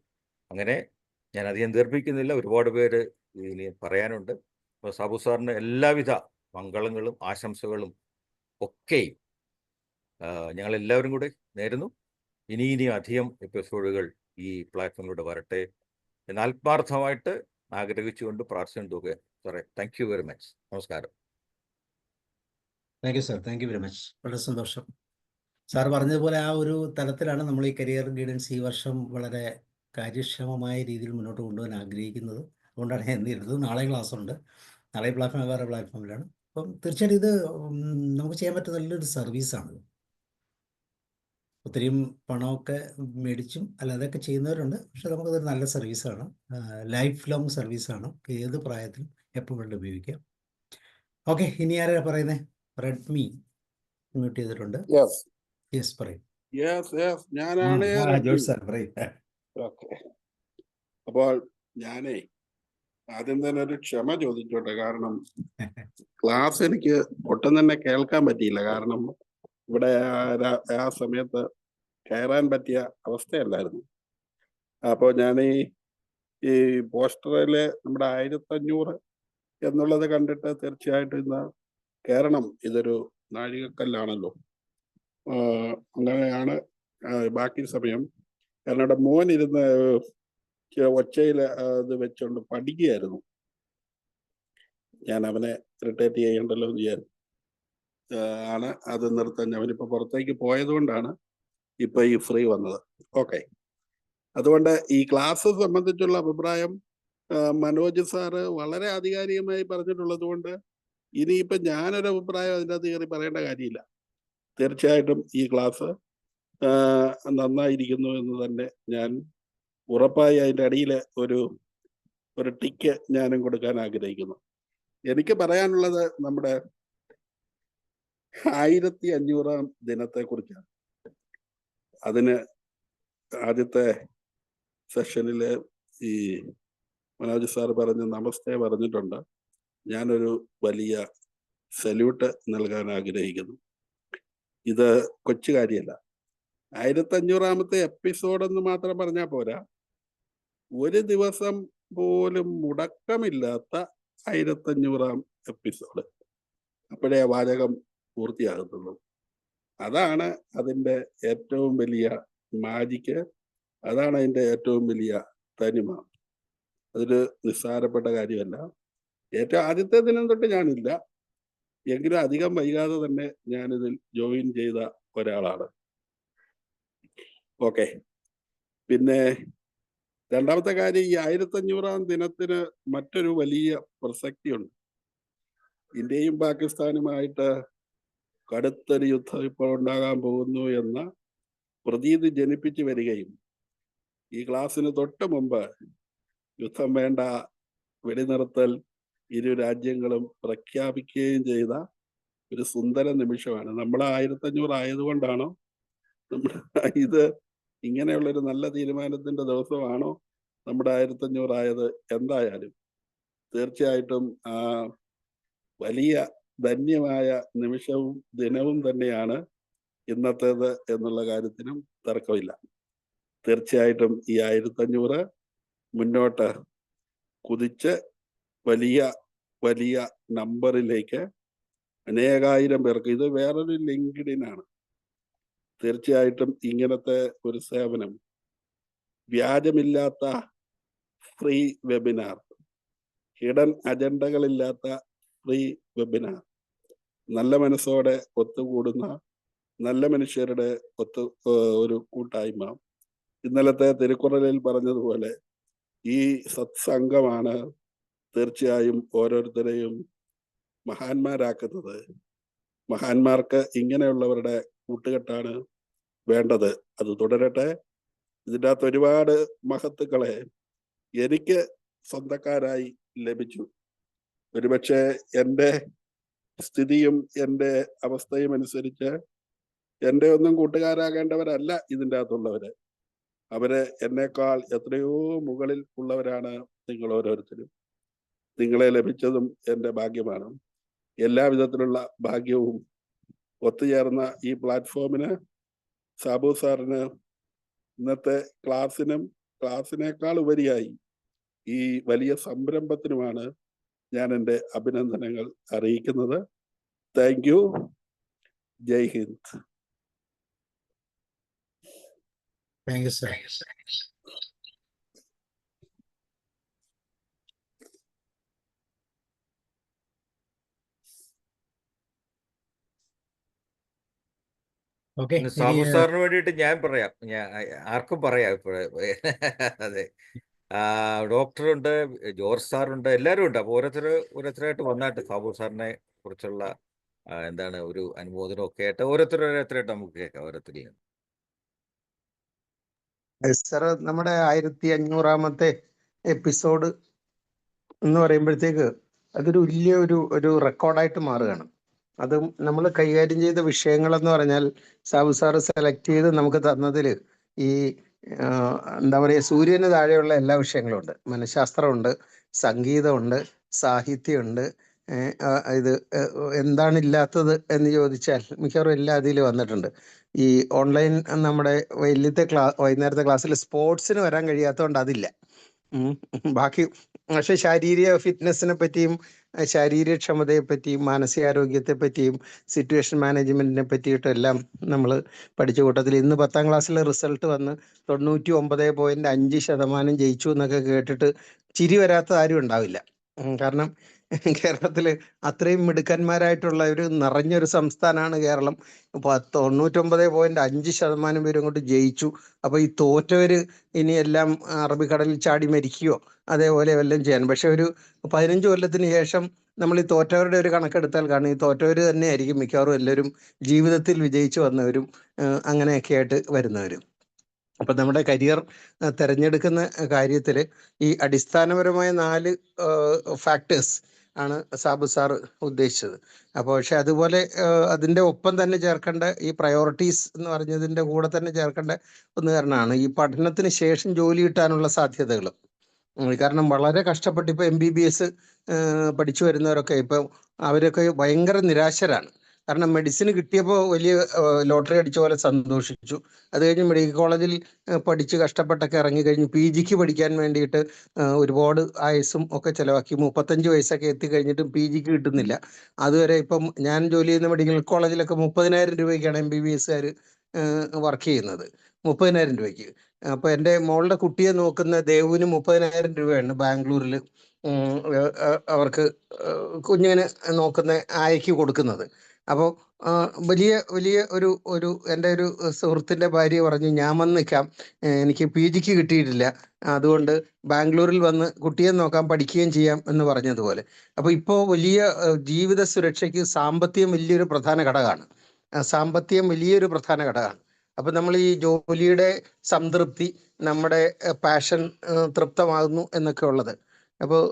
അങ്ങനെ ഞാൻ അധികം ദീർഘിക്കുന്നില്ല. ഒരുപാട് പേര് ഇനി പറയാനുണ്ട്. അപ്പോൾ സാബു സാറിന് എല്ലാവിധ മംഗളങ്ങളും ആശംസകളും ഒക്കെയും ഞങ്ങളെല്ലാവരും കൂടെ നേരുന്നു. ഇനി അധികം എപ്പിസോഡുകൾ ഈ പ്ലാറ്റ്ഫോമിലൂടെ വരട്ടെ എന്ന് ആത്മാർത്ഥമായിട്ട് ആഗ്രഹിച്ചുകൊണ്ട് പ്രാർത്ഥിച്ചുകൊണ്ട് സാറേ, താങ്ക് യു വെരി മച്ച്. നമസ്കാരം. Thank you sir, thank you very much. വളരെ സന്തോഷം. സാർ പറഞ്ഞതുപോലെ ആ ഒരു തലത്തിലാണ് നമ്മൾ ഈ കരിയർ ഗൈഡൻസ് ഈ വർഷം വളരെ കാര്യക്ഷമമായ രീതിയിൽ മുന്നോട്ട് കൊണ്ടുപോകാൻ ആഗ്രഹിക്കുന്നത്. അതുകൊണ്ടാണ് ഞാൻ ഇരുന്നത്. നാളെ ക്ലാസ് ഉണ്ട്. നാളെ പ്ലാറ്റ്ഫോം വേറെ പ്ലാറ്റ്ഫോമിലാണ്. അപ്പം തീർച്ചയായിട്ടും ഇത് നമുക്ക് ചെയ്യാൻ പറ്റുന്ന നല്ലൊരു സർവീസാണ്. ഒത്തിരിയും പണമൊക്കെ മേടിച്ചും അല്ലാതെയൊക്കെ ചെയ്യുന്നവരുണ്ട്. പക്ഷെ നമുക്കതൊരു നല്ല സർവീസാണ്. ലൈഫ് ലോങ് സർവീസാണ്. ഏത് പ്രായത്തിലും എപ്പോൾ വേണ്ട ഉപയോഗിക്കാം. ഓക്കെ, ഇനി ആരാ പറയുന്നത്? റെഡ്മി മ്യൂട്ട് ചെയ്തിട്ടുണ്ട്. യെസ്, പറയും. ഞാനാണ് ജോർജ് സാർ പറയും. ഓക്കെ. അപ്പോൾ ഞാനേ ആദ്യം തന്നെ ഒരു ക്ഷമ ചോദിച്ചോട്ടെ. കാരണം ക്ലാസ് എനിക്ക് ഒട്ടും തന്നെ കേൾക്കാൻ പറ്റിയില്ല. കാരണം ഇവിടെ ആ സമയത്ത് കയറാൻ പറ്റിയ അവസ്ഥയല്ലായിരുന്നു. അപ്പോൾ ഞാൻ ഈ പോസ്റ്ററില് നമ്മുടെ 1500 എന്നുള്ളത് കണ്ടിട്ട് തീർച്ചയായിട്ടും ഇന്ന് കയറണം. ഇതൊരു നാഴികക്കല്ലാണല്ലോ. അങ്ങനെയാണ് ബാക്കി സമയം. കാരണം ഇവിടെ മോൻ ഇരുന്ന് ഒച്ചയിൽ ഇത് വെച്ചോണ്ട് പഠിക്കുകയായിരുന്നു. ഞാൻ അവനെ ഇറിറ്റേറ്റ് ചെയ്യണ്ടല്ലോ എന്ന് വിചാരിച്ചു ആണ് അത് നിർത്താൻ. അവനിപ്പോ പുറത്തേക്ക് പോയത് കൊണ്ടാണ് ഇപ്പൊ ഈ ഫ്രീ വന്നത്. ഓക്കെ. അതുകൊണ്ട് ഈ ക്ലാസ് സംബന്ധിച്ചുള്ള അഭിപ്രായം മനോജ് സാറ് വളരെ ആധികാരികമായി പറഞ്ഞിട്ടുള്ളത് കൊണ്ട് ഇനിയിപ്പൊ ഞാനൊരു അഭിപ്രായം അതിൻ്റെ അകത്ത് കയറി പറയേണ്ട കാര്യമില്ല. തീർച്ചയായിട്ടും ഈ ക്ലാസ് നന്നായിരിക്കുന്നു എന്ന് തന്നെ ഞാൻ ഉറപ്പായി അതിൻ്റെ അടിയിൽ ഒരു ടിക്ക് ഞാനും കൊടുക്കാൻ ആഗ്രഹിക്കുന്നു. എനിക്ക് പറയാനുള്ളത് നമ്മുടെ 1500-ാം ദിനത്തെ കുറിച്ചാണ്. അതിന് ആദ്യത്തെ സെഷനിൽ ഈ മനോജ് സാർ പറഞ്ഞ് നമസ്തേ പറഞ്ഞിട്ടുണ്ട്. ഞാനൊരു വലിയ സല്യൂട്ട് നൽകാൻ ആഗ്രഹിക്കുന്നു. ഇത് കൊച്ചു കാര്യമല്ല. 1500-ാമത്തെ എപ്പിസോഡെന്ന് മാത്രം പറഞ്ഞാൽ പോരാ, ഒരു ദിവസം പോലും മുടക്കമില്ലാത്ത 1500-ാം എപ്പിസോഡ്. അപ്പോഴേ വാചകം പൂർത്തിയാകത്തുള്ളൂ. അതാണ് അതിൻ്റെ ഏറ്റവും വലിയ മാജിക്ക്. അതാണ് അതിൻ്റെ ഏറ്റവും വലിയ തനിമ. അതൊരു നിസ്സാരപ്പെട്ട കാര്യമല്ല. ഏറ്റവും ആദ്യത്തെ ദിനം തൊട്ട് ഞാനില്ല, എങ്കിലും അധികം വൈകാതെ തന്നെ ഞാനിതിൽ ജോയിൻ ചെയ്ത ഒരാളാണ്. ഓക്കെ. പിന്നെ രണ്ടാമത്തെ കാര്യം, ഈ 1500-ാം ദിനത്തിന് മറ്റൊരു വലിയ പ്രസക്തിയുണ്ട്. ഇന്ത്യയും പാകിസ്ഥാനുമായിട്ട് കടുത്തൊരു യുദ്ധം ഇപ്പോൾ ഉണ്ടാകാൻ പോകുന്നു എന്ന പ്രതീതി ജനിപ്പിച്ചു വരികയും ഈ ക്ലാസ്സിന് തൊട്ട് മുമ്പ് യുദ്ധം വേണ്ട, വെടിനിർത്തൽ ഇരു രാജ്യങ്ങളും പ്രഖ്യാപിക്കുകയും ചെയ്ത ഒരു സുന്ദര നിമിഷമാണ്. നമ്മൾ 1500 ആയതുകൊണ്ടാണോ നമ്മുടെ ഇത് ഇങ്ങനെയുള്ളൊരു നല്ല തീരുമാനത്തിന്റെ ദിവസമാണോ നമ്മുടെ 1500 ആയത്? എന്തായാലും തീർച്ചയായിട്ടും ആ വലിയ ധന്യമായ നിമിഷവും ദിനവും തന്നെയാണ് ഇന്നത്തേത് എന്നുള്ള കാര്യത്തിനും തർക്കമില്ല. തീർച്ചയായിട്ടും ഈ 1500 മുന്നോട്ട് കുതിച്ച് വലിയ വലിയ നമ്പറിലേക്ക് അനേകായിരം പേർക്ക്, ഇത് വേറൊരു ലിങ്ക്ഡിനാണ്. തീർച്ചയായിട്ടും ഇങ്ങനത്തെ ഒരു സേവനം, വ്യാജമില്ലാത്ത ഫ്രീ വെബിനാർ, ഹിഡൻ അജണ്ടകളില്ലാത്ത ഫ്രീ വെബിനാർ, നല്ല മനസ്സോടെ ഒത്തുകൂടുന്ന നല്ല മനുഷ്യരുടെ ഒരു കൂട്ടായ്മ. ഇന്നലത്തെ തിരുക്കുറലിൽ പറഞ്ഞതുപോലെ ഈ സത്സംഗമാണ് തീർച്ചയായും ഓരോരുത്തരെയും മഹാന്മാരാക്കുന്നത്. മഹാന്മാർക്ക് ഇങ്ങനെയുള്ളവരുടെ കൂട്ടുകെട്ടാണ് വേണ്ടത്. അത് തുടരട്ടെ. ഇതിൻ്റെ അകത്ത് ഒരുപാട് മഹത്തുക്കളെ എനിക്ക് സ്വന്തക്കാരായി ലഭിച്ചു. ഒരുപക്ഷെ എൻ്റെ സ്ഥിതിയും എൻ്റെ അവസ്ഥയും അനുസരിച്ച് എൻ്റെ ഒന്നും കൂട്ടുകാരാകേണ്ടവരല്ല ഇതിൻ്റെ അകത്തുള്ളവര്. അവര് എന്നേക്കാൾ എത്രയോ മുകളിൽ ഉള്ളവരാണ് നിങ്ങൾ ഓരോരുത്തരും. നിങ്ങളെ ലഭിച്ചതും എൻ്റെ ഭാഗ്യമാണ്. എല്ലാവിധത്തിലുള്ള ഭാഗ്യവും ഒത്തുചേർന്ന ഈ പ്ലാറ്റ്ഫോമിന്, സാബു സാറിന്, ഇന്നത്തെ ക്ലാസ്സിനേക്കാൾ ഉപരിയായി ഈ വലിയ സംരംഭത്തിനുമാണ് ഞാൻ എൻ്റെ അഭിനന്ദനങ്ങൾ അറിയിക്കുന്നത്. Thank you. Jai Hind. Thank you sir. Okay, Sabu സാറിന് വേണ്ടിയിട്ട് ഞാൻ പറയാം, ആർക്കും പറയാം ഇപ്പോഴേ. അതെ, ഡോക്ടറുണ്ട്, ജോർജ് സാറുണ്ട്, എല്ലാവരും ഉണ്ട്. അപ്പോൾ ഓരോരുത്തരായിട്ട് വന്നായിട്ട് സാബു സാറിനെ കുറിച്ചുള്ള എന്താണ് ഒരു അനുമോദനം ഒക്കെ ആയിട്ട് ഓരോരുത്തരായിട്ട് നമുക്ക് കേൾക്കാം. ഓരോരുത്തരിൽ സാർ, നമ്മുടെ 1500-ാമത്തെ എപ്പിസോഡ് എന്ന് പറയുമ്പോഴത്തേക്ക് അതൊരു വലിയ ഒരു റെക്കോർഡായിട്ട് മാറുകയാണ്. അതും നമ്മൾ കൈകാര്യം ചെയ്ത വിഷയങ്ങളെന്ന് പറഞ്ഞാൽ സാബു സാറ് സെലക്ട് ചെയ്ത് നമുക്ക് തന്നതിൽ ഈ എന്താ പറയുക, സൂര്യന് താഴെയുള്ള എല്ലാ വിഷയങ്ങളും ഉണ്ട്. മനഃശാസ്ത്രമുണ്ട്, സംഗീതമുണ്ട്, സാഹിത്യമുണ്ട്. ഇത് എന്താണില്ലാത്തത് എന്ന് ചോദിച്ചാൽ മിക്കവാറും എല്ലാ അതിൽ വന്നിട്ടുണ്ട്. ഈ ഓൺലൈൻ നമ്മുടെ വൈകുന്നേരത്തെ ക്ലാസ്സിൽ സ്പോർട്സിന് വരാൻ കഴിയാത്തതുകൊണ്ട് അതില്ല. ബാക്കി പക്ഷെ ശാരീരിക ഫിറ്റ്നസിനെ പറ്റിയും ശാരീരക്ഷമതയെ പറ്റിയും മാനസികാരോഗ്യത്തെ പറ്റിയും സിറ്റുവേഷൻ മാനേജ്മെന്റിനെ പറ്റിയിട്ടും എല്ലാം നമ്മൾ പഠിച്ച കൂട്ടത്തിൽ ഇന്ന് 10ാം ക്ലാസ്സിലെ റിസൾട്ട് വന്ന് 99.5% ജയിച്ചു എന്നൊക്കെ കേട്ടിട്ട് ചിരി വരാത്ത ആരും ഉണ്ടാവില്ല. കാരണം കേരളത്തിൽ അത്രയും മിടുക്കന്മാരായിട്ടുള്ള ഒരു നിറഞ്ഞൊരു സംസ്ഥാനമാണ് കേരളം. 99.5% പേരും അങ്ങോട്ട് ജയിച്ചു. അപ്പോൾ ഈ തോറ്റവർ ഇനി എല്ലാം അറബിക്കടലിൽ ചാടി മരിക്കുകയോ അതേപോലെ വല്ലതും ചെയ്യാൻ. പക്ഷെ ഒരു 15 കൊല്ലത്തിന് ശേഷം നമ്മൾ ഈ തോറ്റവരുടെ ഒരു കണക്കെടുത്താൽ കാണും, ഈ തോറ്റവർ തന്നെ ആയിരിക്കും മിക്കവാറും എല്ലാവരും ജീവിതത്തിൽ വിജയിച്ചു വന്നവരും അങ്ങനെയൊക്കെ ആയിട്ട് വരുന്നവരും. അപ്പം നമ്മുടെ കരിയർ തിരഞ്ഞെടുക്കുന്ന കാര്യത്തിൽ ഈ അടിസ്ഥാനപരമായ 4 ഫാക്ടേഴ്സ് ആണ് സാബു സാറ് ഉദ്ദേശിച്ചത്. അപ്പോൾ പക്ഷെ അതുപോലെ അതിൻ്റെ ഒപ്പം തന്നെ ചേർക്കേണ്ട ഈ പ്രയോറിറ്റീസ് എന്ന് പറഞ്ഞതിൻ്റെ കൂടെ തന്നെ ചേർക്കേണ്ട ഒന്ന് കാരണമാണ് ഈ പഠനത്തിന് ശേഷം ജോലി കിട്ടാനുള്ള സാധ്യതകൾ. കാരണം വളരെ കഷ്ടപ്പെട്ട് ഇപ്പോൾ MBBS പഠിച്ചു വരുന്നവരൊക്കെ ഇപ്പം അവരൊക്കെ ഭയങ്കര നിരാശരാണ്. കാരണം മെഡിസിന് കിട്ടിയപ്പോൾ വലിയ ലോട്ടറി അടിച്ച പോലെ സന്തോഷിച്ചു. അത് കഴിഞ്ഞ് മെഡിക്കൽ കോളേജിൽ പഠിച്ച് കഷ്ടപ്പെട്ടൊക്കെ ഇറങ്ങിക്കഴിഞ്ഞ് PGക്ക് പഠിക്കാൻ വേണ്ടിയിട്ട് ഒരുപാട് ആയുസ്സും ഒക്കെ ചിലവാക്കി. 35 വയസ്സൊക്കെ എത്തിക്കഴിഞ്ഞിട്ടും PGക്ക് കിട്ടുന്നില്ല. അതുവരെ ഇപ്പം ഞാൻ ജോലി ചെയ്യുന്ന മെഡിക്കൽ കോളേജിലൊക്കെ 30,000 രൂപയ്ക്കാണ് MBBSകാർ വർക്ക് ചെയ്യുന്നത്. 30,000 രൂപയ്ക്ക്. അപ്പോൾ എൻ്റെ മോളുടെ കുട്ടിയെ നോക്കുന്ന ദേവുവിന് 30,000 രൂപയാണ് ബാംഗ്ലൂരിൽ അവർക്ക് കുഞ്ഞിനെ നോക്കുന്ന ആയയ്ക്ക് കൊടുക്കുന്നത്. അപ്പോൾ വലിയ ഒരു എൻ്റെ ഒരു സുഹൃത്തിൻ്റെ ഭാര്യ പറഞ്ഞു, ഞാൻ വന്ന് നിൽക്കാം, എനിക്ക് PGക്ക് കിട്ടിയിട്ടില്ല, അതുകൊണ്ട് ബാംഗ്ലൂരിൽ വന്ന് കുട്ടിയെ നോക്കാം, പഠിക്കുകയും ചെയ്യാം എന്ന് പറഞ്ഞതുപോലെ. അപ്പോൾ ഇപ്പോൾ വലിയ ജീവിത സുരക്ഷയ്ക്ക് സാമ്പത്തികം വലിയൊരു പ്രധാന ഘടകമാണ്. അപ്പൊ നമ്മൾ ഈ ജോലിയുടെ സംതൃപ്തി, നമ്മുടെ പാഷൻ തൃപ്തമാകുന്നു എന്നൊക്കെ ഉള്ളത്. അപ്പോൾ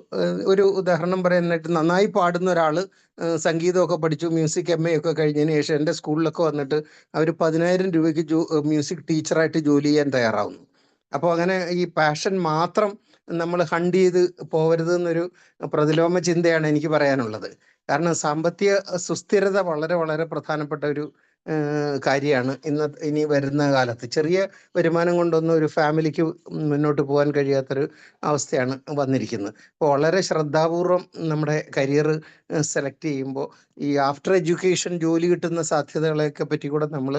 ഒരു ഉദാഹരണം പറയാനായിട്ട്, നന്നായി പാടുന്ന ഒരാള് സംഗീതമൊക്കെ പഠിച്ചു മ്യൂസിക് MA ഒക്കെ കഴിഞ്ഞതിന് ശേഷം എൻ്റെ സ്കൂളിലൊക്കെ വന്നിട്ട് അവർ 10,000 രൂപയ്ക്ക് മ്യൂസിക് ടീച്ചറായിട്ട് ജോലി ചെയ്യാൻ തയ്യാറാവുന്നു. അപ്പോൾ അങ്ങനെ ഈ പാഷൻ മാത്രം നമ്മൾ ഹണ്ട് ചെയ്ത് പോകരുത് എന്നൊരു പ്രതിലോമ ചിന്തയാണ് എനിക്ക് പറയാനുള്ളത്. കാരണം സാമ്പത്തിക സുസ്ഥിരത വളരെ വളരെ പ്രധാനപ്പെട്ട ഒരു കാര്യമാണ് ഇനി വരുന്ന കാലത്ത്. ചെറിയ വരുമാനം കൊണ്ടൊന്നും ഒരു ഫാമിലിക്ക് മുന്നോട്ട് പോകാൻ കഴിയാത്തൊരു അവസ്ഥയാണ് വന്നിരിക്കുന്നത്. അപ്പോൾ വളരെ ശ്രദ്ധാപൂർവം നമ്മുടെ കരിയർ സെലക്ട് ചെയ്യുമ്പോൾ ഈ ആഫ്റ്റർ എഡ്യൂക്കേഷൻ ജോലി കിട്ടുന്ന സാധ്യതകളെയൊക്കെ പറ്റി കൂടെ നമ്മൾ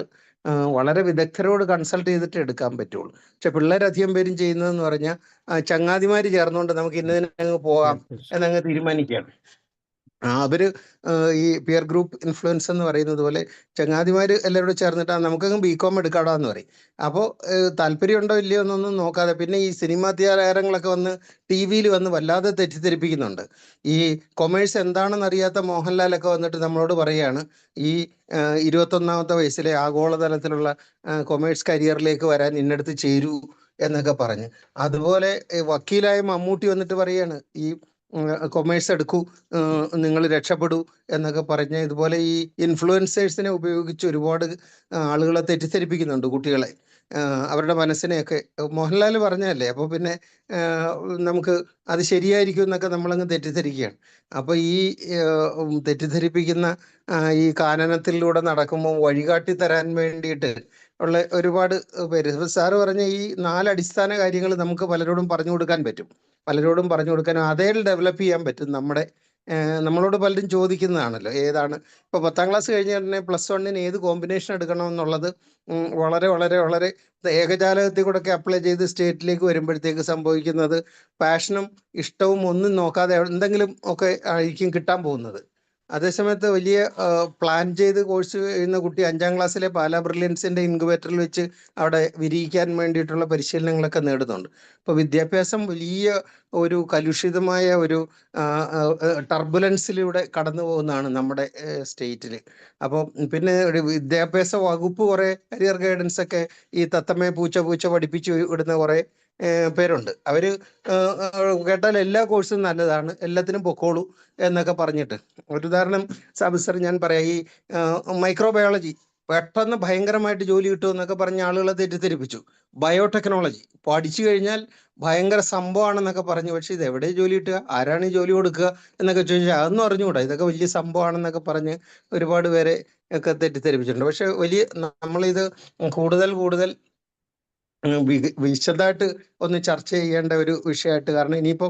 വളരെ വിദഗ്ധരോട് കൺസൾട്ട് ചെയ്തിട്ട് എടുക്കാൻ പറ്റുള്ളൂ. പക്ഷെ പിള്ളേരധികം പേരും ചെയ്യുന്നതെന്ന് പറഞ്ഞാൽ ചങ്ങാതിമാർ ചേർന്നുകൊണ്ട് നമുക്ക് ഇന്നതിനങ്ങ് പോകാം എന്നങ്ങ് തീരുമാനിക്കുകയാണ്. അവര് ഈ പിയർ ഗ്രൂപ്പ് ഇൻഫ്ലുവൻസ് എന്ന് പറയുന്നത് പോലെ ചങ്ങാതിമാർ എല്ലാവരോടും ചേർന്നിട്ട് നമുക്കങ്ങ് BCom എടുക്കാടാന്ന് പറയും. അപ്പോൾ താല്പര്യമുണ്ടോ ഇല്ലയോ എന്നൊന്നും നോക്കാതെ പിന്നെ ഈ സിനിമാ താരങ്ങളൊക്കെ വന്ന് TV വന്ന് വല്ലാതെ തെറ്റിദ്ധരിപ്പിക്കുന്നുണ്ട്. ഈ കൊമേഴ്സ് എന്താണെന്ന് അറിയാത്ത മോഹൻലാലൊക്കെ വന്നിട്ട് നമ്മളോട് പറയുകയാണ് ഈ 21ാമത്തെ വയസ്സിലെ ആഗോളതലത്തിലുള്ള കൊമേഴ്സ് കരിയറിലേക്ക് വരാൻ ഇന്നടുത്ത് ചേരൂ എന്നൊക്കെ പറഞ്ഞ്. അതുപോലെ വക്കീലായ മമ്മൂട്ടി വന്നിട്ട് പറയാണ് ഈ കൊമേഴ്സ് എടുക്കൂ, നിങ്ങൾ രക്ഷപ്പെടൂ എന്നൊക്കെ പറഞ്ഞ്. ഇതുപോലെ ഈ ഇൻഫ്ലുവൻസേഴ്സിനെ ഉപയോഗിച്ച് ഒരുപാട് ആളുകളെ തെറ്റിദ്ധരിപ്പിക്കുന്നുണ്ട്, കുട്ടികളെ, അവരുടെ മനസ്സിനെയൊക്കെ. മോഹൻലാൽ പറഞ്ഞതല്ലേ, അപ്പോൾ പിന്നെ നമുക്ക് അത് ശരിയായിരിക്കും എന്നൊക്കെ നമ്മളങ്ങ് തെറ്റിദ്ധരിക്കുകയാണ്. അപ്പോൾ ഈ തെറ്റിദ്ധരിപ്പിക്കുന്ന ഈ കാനനത്തിലൂടെ നടക്കുമ്പോൾ വഴികാട്ടി തരാൻ വേണ്ടിയിട്ട് ഉള്ള ഒരുപാട് പേര്. സാറ് പറഞ്ഞ ഈ 4 അടിസ്ഥാന കാര്യങ്ങൾ നമുക്ക് പലരോടും പറഞ്ഞു കൊടുക്കാൻ പറ്റും, പലരോടും പറഞ്ഞു കൊടുക്കാനും അതേ ഡെവലപ്പ് ചെയ്യാൻ പറ്റും. നമ്മളോട് പലരും ചോദിക്കുന്നതാണല്ലോ ഏതാണ്. ഇപ്പോൾ 10ാം ക്ലാസ് കഴിഞ്ഞ ഉടനെ +1 ഏത് കോമ്പിനേഷൻ എടുക്കണമെന്നുള്ളത് വളരെ വളരെ വളരെ ഏകജാലകത്തിൽ കൂടെ ഒക്കെ അപ്ലൈ ചെയ്ത് സ്റ്റേറ്റിലേക്ക് വരുമ്പോഴത്തേക്ക് സംഭവിക്കുന്നത് പാഷനും ഇഷ്ടവും ഒന്നും നോക്കാതെ എന്തെങ്കിലും ഒക്കെ ആയിരിക്കും കിട്ടാൻ പോകുന്നത്. അതേസമയത്ത് വലിയ പ്ലാൻ ചെയ്ത് കോഴ്സ് ചെയ്യുന്ന കുട്ടി 5ാം ക്ലാസ്സിലെ പാലാ ബ്രില്യൻസിൻ്റെ ഇൻക്യുബേറ്ററിൽ വെച്ച് അവിടെ വിരിയിക്കാൻ വേണ്ടിയിട്ടുള്ള പരിശീലനങ്ങളൊക്കെ നേടുന്നുണ്ട്. അപ്പോൾ വിദ്യാഭ്യാസം വലിയ ഒരു കലുഷിതമായ ഒരു ടർബുലൻസിലൂടെ കടന്നു പോകുന്നതാണ് നമ്മുടെ സ്റ്റേറ്റിൽ. അപ്പോൾ പിന്നെ ഒരു വിദ്യാഭ്യാസ വകുപ്പ് കുറേ കരിയർ ഗൈഡൻസ് ഒക്കെ ഈ തത്തമ്മയെ പൂച്ച പഠിപ്പിച്ച് വിടുന്ന കുറേ പേരുണ്ട്. അവർ കേട്ടാൽ എല്ലാ കോഴ്സും നല്ലതാണ്, എല്ലാത്തിനും പൊക്കോളൂ എന്നൊക്കെ പറഞ്ഞിട്ട്. ഒരു ഉദാഹരണം സർ ഞാൻ പറയാം. ഈ മൈക്രോബയോളജി പെട്ടെന്ന് ഭയങ്കരമായിട്ട് ജോലി കിട്ടുമെന്നൊക്കെ പറഞ്ഞ ആളുകളെ തെറ്റിദ്ധരിപ്പിച്ചു. ബയോടെക്നോളജി പഠിച്ചു കഴിഞ്ഞാൽ ഭയങ്കര സംഭവമാണെന്നൊക്കെ പറഞ്ഞു. പക്ഷെ ഇത് എവിടെ ജോലി കിട്ടുക, ആരാണ് ഈ ജോലി കൊടുക്കുക എന്നൊക്കെ ചോദിച്ചാൽ അതൊന്നും അറിഞ്ഞുകൂടാ, ഇതൊക്കെ വലിയ സംഭവമാണെന്നൊക്കെ പറഞ്ഞ് ഒരുപാട് പേരെ ഒക്കെ തെറ്റിദ്ധരിപ്പിച്ചിട്ടുണ്ട്. പക്ഷെ നമ്മളിത് കൂടുതൽ വിശദമായിട്ട് ഒന്ന് ചർച്ച ചെയ്യേണ്ട ഒരു വിഷയമായിട്ട്. കാരണം ഇനിയിപ്പോൾ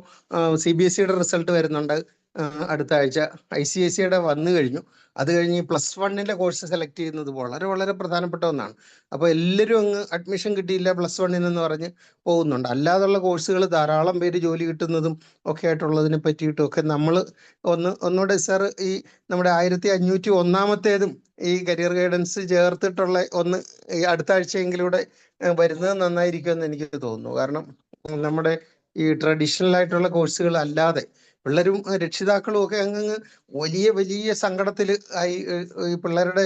CBSEയുടെ റിസൾട്ട് വരുന്നുണ്ട് അടുത്ത ആഴ്ച. ICSEയുടെ വന്നു കഴിഞ്ഞു. അത് കഴിഞ്ഞ് +1 കോഴ്സ് സെലക്ട് ചെയ്യുന്നത് വളരെ വളരെ പ്രധാനപ്പെട്ട ഒന്നാണ്. അപ്പോൾ എല്ലാവരും അങ്ങ് അഡ്മിഷൻ കിട്ടിയില്ല +1 എന്ന് പറഞ്ഞ് പോകുന്നുണ്ട്. അല്ലാതുള്ള കോഴ്സുകൾ ധാരാളം പേര് ജോലി കിട്ടുന്നതും ഒക്കെ ആയിട്ടുള്ളതിനെ പറ്റിയിട്ടും ഒക്കെ നമ്മൾ ഒന്നുകൂടെ സാർ ഈ നമ്മുടെ 1501ാമത്തേതും ഈ കരിയർ ഗൈഡൻസ് ചേർത്തിട്ടുള്ള ഒന്ന് ഈ അടുത്ത ആഴ്ചയെങ്കിലൂടെ വരുന്നത് നന്നായിരിക്കുമെന്ന് എനിക്ക് തോന്നുന്നു. കാരണം നമ്മുടെ ഈ ട്രഡീഷണൽ ആയിട്ടുള്ള കോഴ്സുകൾ അല്ലാതെ പിള്ളേരും രക്ഷിതാക്കളും ഒക്കെ അങ്ങ് വലിയ വലിയ സങ്കടത്തിൽ ആയി. ഈ പിള്ളേരുടെ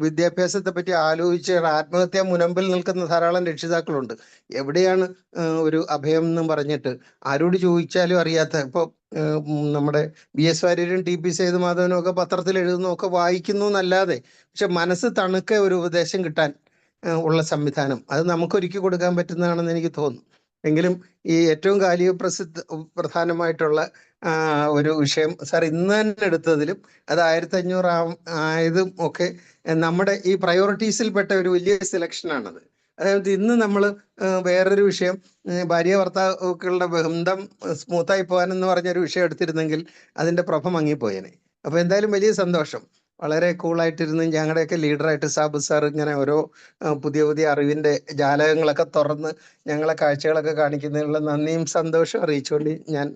വിദ്യാഭ്യാസത്തെ പറ്റി ആലോചിച്ച് ആത്മഹത്യാ മുനമ്പിൽ നിൽക്കുന്ന ധാരാളം രക്ഷിതാക്കളുണ്ട്. എവിടെയാണ് ഒരു അഭയം എന്നും പറഞ്ഞിട്ട് ആരോട് ചോദിച്ചാലും അറിയാത്ത. ഇപ്പോൾ നമ്മുടെ BS വാര്യരും TP സേതുമാധവനും ഒക്കെ പത്രത്തിൽ എഴുതുന്നതൊക്കെ വായിക്കുന്നു എന്നല്ലാതെ പക്ഷെ മനസ്സ് തണുക്കെ ഒരു ഉപദേശം കിട്ടാൻ ഉള്ള സംവിധാനം അത് നമുക്ക് ഒരുക്കി കൊടുക്കാൻ പറ്റുന്നതാണെന്ന് എനിക്ക് തോന്നുന്നു. എങ്കിലും ഈ ഏറ്റവും പ്രധാനമായിട്ടുള്ള ഒരു വിഷയം സാർ ഇന്ന് തന്നെ എടുത്തതിലും അത് 1500 ആയതും ഒക്കെ നമ്മുടെ ഈ പ്രയോറിറ്റീസിൽപ്പെട്ട ഒരു വലിയ സെലക്ഷനാണത്. അതായത് ഇന്ന് നമ്മൾ വേറൊരു വിഷയം ഭാര്യ ഭർത്താക്കളുടെ ബന്ധം സ്മൂത്തായി പോകാനെന്ന് പറഞ്ഞൊരു വിഷയം എടുത്തിരുന്നെങ്കിൽ അതിൻ്റെ പ്രഭ മങ്ങിപ്പോയേനെ. അപ്പോൾ എന്തായാലും വലിയ സന്തോഷം. വളരെ കൂളായിട്ടിരുന്ന് ഞങ്ങളുടെയൊക്കെ ലീഡറായിട്ട് സാബു സാർ ഇങ്ങനെ ഓരോ പുതിയ അറിവിൻ്റെ ജാലകങ്ങളൊക്കെ തുറന്ന് ഞങ്ങളെ കാഴ്ചകളൊക്കെ കാണിക്കുന്നതിനുള്ള നന്ദിയും സന്തോഷവും അറിയിച്ചുകൊണ്ട് ഞാൻ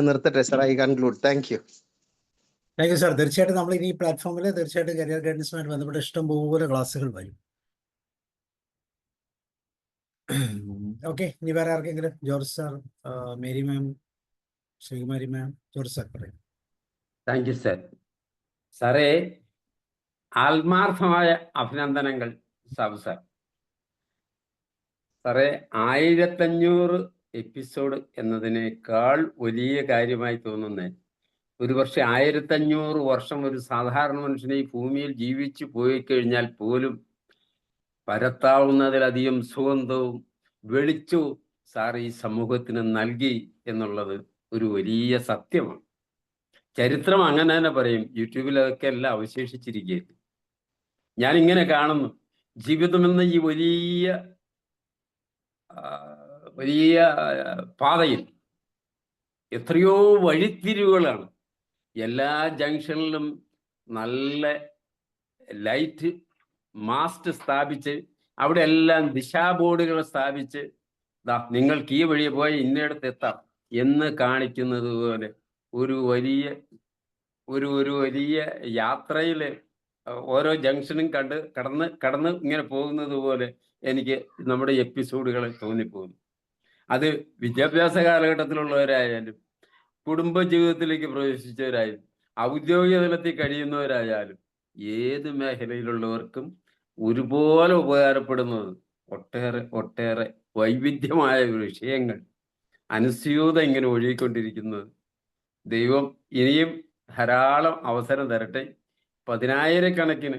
നിർത്തട്ടെ sir. I conclude. Thank you sir. തീർച്ചയായിട്ടും നമ്മൾ ഇനി ഈ പ്ലാറ്റ്ഫോമിൽ തീർച്ചയായിട്ടും കരിയർ ഗൈഡൻസുമായിട്ട് ബന്ധപ്പെട്ട ഇഷ്ടംപോലെ ക്ലാസ്സുകൾ വരും. ഓക്കെ, ഇനി വേറെ ആർക്കെങ്കിലും? ജോർജ് സാർ, മേരി മാം, ശ്രീകുമാരി മാം, ജോർജ് സാർ പറയും. Thank you sir. സാറേ, ആത്മാർത്ഥമായ അഭിനന്ദനങ്ങൾ സാബു സാർ. സാറേ, 1500 എപ്പിസോഡ് എന്നതിനേക്കാൾ വലിയ കാര്യമായി തോന്നുന്നത് ഒരുപക്ഷെ 1500 വർഷം ഒരു സാധാരണ മനുഷ്യനെ ഈ ഭൂമിയിൽ ജീവിച്ചു പോയി കഴിഞ്ഞാൽ പോലും പരത്താവുന്നതിലധികം സുഗന്ധവും വെളിച്ചവും സാർ ഈ സമൂഹത്തിന് നൽകി എന്നുള്ളത് ഒരു വലിയ സത്യമാണ്. ചരിത്രം അങ്ങനെ തന്നെ പറയും. യൂട്യൂബിൽ അതൊക്കെ എല്ലാം അവശേഷിച്ചിരിക്കുകയാണ്. ഞാൻ ഇങ്ങനെ കാണുന്നു, ജീവിതമെന്ന ഈ വലിയ പാതയിൽ എത്രയോ വഴിത്തിരിവുകളാണ്. എല്ലാ ജംഗ്ഷനിലും നല്ല ലൈറ്റ് മാസ്റ്റ് സ്ഥാപിച്ച് അവിടെ എല്ലാം ദിശാബോർഡുകൾ സ്ഥാപിച്ച് നിങ്ങൾക്ക് ഈ വഴി പോയി ഇന്നയിടത്ത് എത്താം എന്ന് കാണിക്കുന്നത് പോലെ ഒരു വലിയ യാത്രയിൽ ഓരോ ജംഗ്ഷനും കടന്ന് ഇങ്ങനെ പോകുന്നത് പോലെ എനിക്ക് നമ്മുടെ എപ്പിസോഡുകൾ തോന്നിപ്പോകുന്നു. അത് വിദ്യാഭ്യാസ കാലഘട്ടത്തിലുള്ളവരായാലും കുടുംബ ജീവിതത്തിലേക്ക് പ്രവേശിച്ചവരായാലും ഔദ്യോഗിക തലത്തിൽ കഴിയുന്നവരായാലും ഏത് മേഖലയിലുള്ളവർക്കും ഒരുപോലെ ഉപകാരപ്പെടുന്നത് ഒട്ടേറെ വൈവിധ്യമായ വിഷയങ്ങൾ അനുസ്യൂതം ഇങ്ങനെ ഒഴുകിക്കൊണ്ടിരിക്കുന്നത്. ദൈവം ഇനിയും ധാരാളം അവസരം തരട്ടെ. 10,000-കണക്കിന്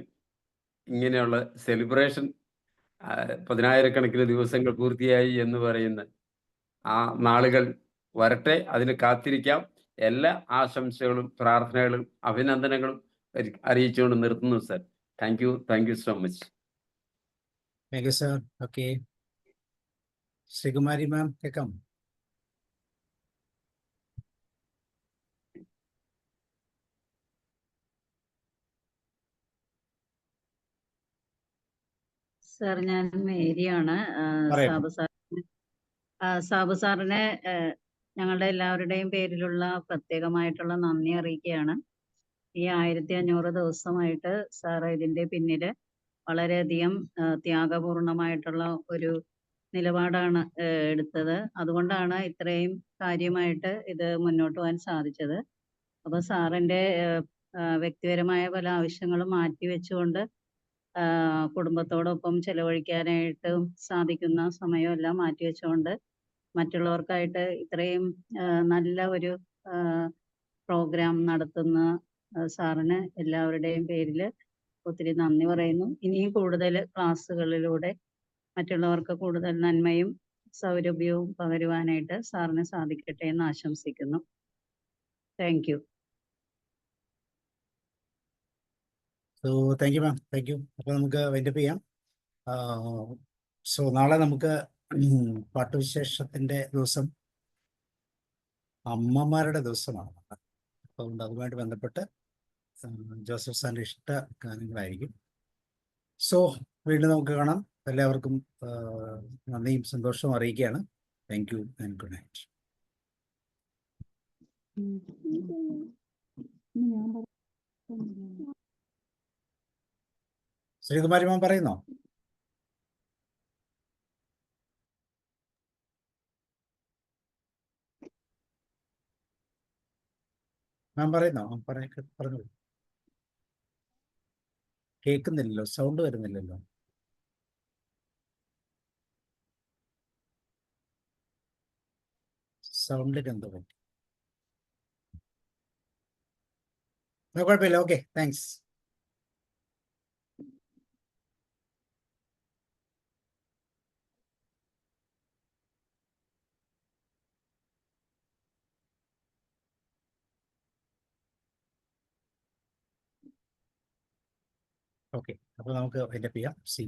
ഇങ്ങനെയുള്ള സെലിബ്രേഷൻ, 10,000-കണക്കിന് ദിവസങ്ങൾ പൂർത്തിയായി എന്ന് പറയുന്ന ആ നാളുകൾ വരട്ടെ. അതിന് കാത്തിരിക്കാം. എല്ലാ ആശംസകളും പ്രാർത്ഥനകളും അഭിനന്ദനങ്ങളും അറിയിച്ചുകൊണ്ട് നിർത്തുന്നു sir. Thank you so much. Thank you sir. Okay, Sreekumari ma'am കേൾക്കാം? സാർ, ഞാൻ മേരിയാണ്. പറയാം. സാബു സാറിനെ ഞങ്ങളുടെ എല്ലാവരുടെയും പേരിലുള്ള പ്രത്യേകമായിട്ടുള്ള നന്ദി അറിയിക്കുകയാണ്. ഈ 1500 ദിവസമായിട്ട് സാർ ഇതിന്റെ പിന്നിൽ വളരെയധികം ത്യാഗപൂർണമായിട്ടുള്ള ഒരു നിലപാടാണ് എടുത്തത്. അതുകൊണ്ടാണ് ഇത്രയും കാര്യമായിട്ട് ഇത് മുന്നോട്ട് പോകാൻ സാധിച്ചത്. അപ്പൊ സാറിന്റെ വ്യക്തിപരമായ പല ആവശ്യങ്ങളും മാറ്റിവെച്ചുകൊണ്ട് കുടുംബത്തോടൊപ്പം ചെലവഴിക്കാനായിട്ട് സാധിക്കുന്ന സമയമെല്ലാം മാറ്റിവെച്ചുകൊണ്ട് മറ്റുള്ളവർക്കായിട്ട് ഇത്രയും നല്ല ഒരു പ്രോഗ്രാം നടത്തുന്ന സാറിന് എല്ലാവരുടെയും പേരിൽ ഒത്തിരി നന്ദി പറയുന്നു. ഇനിയും കൂടുതൽ ക്ലാസ്സുകളിലൂടെ മറ്റുള്ളവർക്ക് കൂടുതൽ നന്മയും സൗരഭ്യവും പകരുവാനായിട്ട് സാറിന് സാധിക്കട്ടെ എന്ന് ആശംസിക്കുന്നു. Thank you. Thank you ma'am, thank you. അപ്പോൾ നമുക്ക് വൈൻഡപ്പ് ചെയ്യാം. നാളെ നമുക്ക് പാട്ടുവിശേഷത്തിൻ്റെ ദിവസം അമ്മമാരുടെ ദിവസമാണ്. അതുകൊണ്ട് അതുമായിട്ട് ബന്ധപ്പെട്ട് ജോസഫ് സാറിൻ്റെ ഇഷ്ട ഗാനങ്ങളായിരിക്കും. വീണ്ടും നമുക്ക് കാണാം. എല്ലാവർക്കും നന്ദിയും സന്തോഷവും അറിയിക്കുകയാണ്. Thank you and good night. Sreekumari ma'am പറയുന്നോ? മാം പറയുന്നോ? പറഞ്ഞു. കേൾക്കുന്നില്ലല്ലോ, സൗണ്ട് വരുന്നില്ലല്ലോ. സൗണ്ടിന് എന്തോ പറ്റി? കുഴപ്പമില്ല. Okay, thanks. ഓക്കെ, അപ്പോൾ നമുക്ക് വൈൻഡപ്പ് ചെയ്യാം. സീ